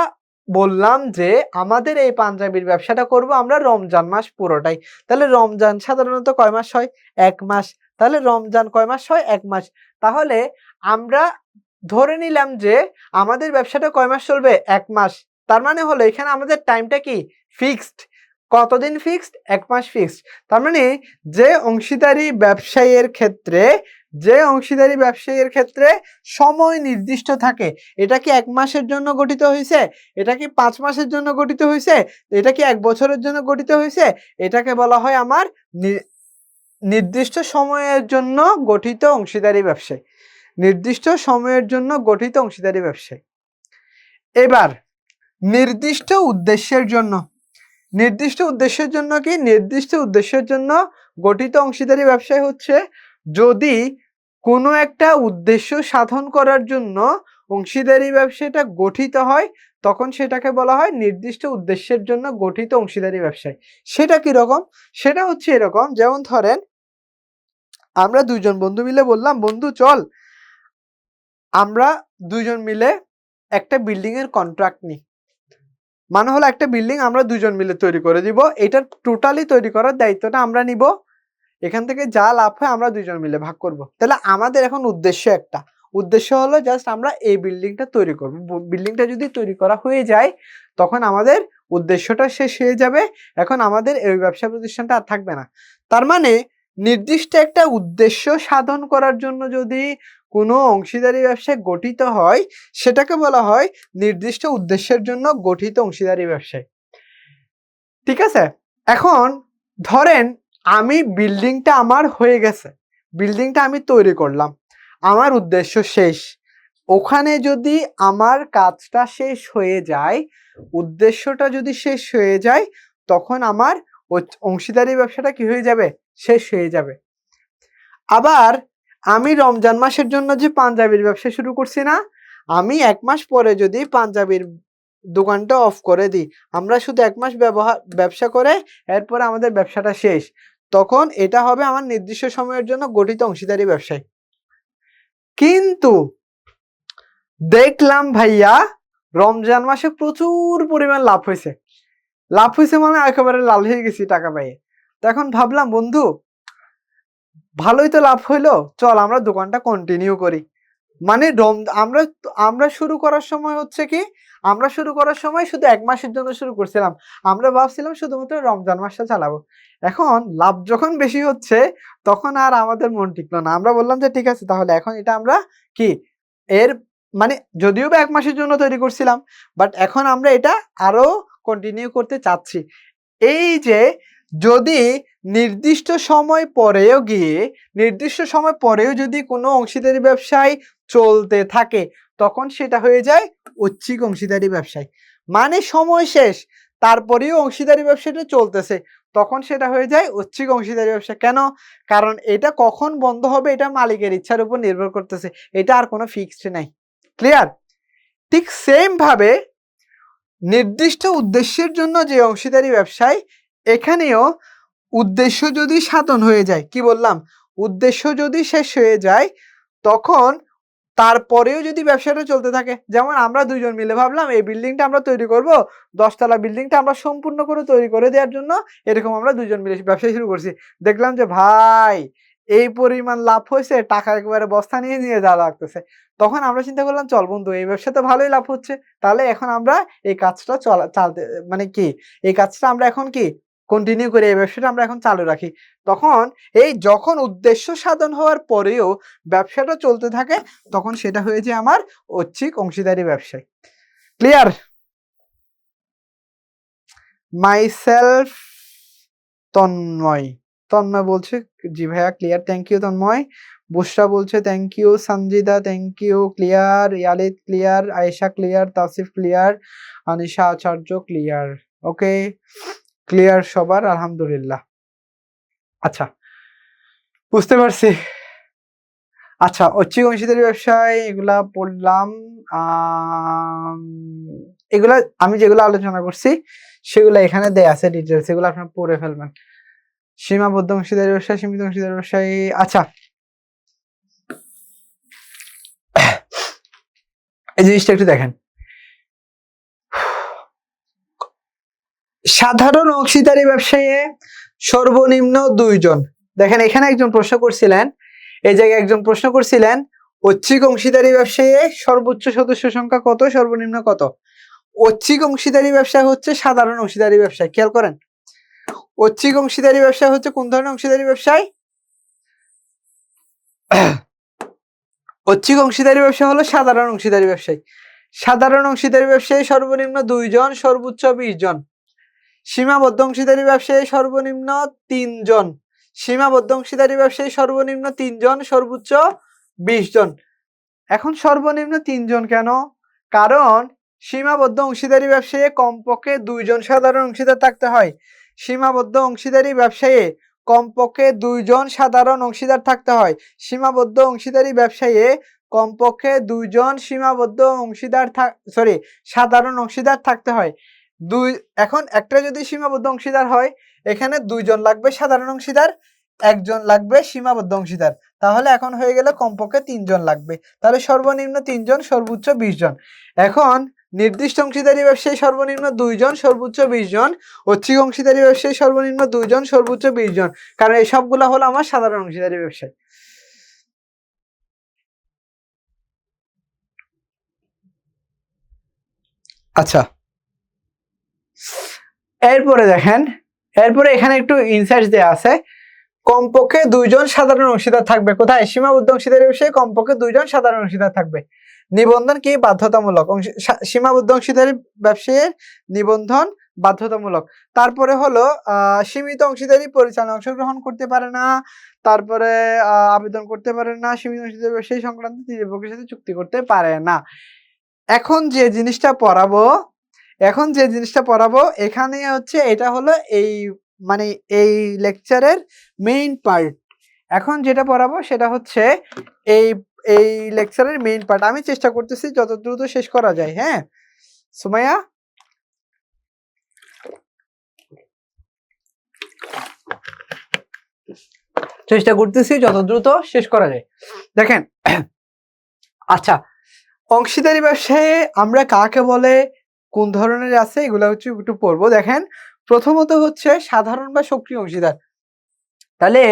বললাম যে আমাদের এই পাঞ্জাবির ব্যবসাটা করব আমরা রমজান মাস পুরোটাই। তাহলে রমজান সাধারণত কয় মাস হয়? 1 মাস। তাহলে রমজান কয় মাস হয়? 1 মাস। তাহলে আমরা ধরে নিলাম যে আমাদের ব্যবসাটা কয় মাস চলবে? 1 মাস। তার মানে হলো এখানে আমাদের টাইমটা কি ফিক্সড। কতদিন ফিক্সড? 1 মাস ফিক্সড। তার মানে যে অংশীদারি ব্যবসায়ের ক্ষেত্রে, যে অংশীদারি ব্যবসায়ের ক্ষেত্রে সময় নির্দিষ্ট থাকে, এটা কি 1 মাসের জন্য গঠিত হইছে, এটা কি 5 মাসের জন্য গঠিত হইছে, এটা কি 1 বছরের জন্য গঠিত হইছে, এটাকে বলা হয় আমার নির্দিষ্ট সময়ের জন্য গঠিত অংশীদারি ব্যবসায়। নির্দিষ্ট সময়ের জন্য গঠিত অংশীদারি ব্যবসায়। এবার নির্দিষ্ট উদ্দেশ্যের জন্য, নির্দিষ্ট উদ্দেশ্যের জন্য কি? নির্দিষ্ট উদ্দেশ্যের জন্য গঠিত অংশীদারি ব্যবসায় হচ্ছে যদি কোনো একটা উদ্দেশ্য সাধন করার জন্য অংশীদারি ব্যবসাটা গঠিত হয়, তখন সেটাকে বলা হয় নির্দিষ্ট উদ্দেশ্যের জন্য গঠিত অংশীদারি ব্যবসায়। সেটা কি রকম? সেটা হচ্ছে এরকম, যেমন ধরেন আমরা দুইজন বন্ধু মিলে বললাম বন্ধু চল আমরা দুইজন মিলে একটা বিল্ডিং এর কন্ট্রাক্ট নিই, মানে হলো একটা বিল্ডিং আমরা দুজন মিলে তৈরি করে দিব, এটার টোটালি তৈরি করার দায়িত্বটা আমরা নিব, এখান থেকে যা লাভ হয় আমরা দুজন মিলে ভাগ করব। তাহলে আমাদের এখন উদ্দেশ্য একটা, উদ্দেশ্য হলো জাস্ট আমরা এই বিল্ডিংটা তৈরি করব। বিল্ডিংটা যদি তৈরি করা হয়ে যায় তখন আমাদের উদ্দেশ্যটা শেষ হয়ে যাবে, এখন আমাদের এই ব্যবসা প্রতিষ্ঠানটা আর থাকবে না। তার মানে নির্দিষ্ট একটা উদ্দেশ্য সাধন করার জন্য যদি কোনো অংশীদারি ব্যবসা গঠিত হয় সেটাকে বলা হয় নির্দিষ্ট উদ্দেশ্যের জন্য গঠিত অংশীদারি ব্যবসায়। ঠিক আছে, এখন ধরেন আমি বিল্ডিংটা আমার হয়ে গেছে, বিল্ডিংটা আমি তৈরি করলাম, আমার উদ্দেশ্য শেষ, ওখানে যদি আমার কাজটা শেষ হয়ে যায়, উদ্দেশ্যটা যদি শেষ হয়ে যায় তখন আমার অংশীদারি ব্যবসাটা কি হয়ে যাবে, শেষ হয়ে যাবে। আবার আমি রমজান মাসের জন্য যে পাঞ্জাবির ব্যবসা শুরু করছি না, আমি 1 মাস পরে যদি পাঞ্জাবির দোকানটা অফ করে দিই, আমরা শুধু 1 মাস ব্যবসা করে এরপরে আমাদের ব্যবসাটা শেষ, তখন এটা হবে আমার নির্দিষ্ট সময়ের জন্য গঠিত অংশীদারি ব্যবসায়। কিন্তু দেখলাম ভাইয়া রমজান মাসে প্রচুর পরিমাণ লাভ হয়েছে, লাভ হয়েছে মানে একেবারে লাল হয়ে গেছি টাকা পাইয়ে। তো এখন ভাবলাম বন্ধু ভালোই তো লাভ হইলো, চল আমরা দোকানটা কন্টিনিউ করি। মানে আমরা শুরু করার সময় হচ্ছে কি, আমরা শুরু করার সময় শুধু 1 মাসের জন্য শুরু করছিলাম, আমরা ভাবছিলাম শুধুমাত্র রমজান মাসটা চালাবো। এখন লাভ যখন বেশি হচ্ছে তখন আর আমাদের মন টিকলো না, আমরা বললাম যে ঠিক আছে তাহলে এখন এটা আমরা কি এর মানে যদিও বা 1 মাসের জন্য তৈরি করছিলাম, বাট এখন আমরা এটা আরো কন্টিনিউ করতে চাচ্ছি। এই যে যদি নির্দিষ্ট সময় পরেও যদি কোনো অংশীদারি ব্যবসায় চলতে থাকে তখন সেটা হয়ে যায় ঐচ্ছিক অংশীদারি ব্যবসায়। মানে সময় শেষ তারপরেও অংশীদারি ব্যবসাটা চলতেছে, তখন সেটা হয়ে যায় ঐচ্ছিক অংশীদারি ব্যবসা। কেন? কারণ এটা কখন বন্ধ হবে এটা মালিকের ইচ্ছার উপর নির্ভর করতেছে, এটা আর কোনো ফিক্সড নাই। ক্লিয়ার? ঠিক সেম ভাবে নির্দিষ্ট উদ্দেশ্যের জন্য যে অংশীদারি ব্যবসায়, এখানেও উদ্দেশ্য যদি সাধন হয়ে যায়, কি বললাম, উদ্দেশ্য যদি শেষ হয়ে যায় তখন তারপরেও যদি ব্যবসাটা চলতে থাকে, যেমন আমরা দুইজন মিলে ভাবলাম এই বিল্ডিংটা আমরা তৈরি করব, 10 তলা বিল্ডিংটা আমরা সম্পূর্ণ করে তৈরি করে দেওয়ার জন্য এরকম আমরা দুইজন মিলে ব্যবসা শুরু করছি। দেখলাম যে ভাই এই পরিমাণ লাভ হয়েছে, টাকা একেবারে বস্তা নিয়ে নিয়ে যাওয়া লাগতেছে, তখন আমরা চিন্তা করলাম চল বন্ধু এই ব্যবসাতে ভালোই লাভ হচ্ছে, তাহলে এখন আমরা এই কাজটা চালতে মানে কি এই কাজটা আমরা এখন কি কন্টিনিউ করে এই ব্যবসাটা আমরা এখন চালু রাখি। তখন যখন উদ্দেশ্য সাধন হওয়ার পরেও ব্যবসাটা চলতে থাকে তখন সেটা হয়ে যায় আমার ঐচ্ছিক অংশীদারি ব্যবসায়। ক্লিয়ার? মাইসেলফ তন্ময় বলছে জি ভাইয়া clear, thank you Tanmoy. Bushra বলছে thank you, Sanjida thank you, clear, Yalid clear, Ayesha clear, Tasif clear, Anisha Acharya clear. Okay clear সবার, আলহামদুলিল্লাহ। আচ্ছা বুঝতে পারছি। আচ্ছা ঐচ্ছিক অংশীদারি ব্যবসায় এগুলা পড়লাম, এগুলা আমি যেগুলো আলোচনা করছি সেগুলো এখানে দেয়া আছে ডিটেলস, এগুলো আপনারা পড়ে ফেলবেন। সীমাবদ্ধ অংশীদারি ব্যবসা, সীমিত অংশীদারি ব্যবসায়, আচ্ছা এই জিনিসটা একটু দেখেন, সাধারণ অংশীদারি ব্যবসায়ে সর্বনিম্ন 2 জন। দেখেন এখানে একজন প্রশ্ন করছিলেন, এই জায়গায় একজন প্রশ্ন করছিলেন ঐচ্ছিক অংশীদারি ব্যবসায়ে সর্বোচ্চ সদস্য সংখ্যা কত, সর্বনিম্ন কত। ঐচ্ছিক অংশীদারি ব্যবসা হচ্ছে সাধারণ অংশীদারি ব্যবসায়, খেয়াল করেন ঐচ্ছিক অংশীদারি ব্যবসা হচ্ছে কোন ধরনের অংশীদারি ব্যবসায়, ঐচ্ছিক অংশীদারি ব্যবসা হলো সাধারণ অংশীদারি ব্যবসায়। সাধারণ অংশীদারি ব্যবসায় সর্বনিম্ন 2 জন, সর্বোচ্চ 20 জন। সীমাবদ্ধ অংশীদারি ব্যবসায়ী সর্বনিম্ন 3 জন, সীমাবদ্ধ অংশীদারি ব্যবসায়ী সর্বনিম্ন 3 জন, সর্বোচ্চ 20 জন। এখন সর্বনিম্ন 3 জন কেন? কারণ সীমাবদ্ধ অংশীদারি ব্যবসায়ী কমপক্ষে 2 জন সাধারণ অংশীদার থাকতে হয়। সীমাবদ্ধ অংশীদারি ব্যবসায়ী কমপক্ষে 2 জন সাধারণ অংশীদার থাকতে হয়। সীমাবদ্ধ অংশীদারি ব্যবসায়ী কমপক্ষে 2 জন সাধারণ অংশীদার থাকতে হয়। এখন একটা যদি সীমাবদ্ধ অংশীদার হয় এখানে 2 জন লাগবে সাধারণ অংশীদার, একজন লাগবে সীমাবদ্ধ অংশীদার, তাহলে এখন হয়ে গেল কমপক্ষে 3 জন লাগবে, তাহলে সর্বনিম্ন 3 জন, সর্বোচ্চ 20 জন। এখন নির্দিষ্ট অংশীদারি ব্যবসায়ী সর্বনিম্ন 2 জন, সর্বোচ্চ 20 জন, ঐচ্ছিক অংশীদারি ব্যবসায়ী সর্বনিম্ন 2 জন, সর্বোচ্চ 20 জন, কারণ এই সবগুলো হলো আমার সাধারণ অংশীদারি ব্যবসায়ী। আচ্ছা, এরপরে দেখেন, এরপরে এখানে একটু ইনসাইট দেওয়া আছে, কমপক্ষে 2 জন সাধারণ অংশীদার থাকবে। কোথায়? সীমাবদ্ধ অংশীদারি ব্যবসায়ী কমপক্ষে 2 জন সাধারণ অংশীদার থাকবে। নিবন্ধন কি? বাধ্যতামূলক। সীমাবদ্ধ অংশীদারি ব্যবসায়ীর নিবন্ধন বাধ্যতামূলক। তারপরে হলো সীমিত অংশীদারি পরিচালনায় অংশগ্রহণ করতে পারে না, তারপরে আবেদন করতে পারে না, সীমিত অংশীদারি ব্যবসায়ী সংক্রান্ত তৃতীয় পক্ষের সাথে চুক্তি করতে পারে না। এখন যে জিনিসটা পড়াবো এখানে হচ্ছে, এটা হলো এই মানে এই লেকচারের মেইন পার্ট। এখন যেটা পড়াবো সেটা হচ্ছে এই এই লেকচারের মেইন পার্ট। আমি চেষ্টা করতেছি যত দ্রুত শেষ করা যায়। হ্যাঁ সুমাইয়া, চেষ্টা করতেছি যত দ্রুত শেষ করা যায়। দেখেন, আচ্ছা, অংশীদারি ব্যবসায়ে আমরা কাকে বলে, কোন ধরনের আছে, এগুলো হচ্ছে একটু পড়বো। দেখেন, প্রথমত হচ্ছে সাধারণ বা সক্রিয় অংশীদার। তাহলে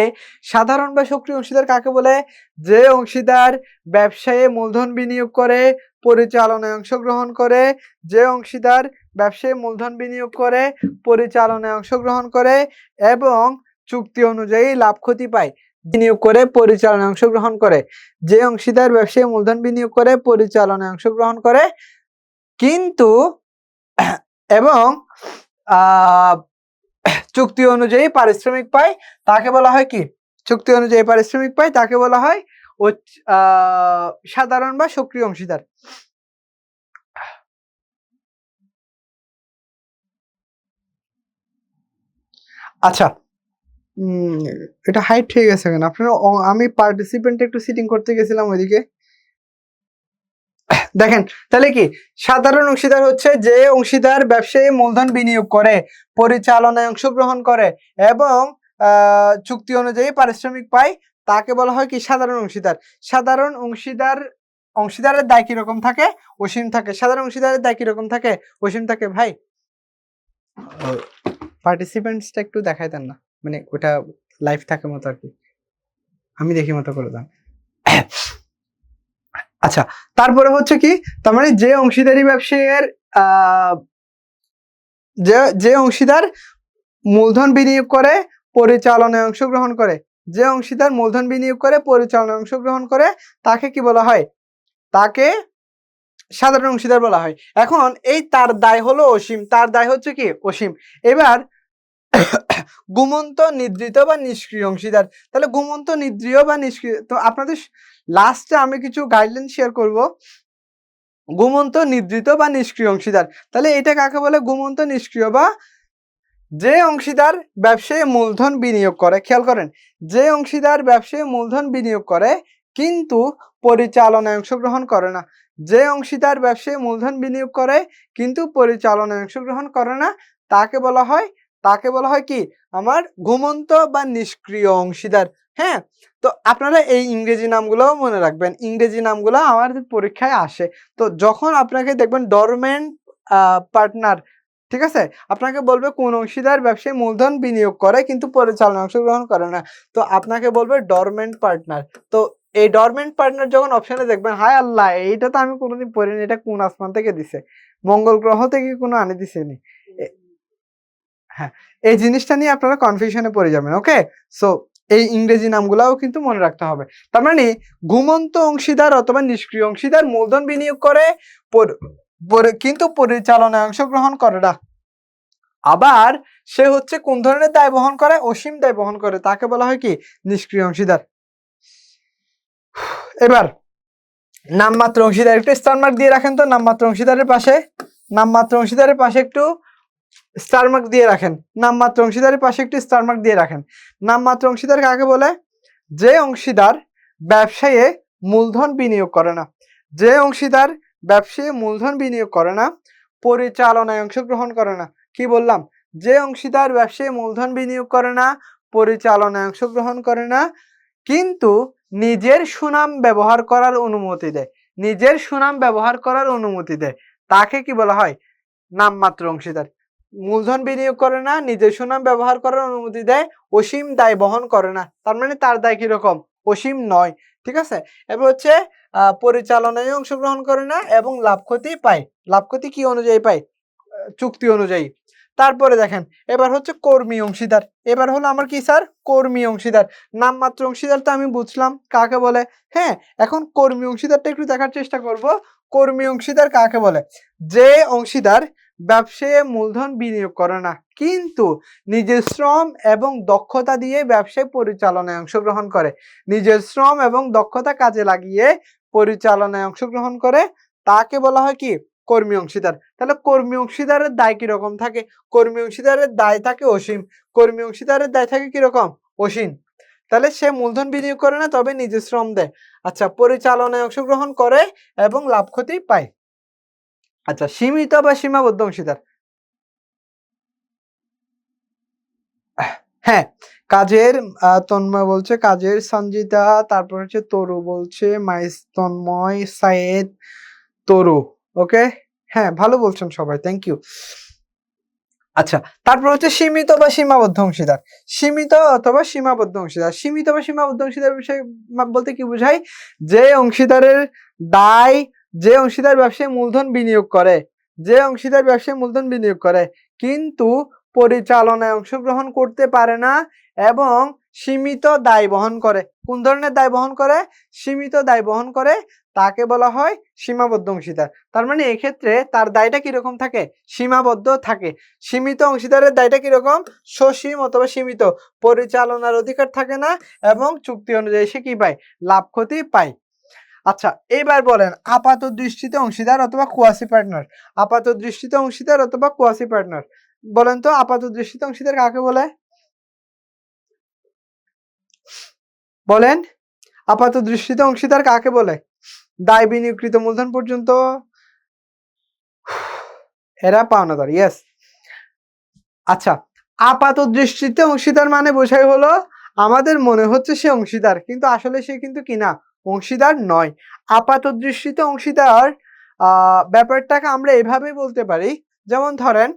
সাধারণ বা সক্রিয় অংশীদার কাকে বলে? যে অংশীদার ব্যবসায়ে মূলধন বিনিয়োগ করে, পরিচালনায় অংশগ্রহণ করে, যে অংশীদার ব্যবসায়ে মূলধন বিনিয়োগ করে, পরিচালনায় অংশগ্রহণ করে এবং চুক্তি অনুযায়ী লাভ ক্ষতি পায়, বিনিয়োগ করে পরিচালনায় অংশগ্রহণ করে। যে অংশীদার ব্যবসায়ে মূলধন বিনিয়োগ করে, পরিচালনায় অংশগ্রহণ করে কিন্তু এবং চুক্তি অনুযায়ী পারিশ্রমিক পায়, তাকে বলা হয় কি? চুক্তি অনুযায়ী পারিশ্রমিক পায়, তাকে বলা হয় সাধারণ বা সক্রিয় অংশীদার। আচ্ছা, এটা হাইট হয়ে গেছে কেন আপনারা? আমি পার্টিসিপেন্ট একটু সিটিং করতে গেছিলাম ওইদিকে। দেখেন, তাহলে কি সাধারণ অংশীদার হচ্ছে যে অংশীদার ব্যবসায়ে মূলধন বিনিয়োগ করে, পরিচালনায় অংশগ্রহণ করে এবং চুক্তি অনুযায়ী পারিশ্রমিক পায়, তাকে বলা হয় কি? সাধারণ অংশীদার। সাধারণ অংশীদারের দায় কি রকম থাকে? অসীম থাকে। সাধারণ অংশীদারের দায় কি রকম থাকে? অসীম থাকে। ভাই, পার্টিসিপেন্টসটা একটু দেখাই দেন না, মানে ওটা লাইভ থাকে মতো আর কি, আমি দেখি মতো করে দেন। আচ্ছা, তারপরে হচ্ছে কি, তার মানে যে অংশীদারি ব্যবসায়ের যে অংশীদার মূলধন বিনিয়োগ করে, পরিচালনায় অংশগ্রহণ করে, যে অংশীদার মূলধন বিনিয়োগ করে, পরিচালনায় অংশগ্রহণ করে, তাকে কি বলা হয়? তাকে সাধারণ অংশীদার বলা হয়। এখন এই তার দায় হলো অসীম, তার দায় হচ্ছে কি? অসীম। এবার ঘুমন্ত, নিদ্রিত বা নিষ্ক্রিয় অংশীদার। তাহলে ঘুমন্ত, নিদ্রিয় বা নিষ্ক্রিয়, তো আপনাদের লাস্টে আমি কিছু গাইডলাইন শেয়ার করব। ঘুমন্ত, নিদ্রিত বা নিষ্ক্রিয় অংশীদার, তাহলে এটা কাকে বলে? ঘুমন্ত, নিষ্ক্রিয় বা যে অংশীদার ব্যবসায়ে মূলধন বিনিয়োগ করে, খেয়াল করেন, যে অংশীদার ব্যবসায়ে মূলধন বিনিয়োগ করে কিন্তু পরিচালনায় অংশগ্রহণ করে না। যে অংশীদার ব্যবসায়ে মূলধন বিনিয়োগ করে কিন্তু পরিচালনায় অংশগ্রহণ করে না, তাকে বলা হয় কি? আমার ঘুমন্ত বা নিষ্ক্রিয় অংশীদার। হ্যাঁ, তো আপনারা এই ইংরেজি নামগুলো মনে রাখবেন, ইংরেজি নামগুলো আমাদের পরীক্ষায় আসে। তো যখন আপনাকে দেখবেন ডরমেন্ট পার্টনার, ঠিক আছে, আপনাকে বলবে কোন অংশীদার ব্যবসায় মূলধন বিনিয়োগ করে কিন্তু পরিচালনায় অংশগ্রহণ করে না, তো আপনাকে বলবে ডরমেন্ট পার্টনার। তো এই ডরমেন্ট পার্টনার যখন অপশনে দেখবেন, হায় আল্লাহ, এইটা তো আমি কোনোদিন পড়িনি, এটা কোন আসমান থেকে দিছে? মঙ্গল গ্রহ থেকে কোনো আনে দিছেনি? হ্যাঁ, এই জিনিসটা নিয়ে আপনারা কনফিউশনে পড়ে যাবেন। ওকে, সো এই ইংরেজি নামগুলাও কিন্তু মনে রাখতে হবে। তার মানে ঘুমন্ত অংশীদার অথবা নিষ্ক্রিয় অংশীদার মূলধন বিনিয়োগ করে কিন্তু পরিচালনায় অংশগ্রহণ করে না। আবার সে হচ্ছে কোন ধরনের দায় বহন করে? অসীম দায় বহন করে, তাকে বলা হয় কি? নিষ্ক্রিয় অংশীদার। এবার নামমাত্র অংশীদার, একটু স্টার মার্ক দিয়ে রাখেন তো নামমাত্র অংশীদারের পাশে একটু স্টার মার্ক দিয়ে রাখেন। নামমাত্র অংশীদারের পাশে একটু স্টার মার্ক দিয়ে রাখেন। নামমাত্র অংশীদার কাকে বলে? যে অংশীদার ব্যবসায়ে মূলধন বিনিয়োগ করে না, যে অংশীদার ব্যবসায়ে মূলধন বিনিয়োগ করে না, পরিচালনায় অংশগ্রহণ করে না। কি বললাম? যে অংশীদার ব্যবসায়ে মূলধন বিনিয়োগ করে না, পরিচালনায় অংশগ্রহণ করে না, কিন্তু নিজের সুনাম ব্যবহার করার অনুমতি দেয়, নিজের সুনাম ব্যবহার করার অনুমতি দেয়, তাকে কি বলা হয়? নামমাত্র অংশীদার। মূলধন বিনিয়োগ করে না, নিজের সুনাম ব্যবহার করার অনুমতি দেয়, অসীম দায় বহন করে না, তার মানে তার দায় কিরকম? অসীম নয়। ঠিক আছে, এবার হচ্ছে পরিচালনায় অংশগ্রহণ করে না এবং লাভ ক্ষতি পায়। লাভ ক্ষতি কি অনুযায়ী পায়? চুক্তি অনুযায়ী। তারপরে দেখেন, এবার হচ্ছে কর্মী অংশীদার। এবার হলো আমার কি স্যার? কর্মী অংশীদার। নামমাত্র অংশীদার তো আমি বুঝলাম কাকে বলে। হ্যাঁ, এখন কর্মী অংশীদারটা একটু দেখার চেষ্টা করব। কর্মী অংশীদার কাকে বলে? যে অংশীদার ব্যবসায়ে মূলধন বিনিয়োগ করে না, কিন্তু নিজের শ্রম এবং দক্ষতা দিয়ে ব্যবসায় পরিচালনায় অংশগ্রহণ করে। নিজের শ্রম এবং দক্ষতা কাজে লাগিয়ে পরিচালনায় অংশগ্রহণ করে, তাকে বলা হয় কি? কর্মী অংশীদার। তাহলে কর্মী অংশীদারের দায় কিরকম থাকে? কর্মী অংশীদারের দায় থাকে অসীম। কর্মী অংশীদারের দায় থাকে কিরকম? অসীম। তাহলে সে মূলধন বিনিয়োগ করে না, তবে নিজের শ্রম দেয়। আচ্ছা, পরিচালনায় অংশগ্রহণ করে এবং লাভ ক্ষতি পায়। আচ্ছা, সীমিত বা সীমাবদ্ধ অংশীদার। হ্যাঁ, কাজের তন্ময় বলছে কাজের সঞ্জিতা, তারপর হচ্ছে তরু বলছে মাইস তন্ময় সায়েদ তরু। ওকে, হ্যাঁ ভালো বলছেন সবাই, থ্যাংক ইউ। আচ্ছা, তারপর হচ্ছে সীমিত বা সীমাবদ্ধ অংশীদার। সীমিত অথবা সীমাবদ্ধ অংশীদার। সীমিত বা সীমাবদ্ধ অংশীদার বিষয় বলতে কি বোঝায়? যে অংশীদারের দায়, যে অংশীদার ব্যবসায় মূলধন বিনিয়োগ করে, যে অংশীদার ব্যবসায় মূলধন বিনিয়োগ করে কিন্তু পরিচালনায় অংশগ্রহণ করতে পারে না এবং সীমিত দায় বহন করে। কোন ধরনের দায় বহন করে? সীমিত দায় বহন করে, তাকে বলা হয় সীমাবদ্ধ অংশীদার। তার মানে এক্ষেত্রে তার দায়টা কিরকম থাকে? সীমাবদ্ধ থাকে। সীমিত অংশীদারের দায়টা কিরকম? সসীম অথবা সীমিত। পরিচালনার অধিকার থাকে না এবং চুক্তি অনুযায়ী সে কি পায়? লাভ ক্ষতি পায়। আচ্ছা, এবার বলেন আপাত দৃষ্টিতে অংশীদার অথবা কোয়াসি পার্টনার। আপাত দৃষ্টিতে অংশীদার অথবা কোয়াসি পার্টনার, বলেন তো আপাত দৃষ্টিতে অংশীদার কাকে বলে? বলেন, আপাত দৃষ্টিতে অংশীদার কাকে বলে? দায় বিনিয়োগকৃত মূলধন পর্যন্ত এরা পাওনাদার। ইয়েস। আচ্ছা, আপাত দৃষ্টিতে অংশীদার মানে বোঝাই হলো আমাদের মনে হচ্ছে সে অংশীদার, কিন্তু আসলে সে কিন্তু কি না? অংশীদার নয়। আপাত দৃষ্টিতে অংশীদার ব্যাপারটাকে আমরা এভাবেই বলতে পারি, যেমন ধরেন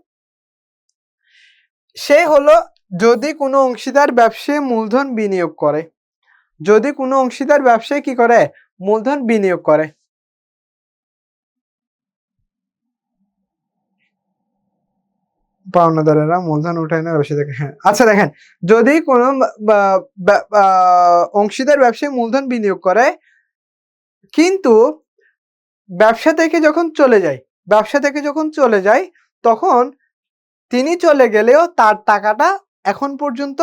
সে হলো যদি কোনো অংশীদার ব্যবসায় মূলধন বিনিয়োগ করে, যদি কোনো অংশীদার ব্যবসায় কি করে? মূলধন বিনিয়োগ করে। পাওনাদারেরা মূলধন উঠায় না ব্যবসা থেকে। হ্যাঁ, আচ্ছা দেখেন, যদি কোনো অংশীদার ব্যবসায় মূলধন বিনিয়োগ করে কিন্তু ব্যবসা থেকে যখন চলে যায়, ব্যবসা থেকে যখন চলে যায় তখন তিনি চলে গেলেও তার টাকাটা এখন পর্যন্ত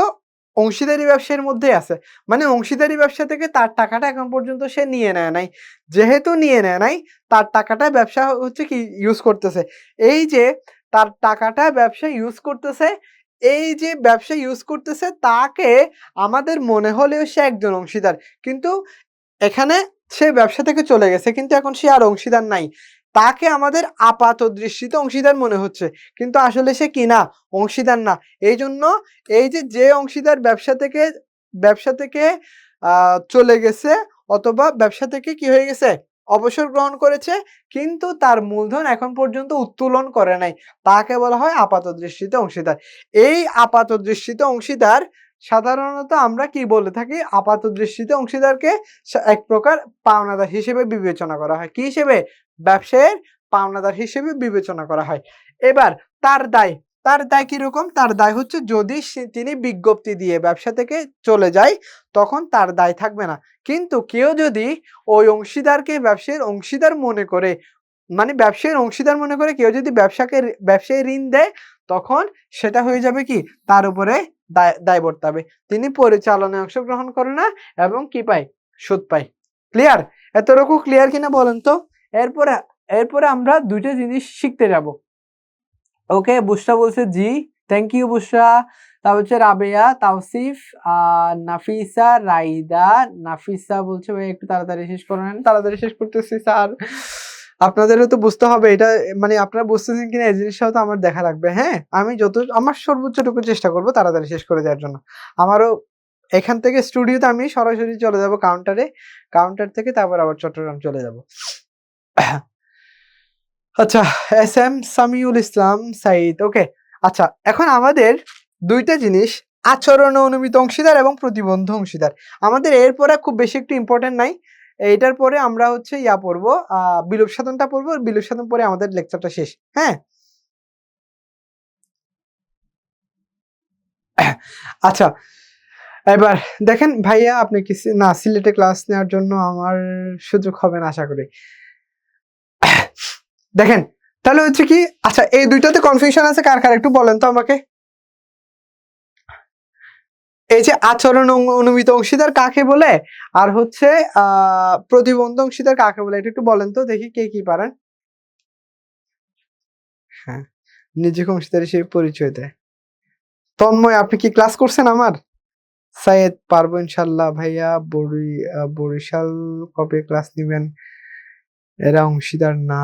অংশীদারি ব্যবসার মধ্যেই আছে। মানে অংশীদারি ব্যবসা থেকে তার টাকাটা এখন পর্যন্ত সে নিয়ে নেয় নাই। যেহেতু নিয়ে নেয় নাই, তার টাকাটা ব্যবসা হচ্ছে কি ইউজ করতেছে। এই যে তার টাকাটা ব্যবসা ইউজ করতেছে, এই যে ব্যবসা ইউজ করতেছে, তাকে আমাদের মনে হলেও সে একজন অংশীদার। কিন্তু এখানে সে ব্যবসা থেকে চলে গেছে, কিন্তু এখন সে আর অংশীদার নাই। তাকে আমাদের আপাত দৃষ্টিতে অংশীদার মনে হচ্ছে, কিন্তু আসলে সে কি না? অংশীদার না। এইজন্য এই যে অংশীদার ব্যবসা থেকে চলে গেছে অথবা ব্যবসা থেকে কি হয়ে গেছে? অবসর গ্রহণ করেছে, কিন্তু তার মূলধন এখন পর্যন্ত উত্তোলন করে নাই, তাকে বলা হয় আপাত দৃষ্টিতে অংশীদার। এই আপাত দৃষ্টিতে অংশীদার সাধারণত আমরা কি বলে থাকি? আপাত দৃষ্টিতে অংশীদারকে এক প্রকার পাওনাদার হিসেবে বিবেচনা করা হয়। কি হিসেবে? ব্যবসায়ের পাওনাদার হিসেবে বিবেচনা করা হয়। এবার তার দায়, তার দায় কিরকম? তার দায় হচ্ছে যদি তিনি বিজ্ঞপ্তি দিয়ে ব্যবসা থেকে চলে যায়, তখন তার দায় থাকবে না। কিন্তু কেউ যদি ওই অংশীদারকে ব্যবসায়ের অংশীদার মনে করে, মানে ব্যবসায়ের অংশীদার মনে করে কেউ যদি ব্যবসায় ঋণ দেয়, তখন সেটা হয়ে যাবে কি? তার উপরে দায় বর্তাবে। তিনি পরিচালনায় অংশগ্রহণ করে না এবং কি পায়? সুদ পায়। ক্লিয়ার? এতটুকু ক্লিয়ার কিনা বলেন তো? এরপরে এরপরে আমরা দুইটা জিনিস শিখতে যাব। ওকে, বুশরা বলছে জি, থ্যাংক ইউ বুশরা। তারপর হচ্ছে রাবেয়া, তাওসিফ, নাফিসা, রাইদা। নাফিসা বলছে ভাই একটু তাড়াতাড়ি শেষ করেন। তাড়াতাড়ি শেষ করতেছি স্যার। আপনাদেরও তো বুঝতে হবে এটা, মানে আপনারা বুঝতেছেন কিনা এই জিনিসটাও তো আমার দেখা লাগবে। হ্যাঁ, আমি আমার সর্বোচ্চটুকু চেষ্টা করব তাড়াতাড়ি শেষ করে দেওয়ার জন্য। আমারও এখান থেকে স্টুডিওতে আমি সরাসরি চলে যাব কাউন্টারে, কাউন্টার থেকে তারপর আবার চট্টগ্রাম চলে যাব। আচ্ছা, এস এম সামিউল ইসলাম সাইদ, ওকে। আচ্ছা, এখন আমাদের দুইটা জিনিস, আচরণ ও অনুমিত অংশীদার এবং প্রতিবন্ধ অংশীদার। আমাদের এরপরে খুব বেশি একটু ইম্পর্টেন্ট নাই। এইটার পরে আমরা হচ্ছে ইয়া পড়বো, বিলোপ সাধনটা পড়বো, বিলোপ সাধন পরে আমাদের লেকচারটা শেষ। হ্যাঁ, আচ্ছা, এবার দেখেন ভাইয়া, আপনি কি না সিলেটে ক্লাস নেওয়ার জন্য আমার সুযোগ হবে না আশা করি। দেখেন তাহলে হচ্ছে কি, আচ্ছা এই দুইটাতে কনফিউশন আছে কার কার একটু বলেন তো আমাকে। এই যে আচরণ অনুমিত অংশীদার কাকে বলে আর হচ্ছে প্রতিবন্ধ অংশীদার কাকে বলে, এটা একটু বলেন তো দেখি কে কি পারেন। হ্যাঁ, নিজেকে অংশীদার হিসেবে পরিচয় দেয়। তন্ময়, আপনি কি ক্লাস করছেন আমার? সাইয়েদ, পারবো ইনশাল্লাহ ভাইয়া। বরিশাল কবে ক্লাস নিবেন? এরা অংশীদার না।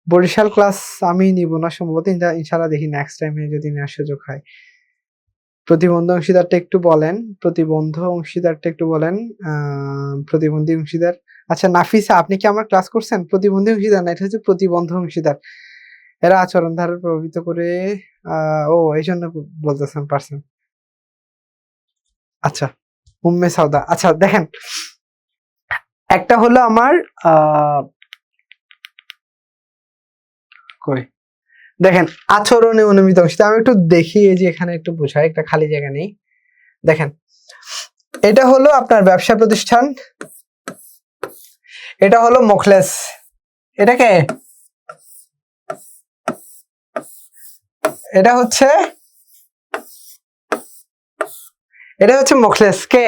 বরিশাল ক্লাস আমি নিব না সম্ভবত, ইনশাল্লাহ দেখি নেক্সট টাইমে যদি নেওয়ার সুযোগ হয়। প্রতিবন্ধ অংশীদারটা একটু বলেন, প্রতিবন্ধ অংশীদারটা একটু বলেন। প্রতিবন্ধী অংশীদার, আচ্ছা নাফিসা, আপনি কি আমার ক্লাস করছেন? প্রতিবন্ধী অংশীদার না, এটা হচ্ছে প্রতিবন্ধ অংশীদার। এরা আচরণ ধারা প্রভাবিত করে, ও এই জন্য বলতেছেন পারছেন। আচ্ছা, উম্মে সাউদা, আচ্ছা দেখেন, একটা হলো আমার কই দেখেন আচরণে অনুমিত অংশীদার। আমি একটু দেখি, এই যে এখানে একটু বোঝাই, একটা খালি জায়গা নেই। দেখেন, এটা হলো আপনার ব্যবসা প্রতিষ্ঠান, এটা হলো মোখলেস, এটাকে এটা হচ্ছে মুখলেস কে?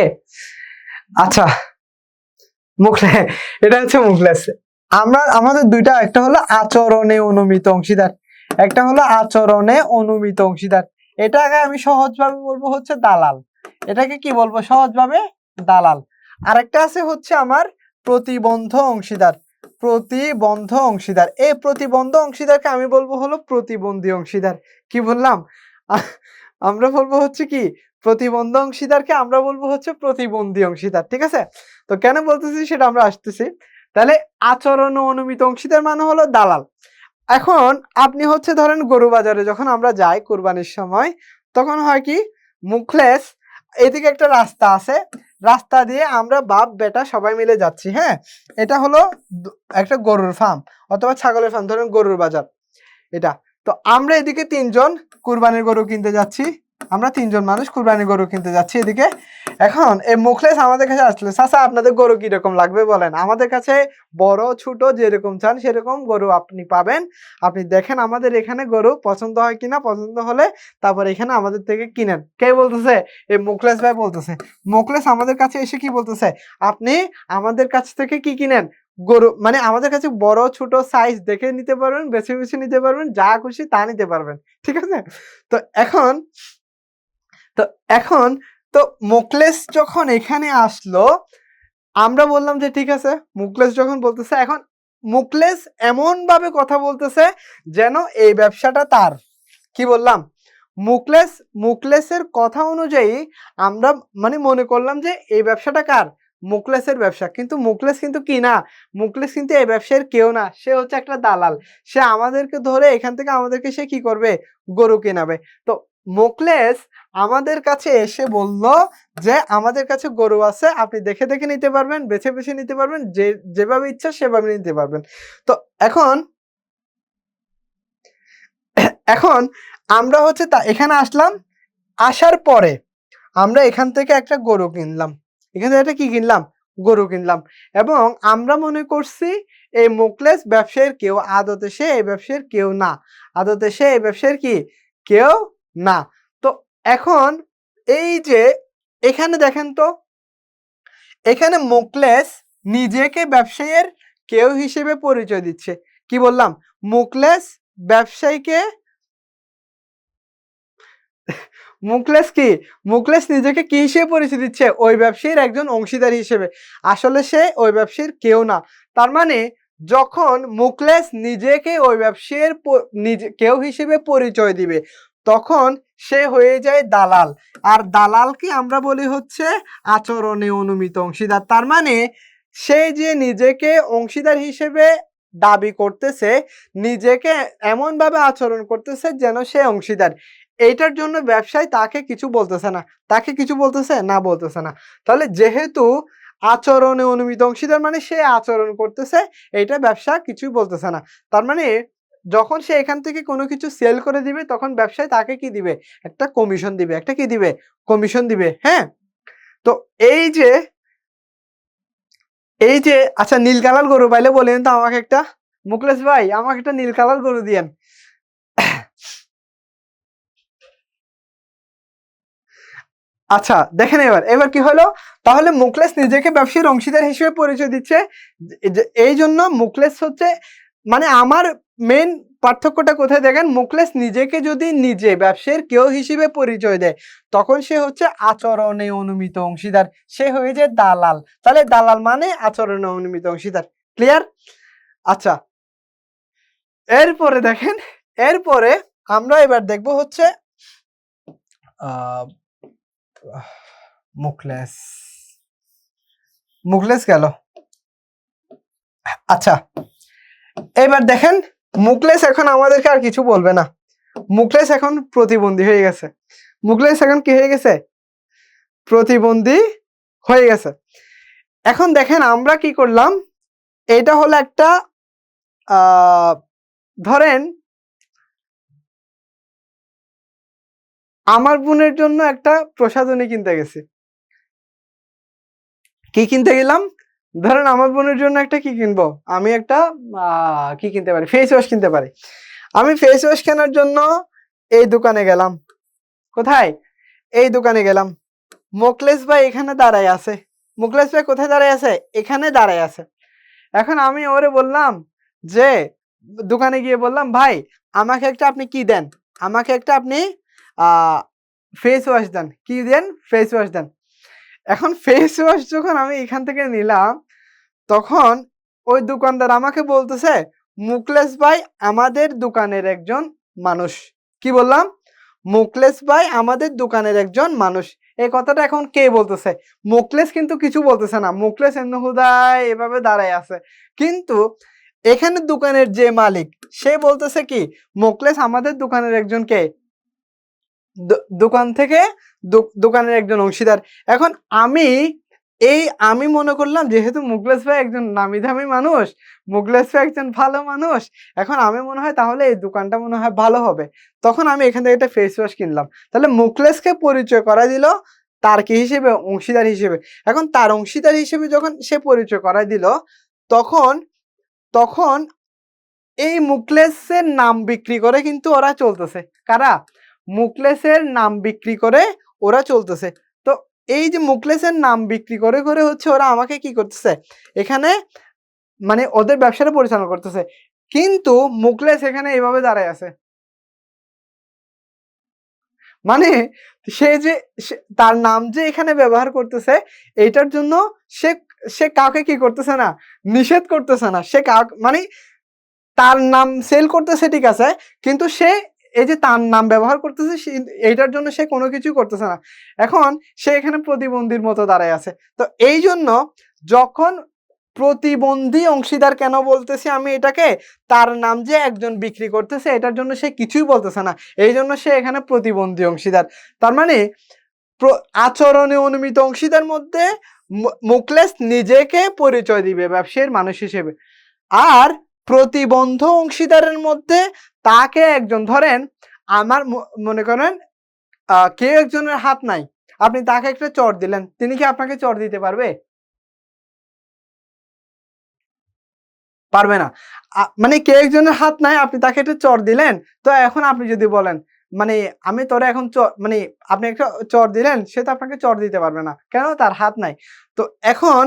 আচ্ছা, মুখলেস, এটা হচ্ছে মুখলেস। আমাদের দুইটা, একটা হলো আচরণে অনুমিত অংশীদার, একটা হলো আচরণে অনুমিত অংশীদার। এটাকে আমি সহজভাবে বলবো হচ্ছে দালাল। এটাকে কি বলবো সহজভাবে? দালাল। আরেকটা আছে হচ্ছে আমার প্রতিবন্ধ অংশীদার, প্রতিবন্ধ অংশীদার। এই প্রতিবন্ধ অংশীদারকে আমি বলবো হলো প্রতিবন্ধী অংশীদার। কি বললাম? আমরা বলবো হচ্ছে কি, প্রতিবন্ধ অংশীদারকে আমরা বলবো হচ্ছে প্রতিবন্ধী অংশীদার। ঠিক আছে, তো কেন বলতেছি সেটা আমরা আসতেছি। তাহলে আচরণ ও অনুমিত অংশীদার মানে হলো দালাল। এখন আপনি হচ্ছে ধরেন গরু বাজারে যখন আমরা যাই কোরবানির সময়, তখন হয় কি, মুখলেস, এদিকে একটা রাস্তা আছে, রাস্তা দিয়ে আমরা বাপ বেটা সবাই মিলে যাচ্ছি। হ্যাঁ, এটা হলো একটা গরুর ফার্ম অথবা ছাগলের ফার্ম, ধরেন গরুর বাজার এটা। তো আমরা এদিকে তিনজন কুরবানির গরু কিনতে যাচ্ছি, আমরা তিনজন মানুষ কুরবানির গরু কিনতে যাচ্ছি এদিকে। এখন এই মুখলেস আমাদের কাছে আসলে, চাচা আপনাদের গরু কিরকম লাগবে বলেন? আমাদের কাছে বড় ছোট যেরকম চান সেরকম গরু আপনি পাবেন। আপনি দেখেন আমাদের এখানে গরু পছন্দ হয় কিনা, পছন্দ হলে তারপর এখানে আমাদের থেকে কিনেন। কে বলতেছে? এই মুখলেস ভাই বলতেছে। মুখলেস আমাদের কাছে এসে কি বলতেছে? আপনি আমাদের কাছ থেকে কি কিনেন? গরু। মানে আমাদের কাছে বড় ছোট সাইজ দেখে নিতে পারবেন, বেছে বেছে নিতে পারবেন, যা খুশি তা নিতে পারবেন। ঠিক আছে, তো এখন তো এখন তো মুখলেস যখন এখানে আসলো, আমরা বললাম যে ঠিক আছে। মুখলেস যখন বলতেছে, এখন মুখলেস এমন ভাবে কথা বলতেছে যেন এই ব্যবসাটা তার। কি বললাম? মুখলেসের কথা অনুযায়ী আমরা মানে মনে করলাম যে এই ব্যবসাটা কার? মুখলেসের ব্যবসা। কিন্তু মুখলেস কিন্তু কি না, মুখলেস কিন্তু এই ব্যবসার কেউ না, সে হচ্ছে একটা দালাল। সে আমাদেরকে ধরে এখান থেকে আমাদেরকে সে কি করবে? গরু কেনাবে। তো মুখলেস আমাদের কাছে এসে বলল যে আমাদের কাছে গরু আছে, আপনি দেখে দেখে নিতে পারবেন, বেছে বেছে নিতে পারবেন, যেভাবে ইচ্ছা সেভাবে নিতে পারবেন। তো এখন এখন আমরা হচ্ছে এখানে আসলাম, আসার পরে আমরা এখান থেকে একটা গরু কিনলাম, এখান থেকে একটা কি কিনলাম? গরু কিনলাম। এবং আমরা মনে করছি এই মুখলেস ব্যবসায়ীর কেউ, আদতে সে এই ব্যবসায়ীর কেউ না, আদতে সে এই ব্যবসায়ীর কি কেউ না। তো এখন এই যে এখানে দেখেন তো, এখানে মুখলেস নিজেকে ব্যবসায়ীর কেউ হিসেবে পরিচয় দিচ্ছে। কি বললাম? মুখলেস ব্যবসায়ীকে, মুখলেস কি, মুখলেস নিজেকে কি হিসেবে পরিচয় দিচ্ছে? ওই ব্যবসায়ীর একজন অংশীদার হিসেবে। আসলে সে ওই ব্যবসায়ীর কেউ না। তার মানে যখন মুখলেস নিজেকে ওই ব্যবসায়ীর কেউ হিসেবে পরিচয় দিবে তখন সে হয়ে যায় দালাল। আর দালালকে আমরা বলি হচ্ছে আচরণে অনুমিত অংশীদার। তার মানে সে যে নিজেকে অংশীদার হিসেবে দাবি করতেছে, নিজেকে এমন ভাবে আচরণ করতেছে যেন সে অংশীদার, এইটার জন্য ব্যবসায়ী তাকে কিছু বলতেছে না। তাকে কিছু বলতেছে না? বলতেছে না। তাহলে যেহেতু আচরণে অনুমিত অংশীদার মানে সে আচরণ করতেছে, এইটা ব্যবসা কিছুই বলতেছে না। তার মানে যখন সে এখান থেকে কোনো কিছু সেল করে দিবে তখন ব্যবসায়ী তাকে কি দিবে? একটা কমিশন দিবে। একটা কি দিবে? কমিশন দিবে। হ্যাঁ, তো এই যে আচ্ছা, নীল কালার গরু পাইলে বলেন তো আমাকে একটা। মুখলেস ভাই, আমাকে একটা নীল কালার গরু দিয়েন। আচ্ছা দেখেন, এবার কি হলো? তাহলে মুখলেস নিজেকে ব্যবসায়ীর অংশীদার হিসেবে পরিচয় দিচ্ছে। এই জন্য মুখলেস হচ্ছে, মানে আমার মেন পার্থক্যটা কোথায় দেখেন, মুখলেস নিজেকে যদি নিজে ব্যবসায়ীর কেউ হিসেবে পরিচয় দেয় তখন সে হচ্ছে আচরণে অনুমিত অংশীদার, সে হয়ে যায় দালাল। তাহলে দালাল মানে আচরণে অনুমিত অংশীদার। ক্লিয়ার? আচ্ছা, এরপরে দেখেন, এরপরে আমরা এবার দেখব হচ্ছে মুখলেস মুখলেস গেল। আচ্ছা, এবার দেখেন মুখলেস এখন আমাদেরকে আর কিছু বলবে না। মুখলেস এখন প্রতিবন্ধী হয়ে গেছে। মুখলেস এখন কি হয়ে গেছে? প্রতিবন্ধী হয়ে গেছে। এখন দেখেন আমরা কি করলাম, এটা হলো একটা ধরেন আমার বোনের জন্য একটা প্রসাধনী কিনতে গেছি। কি কিনতে গেলাম? ধরেন আমার বোনের জন্য একটা কি কিনবো, আমি একটা কি কিনতে পারি, ফেস ওয়াশ কিনতে পারি। আমি ফেস ওয়াশ কেনার জন্য এই দোকানে গেলাম। কোথায়? এই দোকানে গেলাম। মুখলেস ভাই এখানে দাঁড়ায় আছে। মুখলেস ভাই কোথায় দাঁড়ায় আছে? এখানে দাঁড়ায় আছে। এখন আমি ওরে বললাম যে, দোকানে গিয়ে বললাম, ভাই আমাকে একটা আপনি কি দেন, আমাকে একটা আপনি ফেস ওয়াশ দেন। কি দেন? ফেস ওয়াশ দেন। এখন ফেস ওয়াশ যখন আমি এখান থেকে নিলাম তখন ওই দোকানদার আমাকে বলতেছে, মুখলেস ভাই আমাদের দোকানের একজন মানুষ। কি বললাম? মুখলেস ভাই আমাদের দোকানের একজন মানুষ। এই কথাটা এখন কে বলতেছে? মুখলেস কিন্তু কিছু বলতেছে না। মুখলেস এমনি হুদায় এভাবে দাঁড়ায় আছে। কিন্তু এখানে দোকানের যে মালিক সে বলতেছে কি, মুখলেস আমাদের দোকানের একজন কে, দোকান থেকে দোকানের একজন অংশীদার। এখন আমি মনে করলাম যেহেতু মুখলেস ভাই একজন নামি দামি মানুষ, মুখলেস ভাই একজন ভালো মানুষ, এখন আমি মনে হয় তাহলে এই দোকানটা মনে হয় ভালো হবে। তখন আমি এখান থেকে একটা ফেস ওয়াশ কিনলাম। তাহলে মুখলেসকে পরিচয় করা দিল তার কি হিসেবে? অংশীদার হিসেবে। এখন তার অংশীদার হিসেবে যখন সে পরিচয় করাই দিল তখন তখন এই মুখলেসের নাম বিক্রি করে কিন্তু ওরা চলতেছে। কারা? মুখলেসের নাম বিক্রি করে ওরা চলতেছে। তো এই যে মুখলেসের নাম বিক্রি করে করে হচ্ছে ওরা আমাকে কি করতেছে, এখানে মানে ওদের ব্যবসাটা পরিচালনা করতেছে। কিন্তু মুখলেস এখানে এইভাবে দাঁড়ায় আছে। মানে সে যে তার নাম যে এখানে ব্যবহার করতেছে এইটার জন্য সে সে কাউকে কি করতেছে না, নিষেধ করতেছে না। সে মানে তার নাম সেল করতেছে ঠিক আছে, কিন্তু সে এই যে তার নাম ব্যবহার করতেছে এইটার জন্য সে কোনো কিছু করতেছে না। এখন সে এখানে প্রতিবন্ধীর মতো দাঁড়ায় আছে। তো এই জন্য যখন প্রতিবন্ধী অংশীদার কেন বলতেছি আমি এটাকে, তার নাম যে একজন বিক্রি করতেছে এটার জন্য সে কিছুই বলতেছে না, এই জন্য সে এখানে প্রতিবন্ধী অংশীদার। তার মানে আচরণে অনুমিত অংশীদার মধ্যে মুখলেস নিজেকে পরিচয় দিবে ব্যবসায়ীর মানুষ হিসেবে। আর প্রতিবন্ধ অংশীদারের মধ্যে তাকে একজন, ধরেন আমার মনে করেন কেউ একজনের হাত নাই, আপনি তাকে একটা চড় দিলেন, তিনি কি আপনাকে চড় দিতে পারবে? পারবে না। মানে কেউ একজনের হাত নাই, আপনি তাকে একটা চড় দিলেন, তো এখন আপনি যদি বলেন মানে আমি তোরে এখন মানে আপনি একটা চড় দিলেন, সে তো আপনাকে চড় দিতে পারবে না, কেন? তার হাত নাই। তো এখন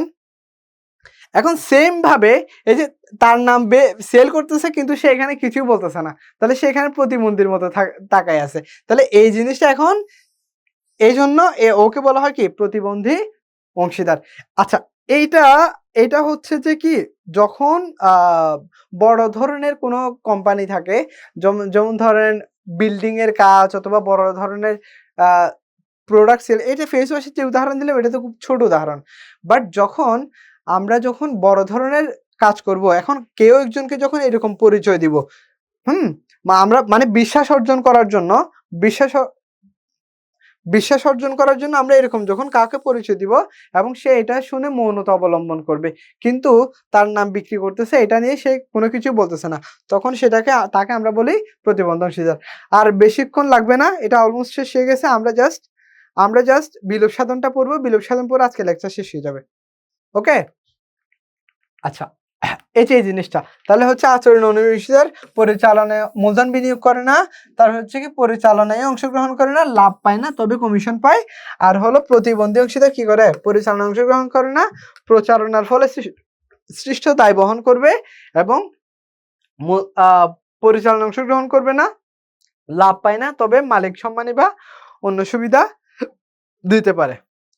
এখন সেম ভাবে এই যে তার নাম সেল করতেছে কিন্তু সে এখানে কিছুই বলতেছে না, তাহলে সে এখানে প্রতিবন্ধীর মতো তাকায় আছে। তাহলে এই জিনিসটা এখন এই জন্য ওকে বলা হয় কি, প্রতিবন্ধী অংশীদার। আচ্ছা, এইটা এটা হচ্ছে যে কি, যখন বড় ধরনের কোনো কোম্পানি থাকে, যেমন যেমন ধরেন বিল্ডিং এর কাজ অথবা বড় ধরনের প্রোডাক্ট সেল, এটা ফেস ওয়াশের যে উদাহরণ দিলাম এটা তো খুব ছোট উদাহরণ। বাট যখন বড় ধরনের কাজ করব, এখন কেউ একজনকে যখন এরকম পরিচয় দিব, হুম? আমরা মানে বিশ্বাস বিশ্বাস অর্জন করার জন্য আমরা এরকম যখন কাউকে পরিচয় দিব এবং সে এটা শুনে মৌনতা অবলম্বন করবে, কিন্তু তার নাম বিক্রি করতেছে এটা নিয়ে সে কোনো কিছু বলতেছে না, তখন তাকে আমরা বলি প্রতিবন্ধী অংশীদার। আর বেশিক্ষণ লাগবে না, এটা অলমোস্ট শেষ হয়ে গেছে। আমরা জাস্ট বিলোপ সাধনটা পড়বো, বিলোপ সাধন পড়ে আজকে লেকচার শেষ হয়ে যাবে। ওকে? আচ্ছা, এই যে এই জিনিসটা তাহলে হচ্ছে আচরণ অংশীদার পরিচালনায় মূলধন বিনিয়োগ করে না, তার হচ্ছে কি পরিচালনায় অংশগ্রহণ করে না, লাভ পায় না তবে কমিশন পায়। আর হলো প্রতিবন্ধী অংশীদার কি করে, পরিচালনায় অংশগ্রহণ করে না, প্রচারণার ফলে সৃষ্ট দায় বহন করবে এবং পরিচালনায় অংশগ্রহণ করবে না, লাভ পায় না তবে মালিক সম্মানী বা অন্য সুবিধা দিতে পারে।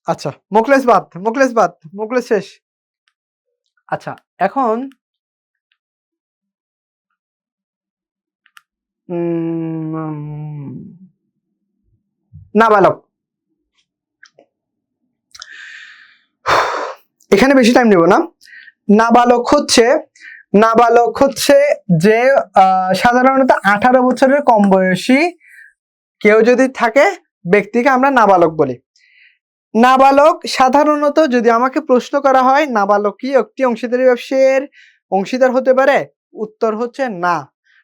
আচ্ছা, মোকলেস শেষ। আচ্ছা, এখন নাবালক, এখানে বেশি টাইম নেব না। নাবালক হচ্ছে যে সাধারণত 18 বছরের কম বয়সী কেউ যদি থাকে ব্যক্তিকে আমরা নাবালক বলি। নাবালক সাধারণত, যদি আমাকে প্রশ্ন করা হয় নাবালক কি একটি অংশীদারি ব্যবসায়ের অংশীদার হতে পারে, উত্তর হচ্ছে না।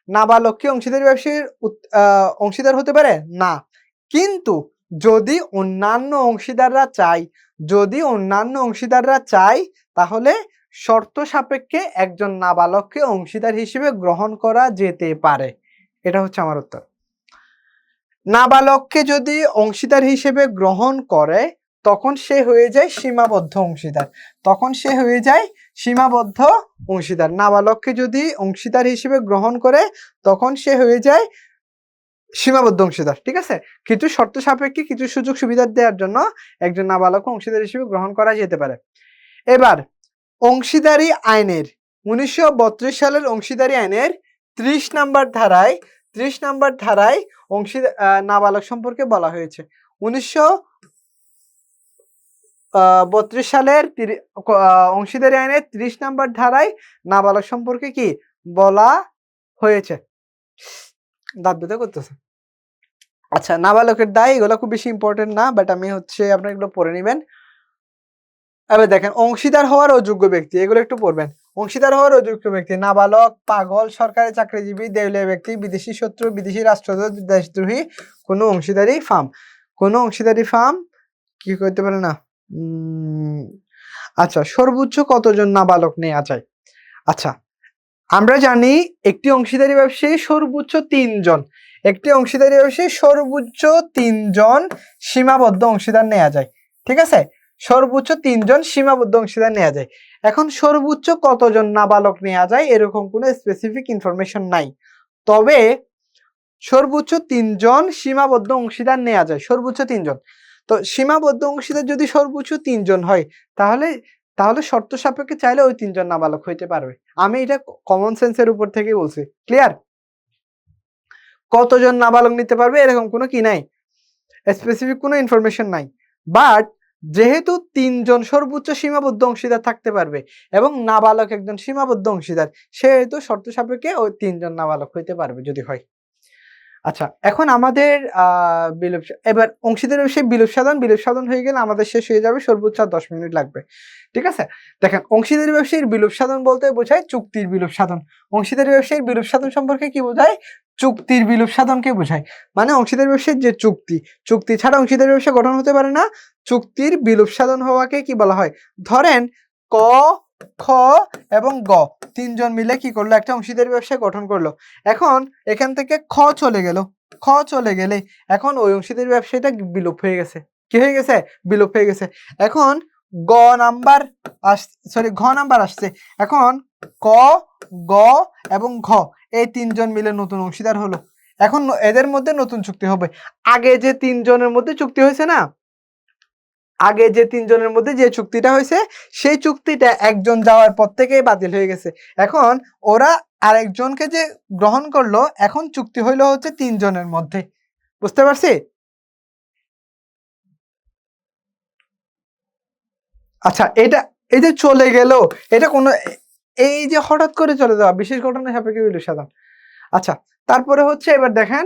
নাবালক কি অংশীদারি ব্যবসায়ের অংশীদার হতে পারে না, কিন্তু যদি অন্যান্য অংশীদাররা চায় তাহলে শর্ত সাপেক্ষে একজন নাবালককে অংশীদার হিসেবে গ্রহণ করা যেতে পারে। এটা হচ্ছে আমার উত্তর। নাবালককে যদি অংশীদার হিসেবে গ্রহণ করে তখন সে হয়ে যায় সীমাবদ্ধ অংশীদার। নাবালককে যদি অংশীদার হিসেবে গ্রহণ করে তখন সে হয়ে যায় সীমাবদ্ধ অংশীদার। ঠিক আছে, কিছু শর্ত সাপেক্ষে কিছু সুযোগ সুবিধা দেওয়ার জন্য একজন নাবালক অংশীদার হিসেবে গ্রহণ করা যেতে পারে। এবার অংশীদারি আইনের 1932 সালের অংশীদারি আইনের 30 নাম্বার ধারায় নাবালক সম্পর্কে বলা হয়েছে। 1932 সালের অংশীদারি আইনের 30 নাম্বার ধারায় নাবালক সম্পর্কে কি বলা হয়েছে? দাঁত ব্যথা করতেছে। আচ্ছা, নাবালকের দায়, এগুলো খুব বেশি ইম্পর্টেন্ট না, বাট আমি আপনারা এগুলো পড়ে নেবেন। এবার দেখেন, অংশীদার হওয়ার অযোগ্য ব্যক্তি, এগুলো একটু পড়বেন। অংশীদার হওয়ার অযোগ্য ব্যক্তি: নাবালক, পাগল, সরকারি চাকরিজীবী, দেউলিয়া ব্যক্তি, বিদেশি শত্রু, বিদেশি রাষ্ট্রদূত, দেশদ্রোহী, কোনো অংশীদারি ফার্ম কি করতে পারে না। আচ্ছা, সর্বোচ্চ কতজন নাবালক নেওয়া যায়? আচ্ছা, আমরা জানি একটি অংশীদারি ব্যবসায়ী সর্বোচ্চ 3 জন, সীমাবদ্ধ অংশীদার নেওয়া যায়। ঠিক আছে, সর্বোচ্চ 3 জন সীমাবদ্ধ অংশীদার নেওয়া যায়। এখন সর্বোচ্চ কতজন নাবালক নেওয়া যায় এরকম কোনো স্পেসিফিক ইনফরমেশন নাই, তবে সর্বোচ্চ 3 জন সীমাবদ্ধ অংশীদার নেওয়া যায়, সর্বোচ্চ 3 জন। তো সীমাবদ্ধ অংশীদার যদি সর্বোচ্চ 3 জন হয় তাহলে শর্ত সাপেক্ষে চাইলে ওই 3 জন নাবালক হইতে পারবে। আমি এটা কমন সেন্সের উপর থেকে বলছি। ক্লিয়ার? কতজন নাবালক নিতে পারবে এরকম কোনো কি নাই, স্পেসিফিক কোনো ইনফরমেশন নাই। বাট যেহেতু 3 জন সর্বোচ্চ সীমাবদ্ধ অংশীদার থাকতে পারবে এবং নাবালক একজন সীমাবদ্ধ অংশীদার, সেহেতু শর্ত সাপেক্ষে ওই 3 জন নাবালক হইতে পারবে যদি হয়। আচ্ছা, এখন আমাদের এবার অংশীদার ব্যবসায় বিলোপ সাধন হয়ে গেলে আমাদের শেষ হয়ে যাবে, সর্বোচ্চ 10 মিনিট লাগবে। ঠিক আছে, দেখেন, অংশীদারি ব্যবসায়ীর বিলোপ সাধন বলতে বোঝায় চুক্তির বিলোপ সাধন। অংশীদারি ব্যবসায়ীর বিলোপ সাধন সম্পর্কে কি বোঝায়? চুক্তির বিলোপ সাধনকে বোঝায়। মানে অংশীদারি ব্যবসায়ীর যে চুক্তি ছাড়া অংশীদারি ব্যবসা গঠন হতে পারে না, চুক্তির বিলোপ সাধন হওয়াকে কি বলা হয়? ধরেন ক, খ এবং গ 3 জন মিলে কি করলো, একটা অংশীদারি ব্যবসা গঠন করলো। এখন এখান থেকে খ চলে গেলে এখন ওই অংশীদারি ব্যবসাটা বিলোপ হয়ে গেছে। কি হয়ে গেছে? বিলোপ হয়ে গেছে। এখন ঘ নাম্বার আসছে। এখন ক, গ এবং ঘ এই 3 জন মিলে নতুন অংশীদার হলো। এখন এদের মধ্যে নতুন চুক্তি হবে। আগে যে 3 জনের মধ্যে চুক্তি হয়েছে না, আগে যে তিনজনের মধ্যে যে চুক্তিটা হয়েছে সেই চুক্তিটা একজন যাওয়ার পর থেকেই বাতিল হয়ে গেছে। এখন ওরা আরেকজনকে যে গ্রহণ করলো, এখন চুক্তি হইলো হচ্ছে তিনজনের মধ্যে। বুঝতে পারছি? আচ্ছা, এটা এই যে চলে গেল, এটা কোনো এই যে হঠাৎ করে চলে যাওয়া বিশেষ ঘটনা সাপেক্ষে বিলুপ্ত সাধন। আচ্ছা, তারপরে হচ্ছে এবার দেখেন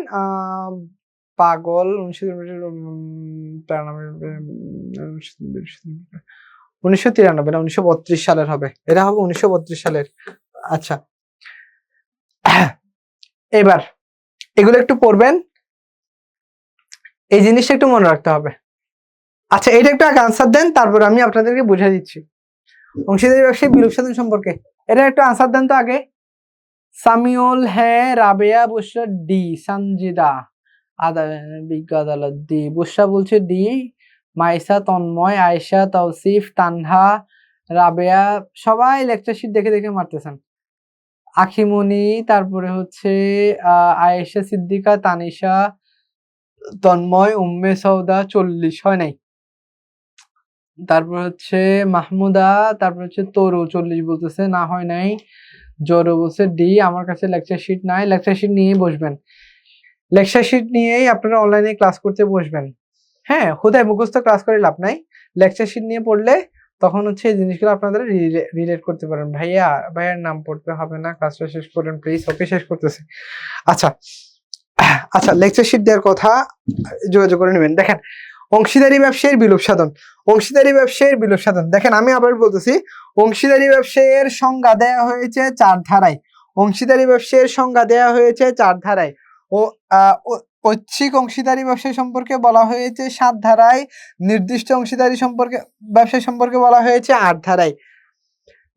পাগল 1993 না 1932 সালের হবে, এটা হবে 1932 সালের। আচ্ছা, এবার এগুলো একটু পড়বেন, এই জিনিসটা একটু মনে রাখতে হবে। আচ্ছা, এটা একটু আগে আনসার দেন, তারপর আমি আপনাদেরকে বুঝিয়ে দিচ্ছি অংশীদারি ব্যবসায়ী বিলুপ্ত সাধন সম্পর্কে। এটা একটু আনসার দেন তো আগে। সামিউল, হ্যাঁ। রাবেয়া, বুশরা, ডি। সানজিদা, বিজ্ঞ আদালত, ডি। বুশরা বলছে ডি। মাইসা, তন্ময়, আয়েশা, তৌসিফ, তানহা, রাবেয়া সবাই লেকচার শিট দেখে দেখে মারতেছেন। আখিমনি, তারপরে হচ্ছে আয়েশা সিদ্দিকা, তানিশা, তন্ময়, উম্মে সৌদা 40 হয় নাই। তারপর হচ্ছে মাহমুদা, তারপর হচ্ছে তরু 40 বলতেছে, না হয় নাই। জোরো বলছে ডি। আমার কাছে লেকচার শিট নাই, লেকচার শিট নিয়েই বসবেন, লেকচার শিট নিয়েই আপনারা অনলাইনে ক্লাস করতে বসবেন। হ্যাঁ, হুদায় মুখস্থ ক্লাস করে লাভ নাই, লেকচার শিট নিয়ে পড়লে তখন হচ্ছে এই জিনিসগুলো আপনাদের রিলেট করতে পারেন। ভাইয়ার নাম পড়তে হবে না, কাজটা শেষ করেন প্লিজ। ওকে, শেষ করতেছি। আচ্ছা আচ্ছা, লেকচার শিট দেওয়ার কথা যোগাযোগ করে নেবেন। দেখেন, অংশীদারি ব্যবসায়ের বিলোপ সাধন। অংশীদারি ব্যবসায়ের বিলোপ সাধন, দেখেন আমি আবার বলতেছি, অংশীদারি ব্যবসায়ের সংজ্ঞা দেয়া হয়েছে 4 ধারায়। অংশীদারি ব্যবসায়ের সংজ্ঞা দেয়া হয়েছে 4 ধারায়। ও ঐচ্ছিক অংশীদারি ব্যবসা সম্পর্কে বলা হয়েছে 7 ধারায়। নির্দিষ্ট অংশীদারি সম্পর্কে ব্যবসা সম্পর্কে বলা হয়েছে 8 ধারায়।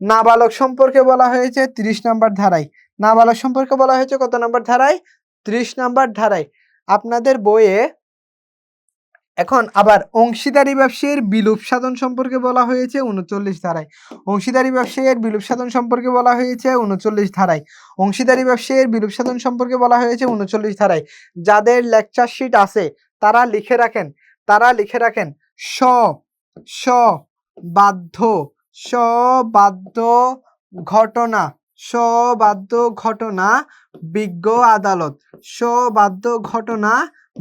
নাবালক সম্পর্কে বলা হয়েছে 30 নম্বর ধারায়। নাবালক সম্পর্কে বলা হয়েছে কত নম্বর ধারায়? 30 নম্বর ধারায় আপনাদের বইয়ে। এখন আবার অংশীদারি ব্যবসায়ের বিলোপ সাধন সম্পর্কে বলা হয়েছে 39 ধারায়। অংশীদারি ব্যবসায়ের বিলোপ সাধন সম্পর্কে বলা হয়েছে 39 ধারায়। অংশীদারি ব্যবসায়ের বিলোপ সাধন সম্পর্কে বলা হয়েছে 39 ধারায়। যাদের লেকচার শিট আছে তারা লিখে রাখেন, তারা লিখে রাখেন স স বাধ্য, স বাধ্য ঘটনা, স বাধ্য ঘটনা বিজ্ঞ আদালত, স বাধ্য ঘটনা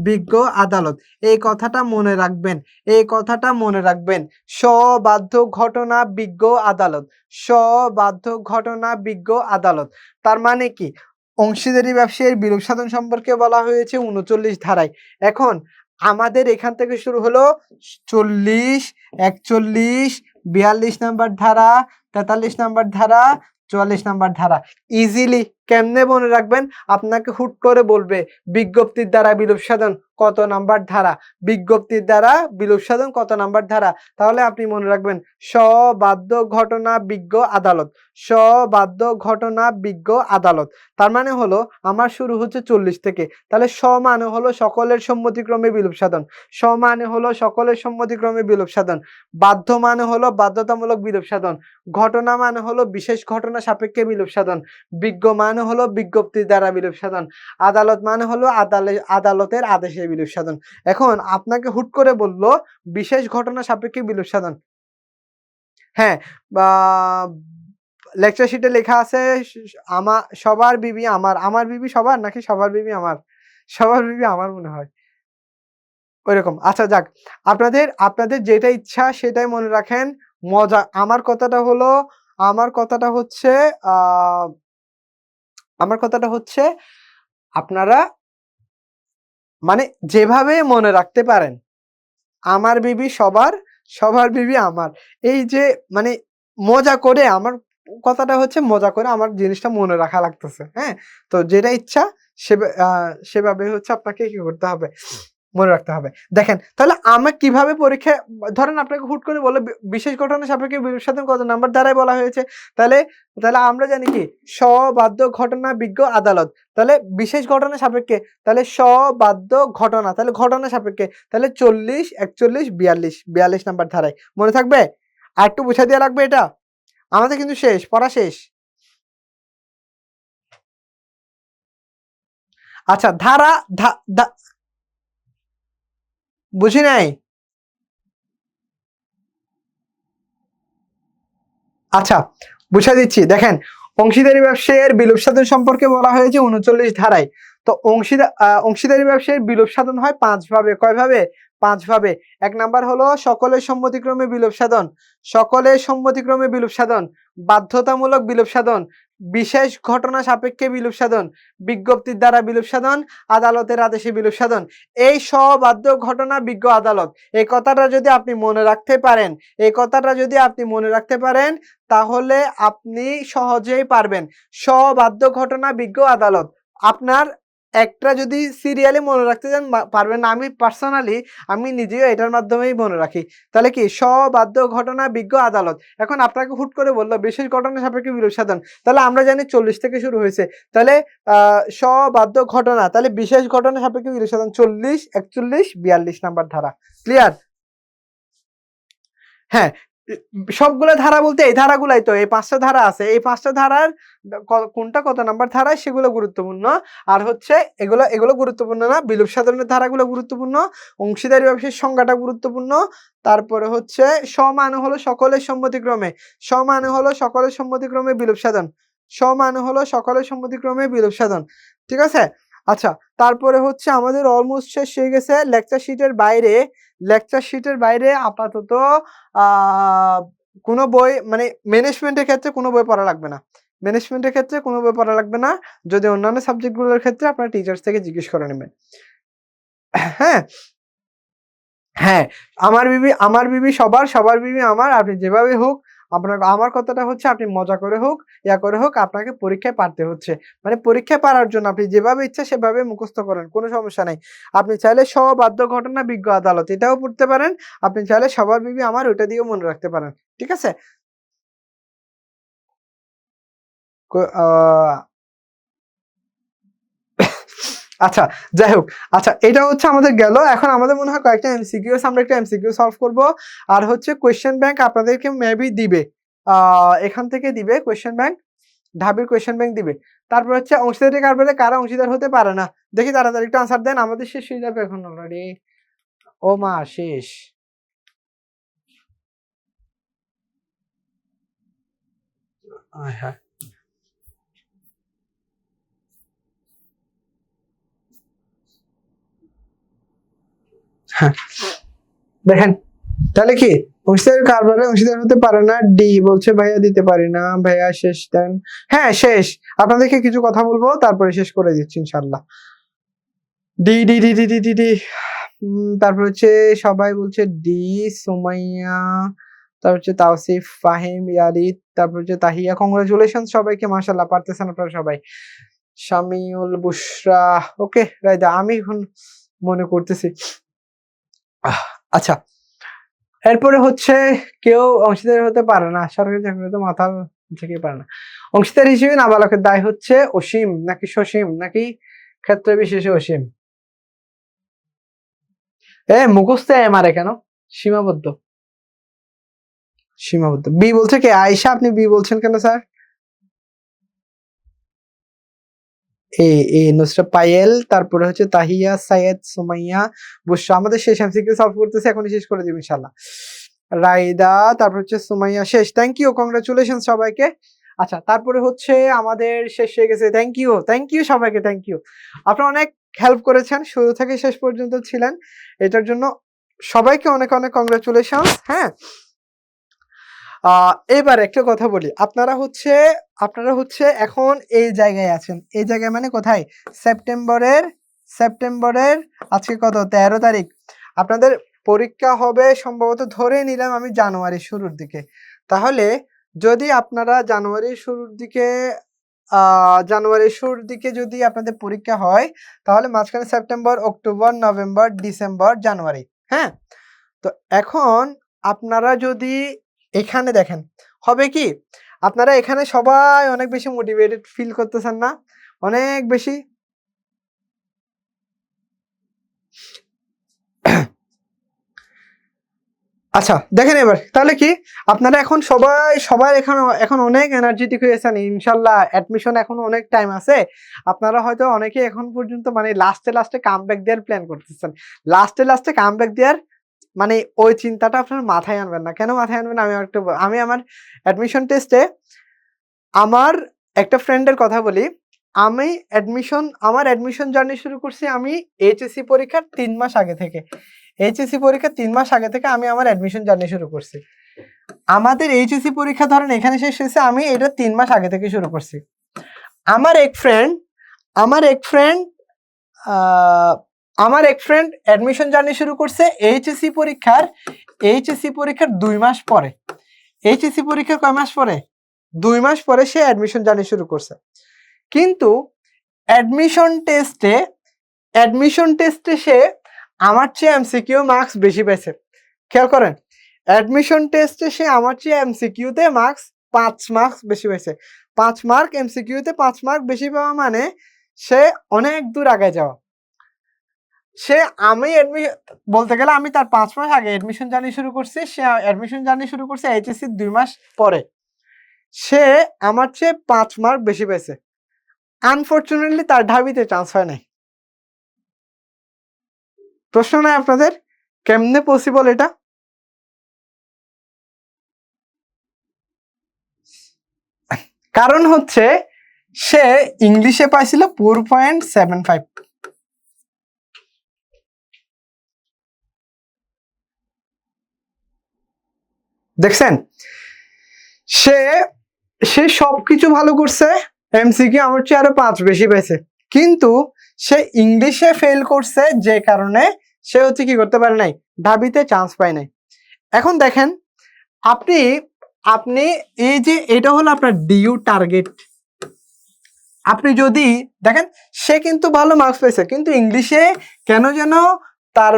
বিজ্ঞ আদালত। এই কথাটা মনে রাখবেন, এই কথাটা মনে রাখবেন। সবাধ্য ঘটনা বিজ্ঞ আদালত, সবাধ্য ঘটনা বিজ্ঞ আদালত। তার মানে কি? অংশীদারি ব্যবসায়ের বিলোপ সাধন সম্পর্কে বলা হয়েছে 39 ধারায়। এখন আমাদের এখান থেকে শুরু হলো 40, 41, 42 নাম্বার ধারা, 43 নাম্বার ধারা, 44 নাম্বার ধারা। ইজিলি কেমনে মনে রাখবেন? আপনাকে হুট করে বলবে বিজ্ঞপ্তির দ্বারা বিলোপ সাধন কত নাম্বার ধারা, বিজ্ঞপ্তির দ্বারা বিলোপ সাধন কত নাম্বার ধারা, তাহলে আপনি মনে রাখবেন সবাধ্য ঘটনা বিজ্ঞ আদালত, সবাধ্য ঘটনা বিজ্ঞ আদালত। তার মানে হলো আমার শুরু হচ্ছে 40 থেকে, তাহলে স মানে হলো সকলের সম্মতিক্রমে বিলোপ সাধন, স মানে হলো সকলের সম্মতিক্রমে বিলোপ সাধন, বাধ্য মানে হলো বাধ্যতামূলক বিলোপ সাধন, ঘটনা মানে হলো বিশেষ ঘটনা সাপেক্ষে বিলোপ সাধন, বিজ্ঞ মানে হলো বিজ্ঞপ্তির দ্বারা বিলোপ সাধন, আদালত মানে হলো আদালতের আদেশে বিলোপ সাধন। এখন আপনাকে হুট করে বলল বিশেষ ঘটনা সাপেক্ষে বিলোপ সাধন। হ্যাঁ, বা লেকচার শিটে লেখা আছে আমার সবার বিবি আমার, আমার বিবি সবার নাকি সবার বিবি আমার? সবার বিবি আমার মনে হয় ওইরকম। আচ্ছা যাক, আপনাদের আপনাদের যেটা ইচ্ছা সেটাই মনে রাখেন। মজা আমার কথাটা হলো, আমার কথাটা হচ্ছে আহ আমার কথাটা হচ্ছে আপনারা মানে যেভাবে মনে রাখতে পারেন, আমার বিবি সবার, সবার বিবি আমার। এই যে মানে মজা করে আমার কথাটা হচ্ছে মজা করে আমার জিনিসটা মনে রাখা লাগতেছে। হ্যাঁ? তো যেটা ইচ্ছা সেভাবে হচ্ছে আপনাকে কি করতে হবে? মনে রাখতে হবে। দেখেন তাহলে আমরা কিভাবে পরীক্ষায় ধরেন আপনাকে হুট করে বলল বিশেষ ঘটনা সাপেক্ষে বিলোপ সাধন কত নাম্বার ধারায় বলা হয়েছে? তাহলে তাহলে আমরা জানি কি সবাধ্য ঘটনা বিজ্ঞ আদালত। তাহলে বিশেষ ঘটনা সাপেক্ষে, তাহলে সবাধ্য ঘটনা, তাহলে ঘটনা সাপেক্ষে, তাহলে 40, 41, 42, 42 নাম্বার ধারায়। মনে থাকবে? আরেকটু বুঝাই দেয়া লাগবে এটা? আমাদের কিন্তু শেষ, পড়া শেষ। আচ্ছা, ধারা বুঝি নাই? আচ্ছা, বুঝা দিচ্ছি। দেখেন, অংশীদারি ব্যবসায়ের বিলোপ সাধন সম্পর্কে বলা হয়েছে 39 ধারায়। তো অংশীদারি ব্যবসায়ের বিলোপ সাধন হয় 5 ভাবে। কয় ভাবে? 5 ভাবে। 1 নাম্বার হলো সকলের সম্মতিক্রমে বিলোপ সাধন, সকলের সম্মতিক্রমে বিলোপ সাধন, বাধ্যতামূলক বিলোপ সাধন, বিশেষ ঘটনা সাপেক্ষে বিলোপ সাধন, বিজ্ঞপ্তির দ্বারা বিলোপ সাধন, আদালতের আদেশে বিলোপ সাধন। এই সবাধ্য ঘটনা বিজ্ঞ আদালত। এই কথাটা যদি আপনি মনে রাখতে পারেন, এই কথাটা যদি আপনি মনে রাখতে পারেন, তাহলে আপনি সহজেই পারবেন। সবাধ্য ঘটনা বিজ্ঞ আদালত। আপনার একটা যদি সিরিয়ালি মনে রাখতে চান পারবেন না। আমি পার্সোনালি আমি নিজেও এটার মাধ্যমেই মনে রাখি। তাহলে কি সবাধ্য ঘটনা বিজ্ঞ আদালত। এখন আপনাকে হুট করে বলল বিশেষ ঘটনা সাপেক্ষে বিলোপ সাধন, তাহলে আমরা জানি 40 থেকে শুরু হয়েছে। তাহলে সবাধ্য ঘটনা, তাহলে বিশেষ ঘটনা সাপেক্ষে বিলোপ সাধন 40, 41, 42 নাম্বার ধারা। ক্লিয়ার? হ্যাঁ, সবগুলো ধারা বলতে এই ধারাগুলাই তো, এই 5টা ধারা আছে। এই 5টা ধারার কোনটা কত নাম্বার ধারায় সেগুলো গুরুত্বপূর্ণ। আর হচ্ছে এগুলো গুরুত্বপূর্ণ না, বিলোপ সাধনের ধারাগুলো গুরুত্বপূর্ণ, অংশীদারি ব্যবসায়ীর সংজ্ঞাটা গুরুত্বপূর্ণ। তারপরে হচ্ছে সমানে হলো সকলের সম্মতিক্রমে, সমানে হলো সকলের সম্মতিক্রমে বিলোপ সাধন, সমানে হলো সকলের সম্মতিক্রমে বিলোপ সাধন। ঠিক আছে? আচ্ছা, তারপরে হচ্ছে আমাদের অলমোস্ট শেষ হয়ে গেছে। লেকচার শিটের বাইরে আপাতত কোনো বই, মানে ম্যানেজমেন্টের ক্ষেত্রে কোনো বই পড়া লাগবে না। ম্যানেজমেন্টের ক্ষেত্রে কোনো বই পড়া লাগবে না। যদি অন্যান্য সাবজেক্টগুলোর ক্ষেত্রে আপনারা টিচার্স থেকে জিজ্ঞেস করে নেবেন। হ্যাঁ? হ্যাঁ, আমার বিবি সবার, সবার বিবি আমার। আপনি যেভাবে হোক, আমার কথাটা হচ্ছে আপনি মজা করে হোক, করে হোক, আপনাকে পরীক্ষায় পারতে হচ্ছে। মানে পরীক্ষায় পারার জন্য আপনি যেভাবে ইচ্ছা সেভাবে মুখস্থ করেন, কোনো সমস্যা নাই। আপনি চাইলে সবাধ্য ঘটনা বিজ্ঞ আদালত এটাও পড়তে পারেন। আপনি চাইলে সবার বিবি আমার ওটা দিয়েও মনে রাখতে পারেন। ঠিক আছে? ক আ আচ্ছা, যাই হোক। আচ্ছা, এটা হচ্ছে আমাদের গেল। এখন আমাদের মনে হয় কয়েকটা এমসিকিউস, আমরা একটা এমসিকিউ সলভ করব। আর হচ্ছে কোয়েশ্চেন ব্যাংক আপনাদেরকে মেবি দিবে। আ এখান থেকে দিবে কোয়েশ্চেন ব্যাংক, ঢাবির কোয়েশ্চেন ব্যাংক দিবে। তারপর হচ্ছে অংশীদারি কারবারে কারা অংশীদার হতে পারে না? দেখি তাড়াতাড়ি একটু আনসার দেন। আমাদের শেষ হয়ে যাবে এখন অলরেডি। ও মা শেষ। আয় হায়! হ্যাঁ, দেখেন তাহলে কি অংশীদার কারবারে অংশীদার হতে পারে না। ডি বলছে ভাইয়া দিতে পারি না, ভাইয়া শেষ দেন। হ্যাঁ শেষ। আপনাদেরকে কিছু কথা বলবো তারপরে শেষ করে দিচ্ছি ইনশাল্লাহ। D D D D D D D তারপর হচ্ছে সবাই বলছে ডি, সুমাইয়া, তারপর হচ্ছে তাওসিফ, ফাহিম, ইয়ারিদ, তারপর হচ্ছে তাহিয়া। কংগ্রাচুলেশন সবাইকে, মাশাআল্লাহ পারতেছেন আপনারা সবাই। শামিউল, বুশরা, ওকে রাইদা, আমি এখন মনে করতেছি। আচ্ছা, এরপরে হচ্ছে কেউ অংশীদার হতে পারে না, সরকারি চাকরি তো মাথা থেকে পারে না। অংশীদার হিসেবে নাবালকের দায় হচ্ছে অসীম নাকি সসীম নাকি ক্ষেত্র বিশেষে অসীম? মুখস্থ মারে কেন? সীমাবদ্ধ, সীমাবদ্ধ। বি বলছে কে? আয়েশা, আপনি বি বলছেন কেন স্যার? নুসরাত পায়েল, তারপরে হচ্ছে তাহিয়া, সাইয়েদ, সুমাইয়া, বুশরা। আমাদের শেষ এমসিকিউ সলভ করতেছে, এখনই শেষ করে দিব ইনশাআল্লাহ। রাইদা, তারপর হচ্ছে সুমাইয়া, শেষ। থ্যাংক ইউ, কংগ্রাচুলেশন সবাইকে। আচ্ছা, তারপরে হচ্ছে আমাদের শেষ হয়ে গেছে। থ্যাংক ইউ সবাইকে, থ্যাংক ইউ। আপনারা অনেক হেল্প করেছেন, শুরু থেকে শেষ পর্যন্ত ছিলেন। এটার জন্য সবাইকে অনেক অনেক কংগ্রাচুলেশন। হ্যাঁ, এবার একটা কথা বলি। আপনারা হচ্ছে এখন এই জায়গায় আছেন। এই জায়গায় মানে কোথায়? সেপ্টেম্বরের আজকে কত? 13 তারিখ। আপনাদের পরীক্ষা হবে সম্ভবত, ধরে নিলাম আমি, জানুয়ারির শুরুর দিকে। তাহলে যদি আপনারা জানুয়ারির শুরুর দিকে যদি আপনাদের পরীক্ষা হয়, তাহলে মাঝখানে সেপ্টেম্বর, অক্টোবর, নভেম্বর, ডিসেম্বর, জানুয়ারি। হ্যাঁ? তো এখন আপনারা যদি এখানে দেখেন, হবে কি? আপনারা এখানে সবাই অনেক বেশি মোটিভেটেড ফিল করতেছেন না? অনেক বেশি? আচ্ছা, দেখেন এবার তাহলে কি আপনারা এখন সবাই এখন অনেক এনার্জেটিক হয়েছেন। ইনশাআল্লাহ অ্যাডমিশন এখনো অনেক টাইম আছে। আপনারা হয়তো অনেকেই এখন পর্যন্ত মানে লাস্টে কামব্যাক দেওয়ার প্ল্যান করতেছেন। লাস্টে কামব্যাক দেওয়ার মানে ওই চিন্তাটা আপনার মাথায় আনবেন না। কেন মাথায় আনবেন? আমি আমার অ্যাডমিশন টেস্টে আমার একটা ফ্রেন্ডের কথা বলি। আমার অ্যাডমিশন জার্নি শুরু করছি আমি এইচএসসি পরীক্ষার ৩ মাস আগে থেকে। এইচএসসি পরীক্ষার ৩ মাস আগে থেকে আমি আমার অ্যাডমিশন জার্নি শুরু করছি। আমাদের এইচএসসি পরীক্ষা ধরেন এখানে শেষ হয়েছে, আমি এটা ৩ মাস আগে থেকে শুরু করছি। আমার এক ফ্রেন্ড অ্যাডমিশন জার্নি শুরু করছে এইচএসসি পরীক্ষার ২ মাস পরে। এইচএসসি পরীক্ষার কয় মাস পরে? ২ মাস পরে সে অ্যাডমিশন জার্নি শুরু করছে। কিন্তু অ্যাডমিশন টেস্টে সে আমার চেয়ে এমসিকিউ মার্কস বেশি পেয়েছে। খেয়াল করেন, অ্যাডমিশন টেস্টে সে আমার চেয়ে এমসিকিউতে ৫ মার্কস বেশি পেয়েছে। ৫ মার্ক এমসিকিউতে ৫ মার্ক বেশি পাওয়া মানে সে অনেক দূর আগে যাওয়া। বলতে গেলে আমি তার ৫ মাস আগে অ্যাডমিশন জার্নি শুরু করছি, সে অ্যাডমিশন জার্নি শুরু করছে এইচএসসি ২ মাস পরে। সে আমার চেয়ে ৫ মার্ক বেশি পেয়েছে। আনফরচুনেটলি তার ঢাবিতে চান্স হয় নাই। প্রশ্ন নাই আপনাদের কেমনে পসিবল এটা? কারণ হচ্ছে সে ইংলিশে পাইছিল 4.75। দেখছেন, সে সবকিছু ভালো করছে, এমসিকিউ আমার চেয়ে আরো ৫ বেশি পেয়েছে, কিন্তু সে ইংলিশে ফেল করছে, যে কারণে সে হচ্ছে কি করতে পারে নাই, ঢাবিতে চান্স পায় নাই। এখন দেখেন, আপনি এই যে এটা হলো আপনার ডিইউ টার্গেট। আপনি যদি দেখেন সে কিন্তু ভালো মার্কস পেয়েছে, কিন্তু ইংলিশে কেন যেন তার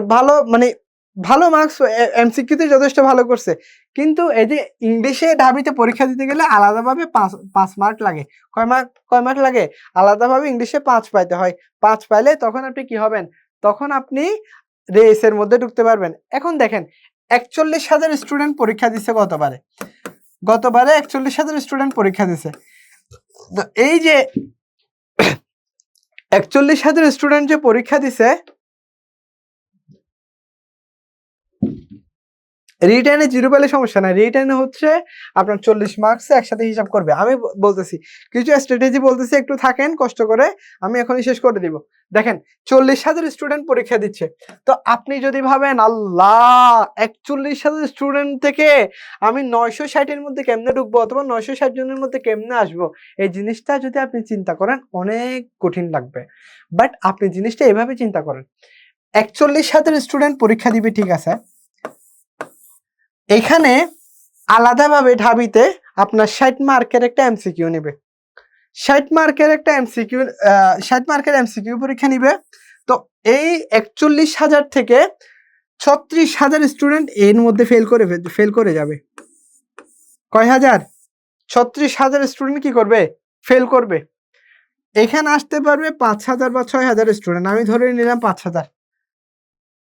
ভালো মার্কস, এমসিকিউতে যথেষ্ট ভালো করছে, কিন্তু এই যে ইংলিশে ঢাবিতে পরীক্ষা দিতে গেলে আলাদাভাবে ৫ মার্ক লাগে। কয় মার্ক লাগে? আলাদাভাবে ইংলিশে ৫ পাইতে হয়। ৫ পাইলে তখন আপনি কি হবেন? তখন আপনি রেসের মধ্যে ঢুকতে পারবেন। এখন দেখেন ৪১,০০০ স্টুডেন্ট পরীক্ষা দিচ্ছে গতবারে ৪১,০০০ স্টুডেন্ট পরীক্ষা দিছে। এই যে ৪১,০০০ স্টুডেন্ট যে পরীক্ষা দিছে, রিটেনে 0 পেলে সমস্যা নাই। রিটেনে হচ্ছে আপনার 40 মার্কস একসাথে হিসাব করবে। আমি বলতেছি কিছু স্ট্র্যাটেজি বলতেছি, একটু থাকেন কষ্ট করে, আমি এখনই শেষ করে দিব। দেখেন ৪০,০০০ স্টুডেন্ট পরীক্ষা দিচ্ছে, তো আপনি যদি ভাবেন আল্লাহ ৪১,০০০ স্টুডেন্ট থেকে আমি ৯৬০ এর মধ্যে কেমনে ঢুকবো, অথবা ৯৬০ জনের মধ্যে কেমনে আসবো, এই জিনিসটা যদি আপনি চিন্তা করেন অনেক কঠিন লাগবে। বাট আপনি জিনিসটা এভাবে চিন্তা করেন, ৪১,০০০ স্টুডেন্ট পরীক্ষা দিবে, ঠিক আছে, এখানে আলাদাভাবে ঢাবিতে আপনার ৬০ মার্কের একটা এমসিকিউ নেবে। ৬০ মার্কের এমসিকিউ পরীক্ষা নিবে। তো এই ৪১,০০০ থেকে ৩৬,০০০ স্টুডেন্ট এর মধ্যে ফেল করে যাবে। কয় হাজার? ৩৬,০০০ স্টুডেন্ট কি করবে? ফেল করবে। এখানে আসতে পারবে ৫,০০০ বা ৬,০০০ স্টুডেন্ট, আমি ধরে নিলাম ৫,০০০।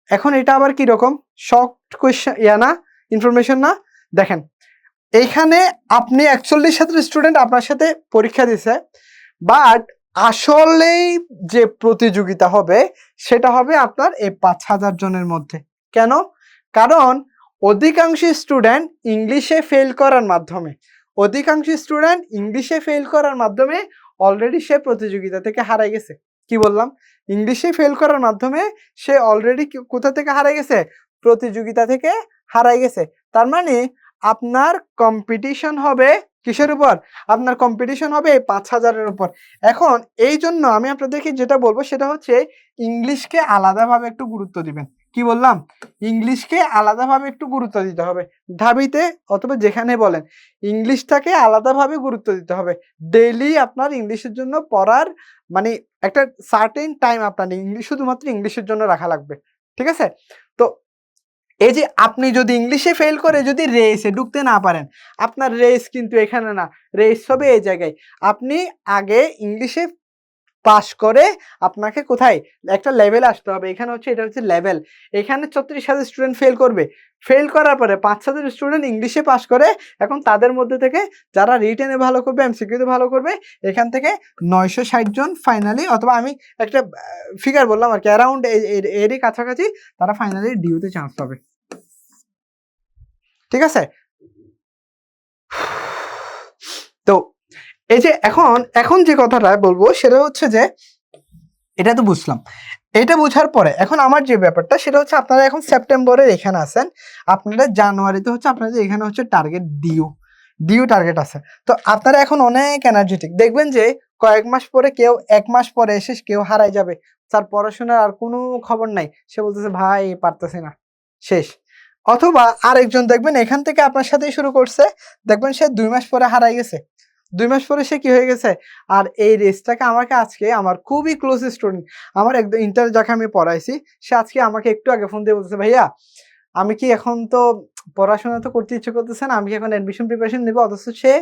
এখন এটা আবার কি রকম শর্ট কোয়েশ্চেন না, ইনফরমেশন না? দেখেন এইখানে আপনি ৪১,০০০ স্টুডেন্ট আপনার সাথে পরীক্ষা দিছে, বাট আসলেই যে প্রতিযোগিতা হবে সেটা হবে আপনার এই ৫,০০০ জনের মধ্যে। কেন? কারণ অধিকাংশ স্টুডেন্ট ইংলিশে ফেল করার মাধ্যমে অলরেডি সে প্রতিযোগিতা থেকে হারাই গেছে। কি বললাম? ইংলিশে ফেল করার মাধ্যমে সে অলরেডি কোথা থেকে হারাই গেছে? প্রতিযোগিতা থেকে হারাই গেছে। তার মানে আপনার কম্পিটিশন হবে কিসের উপর? আপনার কম্পিটিশন হবে ৫,০০০-এর উপর। এখন এই জন্য আমি আপনাদেরকে যেটা বলবো সেটা হচ্ছে ইংলিশকে আলাদাভাবে একটু গুরুত্ব দিবেন। কি বললাম? ইংলিশকে আলাদাভাবে একটু গুরুত্ব দিতে হবে। ঢাবিতে অথবা যেখানে বলেন, ইংলিশটাকে আলাদাভাবে গুরুত্ব দিতে হবে। ডেইলি আপনার ইংলিশের জন্য পড়ার একটা সার্টেন টাইম আপনার শুধুমাত্র ইংলিশের জন্য রাখা লাগবে। ঠিক আছে? তো এই যে আপনি যদি ইংলিশে ফেল করে যদি রেসে ঢুকতে না পারেন, আপনার রেস কিন্তু এখানে না, রেস হবে এই জায়গায়। আপনি আগে ইংলিশে পাস করে আপনাকে কোথায় একটা লেভেলে আসতে হবে। এখানে হচ্ছে এটা হচ্ছে লেভেল। এখানে ৩৬,০০০ স্টুডেন্ট ফেল করবে। ফেল করার পরে ৫,০০০ স্টুডেন্ট ইংলিশে পাস করে, এখন তাদের মধ্যে থেকে যারা রিটেনে ভালো করবে, এমসিকিউতে ভালো করবে, এখান থেকে ৯৬০ জন ফাইনালি, অথবা আমি একটা ফিগার বললাম আর কি, অ্যারাউন্ড এরই কাছাকাছি তারা ফাইনালি ডিউতে চান্স পাবে। ঠিক আছে? তো এই যে এখন যে কথাটা বলবো সেটা হচ্ছে যে এটা তো বুঝলাম। এটা বোঝার পরে এখন আমার যে ব্যাপারটা সেটা হচ্ছে আপনারা এখন সেপ্টেম্বরের এখানে আছেন, আপনারা জানুয়ারিতে হচ্ছে আপনাদের এখানে হচ্ছে টার্গেট ডিউ টার্গেট আছে। তো আপনারা এখন অনেক এনার্জেটিক, দেখবেন যে কয়েক মাস পরে কেউ 1 মাস পরে এসে কেউ হারাই যাবে, তার পড়াশোনার আর কোনো খবর নাই, সে বলতেছে ভাই পারতেছি না, শেষ। অথবা আরেকজন দেখবেন এখান থেকে আপনার সাথেই শুরু করছে, দেখবেন সে 2 মাস পরে হারাই গেছে, 2 মাস পরে সে কি হয়ে গেছে। আর এই রেসটাকে আমাকে আজকে আমার খুবই ক্লোজ স্টুডেন্ট, আমার একদম ইন্টার যাকে আমি পড়াইছি, সে আজকে আমাকে একটু আগে ফোন দিয়ে বলতেছে ভাইয়া আমি কি এখন তো পড়াশোনা তো করতে ইচ্ছে করতেছে না, আমি কি এখন অ্যাডমিশন প্রিপারেশন নেবো, অথচ সে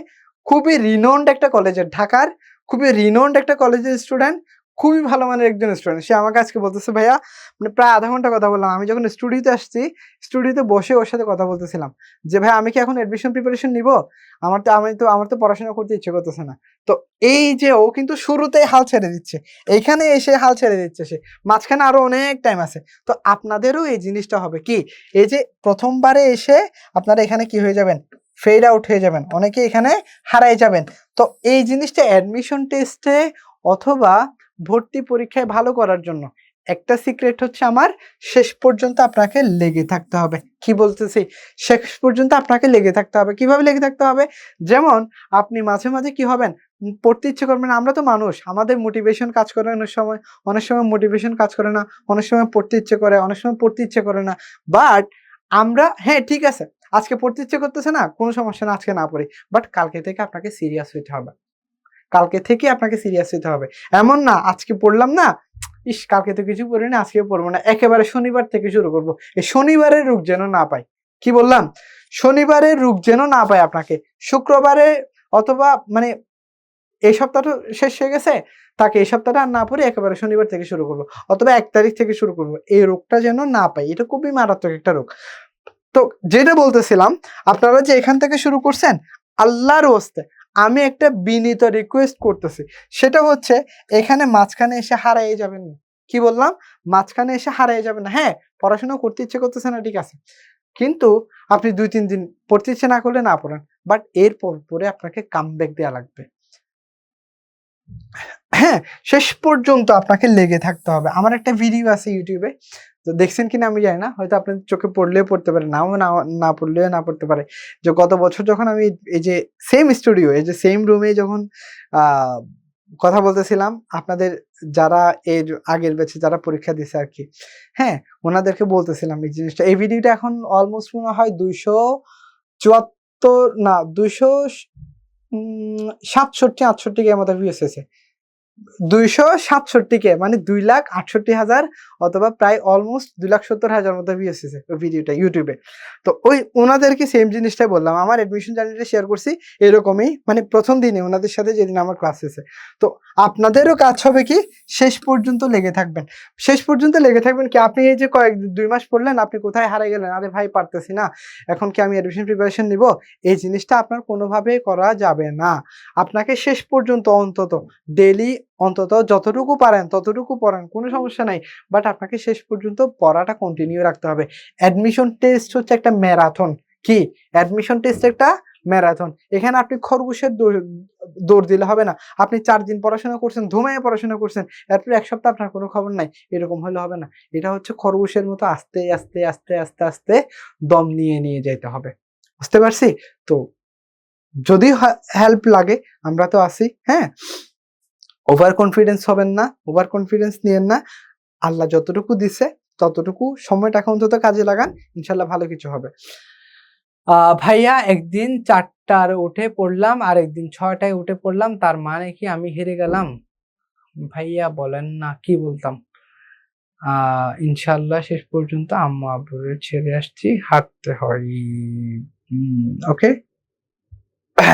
খুবই রিনোন্ড একটা কলেজের, ঢাকার খুবই রিনোন্ড একটা কলেজের স্টুডেন্ট, খুবই ভালো মানের একজন স্টুডেন্ট। সে আমাকে আজকে বলতেছে ভাইয়া, মানে প্রায় আধা ঘন্টা কথা বললাম, আমি যখন স্টুডিওতে আসছি স্টুডিওতে বসে ওর সাথে কথা বলতেছিলাম যে ভাই আমি কি এখন অ্যাডমিশন প্রিপারেশন নিব, আমার তো পড়াশোনা করতে ইচ্ছে করতেছে না। তো এই যে ও কিন্তু শুরুতেই হাল ছেড়ে দিচ্ছে, এইখানে এসে হাল ছেড়ে দিচ্ছে, সে মাঝখানে আরো অনেক টাইম আছে। তো আপনাদেরও এই জিনিসটা হবে কি, এই যে প্রথমবারে এসে আপনারা এখানে কি হয়ে যাবেন, ফেড আউট হয়ে যাবেন, অনেকে এখানে হারাই যাবেন। তো এই জিনিসটা অ্যাডমিশন টেস্টে অথবা ভর্তি পরীক্ষায় ভালো করার জন্য একটা সিক্রেট হচ্ছে আমার, শেষ পর্যন্ত আপনাকে লেগে থাকতে হবে। কি বলতেছি, শেষ পর্যন্ত আপনাকে লেগে থাকতে হবে। কিভাবে লেগে থাকতে হবে, যেমন আপনি মাঝে মাঝে কি হবেন, পড়তে ইচ্ছে করবেন, আমরা তো মানুষ, আমাদের মোটিভেশন কাজ করে অনেক সময় মোটিভেশন কাজ করে না, অনেক সময় পড়তে ইচ্ছে করে, অনেক সময় পড়তে ইচ্ছে করে না। বাট আমরা, হ্যাঁ ঠিক আছে, আজকে পড়তে ইচ্ছে করতেছে না, কোনো সমস্যা না, আজকে না পড়ি, বাট কালকে থেকে আপনাকে সিরিয়াস হইতে হবে, কালকে থেকে আপনাকে সিরিয়াস হতে হবে। এমন না আজকে পড়লাম না, ইস কালকে তো কিছু পড়ি না, আজকে পড়বো না, একেবারে শনিবার থেকে শুরু করব। এই শনিবারের রোগ যেন না পাই, কি বললাম, শনিবারের রোগ যেন না পাই আপনাকে, শুক্রবারে অথবা মানে এই সপ্তাহটা শেষ হয়ে গেছে, তাকে এই সপ্তাহটা আর না পড়ে একেবারে শনিবার থেকে শুরু করবো, অথবা 1 তারিখ থেকে শুরু করবো, এই রোগটা যেন না পাই, এটা খুবই মারাত্মক একটা রোগ। তো যেটা বলতেছিলাম, আপনারা যে এখান থেকে শুরু করছেন, আল্লাহর ওয়াস্তে আমি একটা বিনীত রিকোয়েস্ট করতেছি, সেটা হচ্ছে এখানে মাঝখানে এসে হারিয়ে যাবেন না। কি বললাম, মাঝখানে এসে হারিয়ে যাবেন না। হ্যাঁ পড়াশোনা করতে ইচ্ছে করতেছে না, ঠিক আছে, কিন্তু আপনি 2-3 দিন পড়তে ইচ্ছে না করলে না পড়েন, বাট এরপর পরে আপনাকে কামব্যাক দেওয়া লাগবে। হ্যাঁ, শেষ পর্যন্ত আপনাকে লেগে থাকতে হবে। আমার একটা ভিডিও আছে ইউটিউবে, তো দেখছেন কিনা আমি জানি না, হয়তো আপনাদের চোখে পড়লেও পড়তে পারে, নাও না পড়লেও না পড়তে পারে। যে গত বছর যখন আমি এই যে সেম স্টুডিও, এই যে সেম রুমে যখন কথা বলতেছিলাম, আপনাদের যারা এর আগের ব্যাচে যারা পরীক্ষা দিছে আরকি, হ্যাঁ? ওনাদেরকে বলতেছিলাম এই জিনিসটা। এই ভিডিওটা এখন অলমোস্ট মনে হয় 274 না 67-68 কে মতো ভিউজ হয়েছে। 267 কে মানে 2,68,000 অথবা প্রায় অলমোস্ট 2,70,000 মতো ভিউজ হয়েছে ওই ভিডিওটা ইউটিউবে। তো ওই ওনাদেরকে সেম জিনিসটাই বললাম, আমার অ্যাডমিশন জার্নিটা শেয়ার করছি এরকমই, মানে প্রথম দিনে ওনাদের সাথে যেদিন আমার ক্লাস হয়েছে। তো আপনাদেরও কাজ হবে কি, শেষ পর্যন্ত লেগে থাকবেন। শেষ পর্যন্ত লেগে থাকবেন কি, আপনি এই যে 2 মাস পড়লেন, আপনি কোথায় হারিয়ে গেলেন, আরে ভাই পারতেছি না, এখন কি আমি অ্যাডমিশন প্রিপারেশন নিব, এই জিনিসটা আপনার কোনোভাবেই করা যাবে না। আপনাকে শেষ পর্যন্ত অন্তত ডেইলি অন্তত যতটুকু পারেন ততটুকু পড়ান, কোনো সমস্যা নাই। বাট আপনাকে শেষ পর্যন্ত পড়াটা কন্টিনিউ রাখতে হবে। অ্যাডমিশন টেস্ট হচ্ছে একটা ম্যারাথন। কি? অ্যাডমিশন টেস্ট একটা ম্যারাথন। এখানে আপনি খরগোশের দৌড় দিলে হবে না। আপনি 4 দিন পড়াশোনা করছেন, ধুমায়ে পড়াশোনা করছেন, এরপর 1 সপ্তাহ আপনার কোনো খবর নাই। এরকম হলে হবে না। এটা হচ্ছে খরগোশের মতো আস্তে, আস্তে, আস্তে, আস্তে, আস্তে দম নিয়ে যাইতে হবে। বুঝতে পারছি? তো যদি হেল্প লাগে আমরা তো আছি, হ্যাঁ? ওভার কনফিডেন্স হবেন না, ওভার কনফিডেন্স নিয়েন না। আল্লাহ যতটুকু দিছে ততটুকু সময়টাকে অন্তত কাজে লাগান, ইনশাল্লাহ ভালো কিছু হবে। ভাইয়া একদিন 4টায় উঠে পড়লাম আর একদিন 6টায় উঠে পড়লাম, তার মানে কি আমি হেরে গেলাম? ভাইয়া বলেন না, কি বলতাম? ইনশাল্লাহ শেষ পর্যন্ত আম্মু আব্বুরে ছেড়ে আসছি, হাঁটতে হয়। ওকে,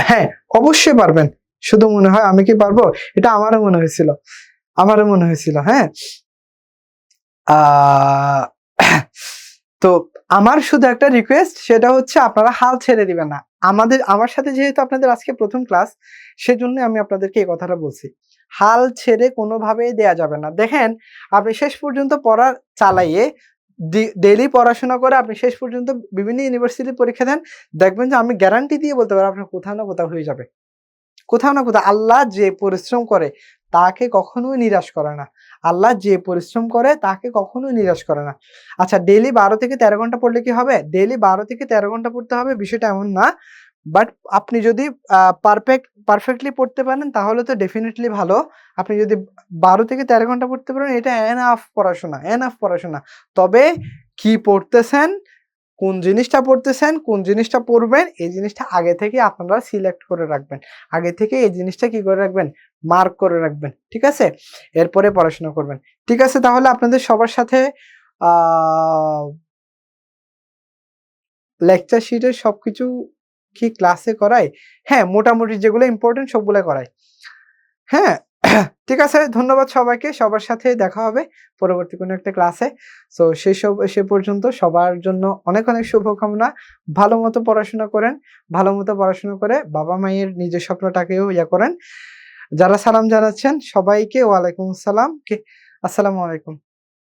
হ্যাঁ অবশ্যই পারবেন। শুধু মনে হয় আমি কি পারবো, এটা আমারও মনে হয়েছিল, হ্যাঁ। আহ তো আমার শুধু একটা রিকোয়েস্ট, সেটা হচ্ছে আপনারা হাল ছেড়ে দিবেন না। আমার সাথে যেহেতু আপনাদের আজকে প্রথম ক্লাস, সেজন্য আমি আপনাদেরকে এই কথাটা বলছি। হাল ছেড়ে কোনোভাবেই দেয়া যাবে না। দেখেন, আপনি শেষ পর্যন্ত পড়া চালাইয়ে ডেইলি পড়াশোনা করে আপনি শেষ পর্যন্ত বিভিন্ন ইউনিভার্সিটি পরীক্ষা দেন, দেখবেন যে আমি গ্যারান্টি দিয়ে বলতে পারি আপনার কোথাও না কোথাও হয়ে যাবে। কোথাও না কোথাও আল্লাহ যে পরিশ্রম করে তাকে কখনোই নিরাশ করে না। আল্লাহ যে পরিশ্রম করে তাকে কখনোই নিরাশ করে না। আচ্ছা, ডেইলি 12 থেকে 13 ঘন্টা পড়লে কি হবে? ডেইলি 12 থেকে 13 ঘন্টা পড়তে হবে বিষয়টা এমন না। বাট আপনি যদি পারফেক্টলি পড়তে পারেন তাহলে তো ডেফিনিটলি ভালো। আপনি যদি 12 থেকে 13 ঘন্টা পড়তে পারেন এটা এনাফ পড়াশোনা, এনাফ পড়াশোনা। তবে কি পড়তেছেন, কোন জিনিসটা পড়তেছেন, কোন জিনিসটা পড়বেন এই জিনিসটা আগে থেকে আপনারা সিলেক্ট করে রাখবেন। আগে থেকে এই জিনিসটা কি করে রাখবেন? মার্ক করে রাখবেন। ঠিক আছে? এরপরে পড়াশোনা করবেন। ঠিক আছে, তাহলে আপনাদের সবার সাথে আ লেকচার শিটের সবকিছু কি ক্লাসে করায়? হ্যাঁ, মোটামুটি যেগুলো ইম্পোর্টেন্ট সবগুলাই করায়। হ্যাঁ? ঠিক আছে, ধন্যবাদ সবাইকে। সবার সাথে দেখা হবে পরবর্তী কোনো একটা ক্লাসে। সো সে পর্যন্ত সবার জন্য অনেক, অনেক শুভকামনা। ভালোমতো পড়াশোনা করেন। ভালোমতো পড়াশোনা করে বাবা-মায়ের নিজের স্বপ্নটাকেও করেন। যারা সালাম জানাচ্ছেন সবাইকে ওয়ালাইকুম আসসালাম। আসসালামু আলাইকুম।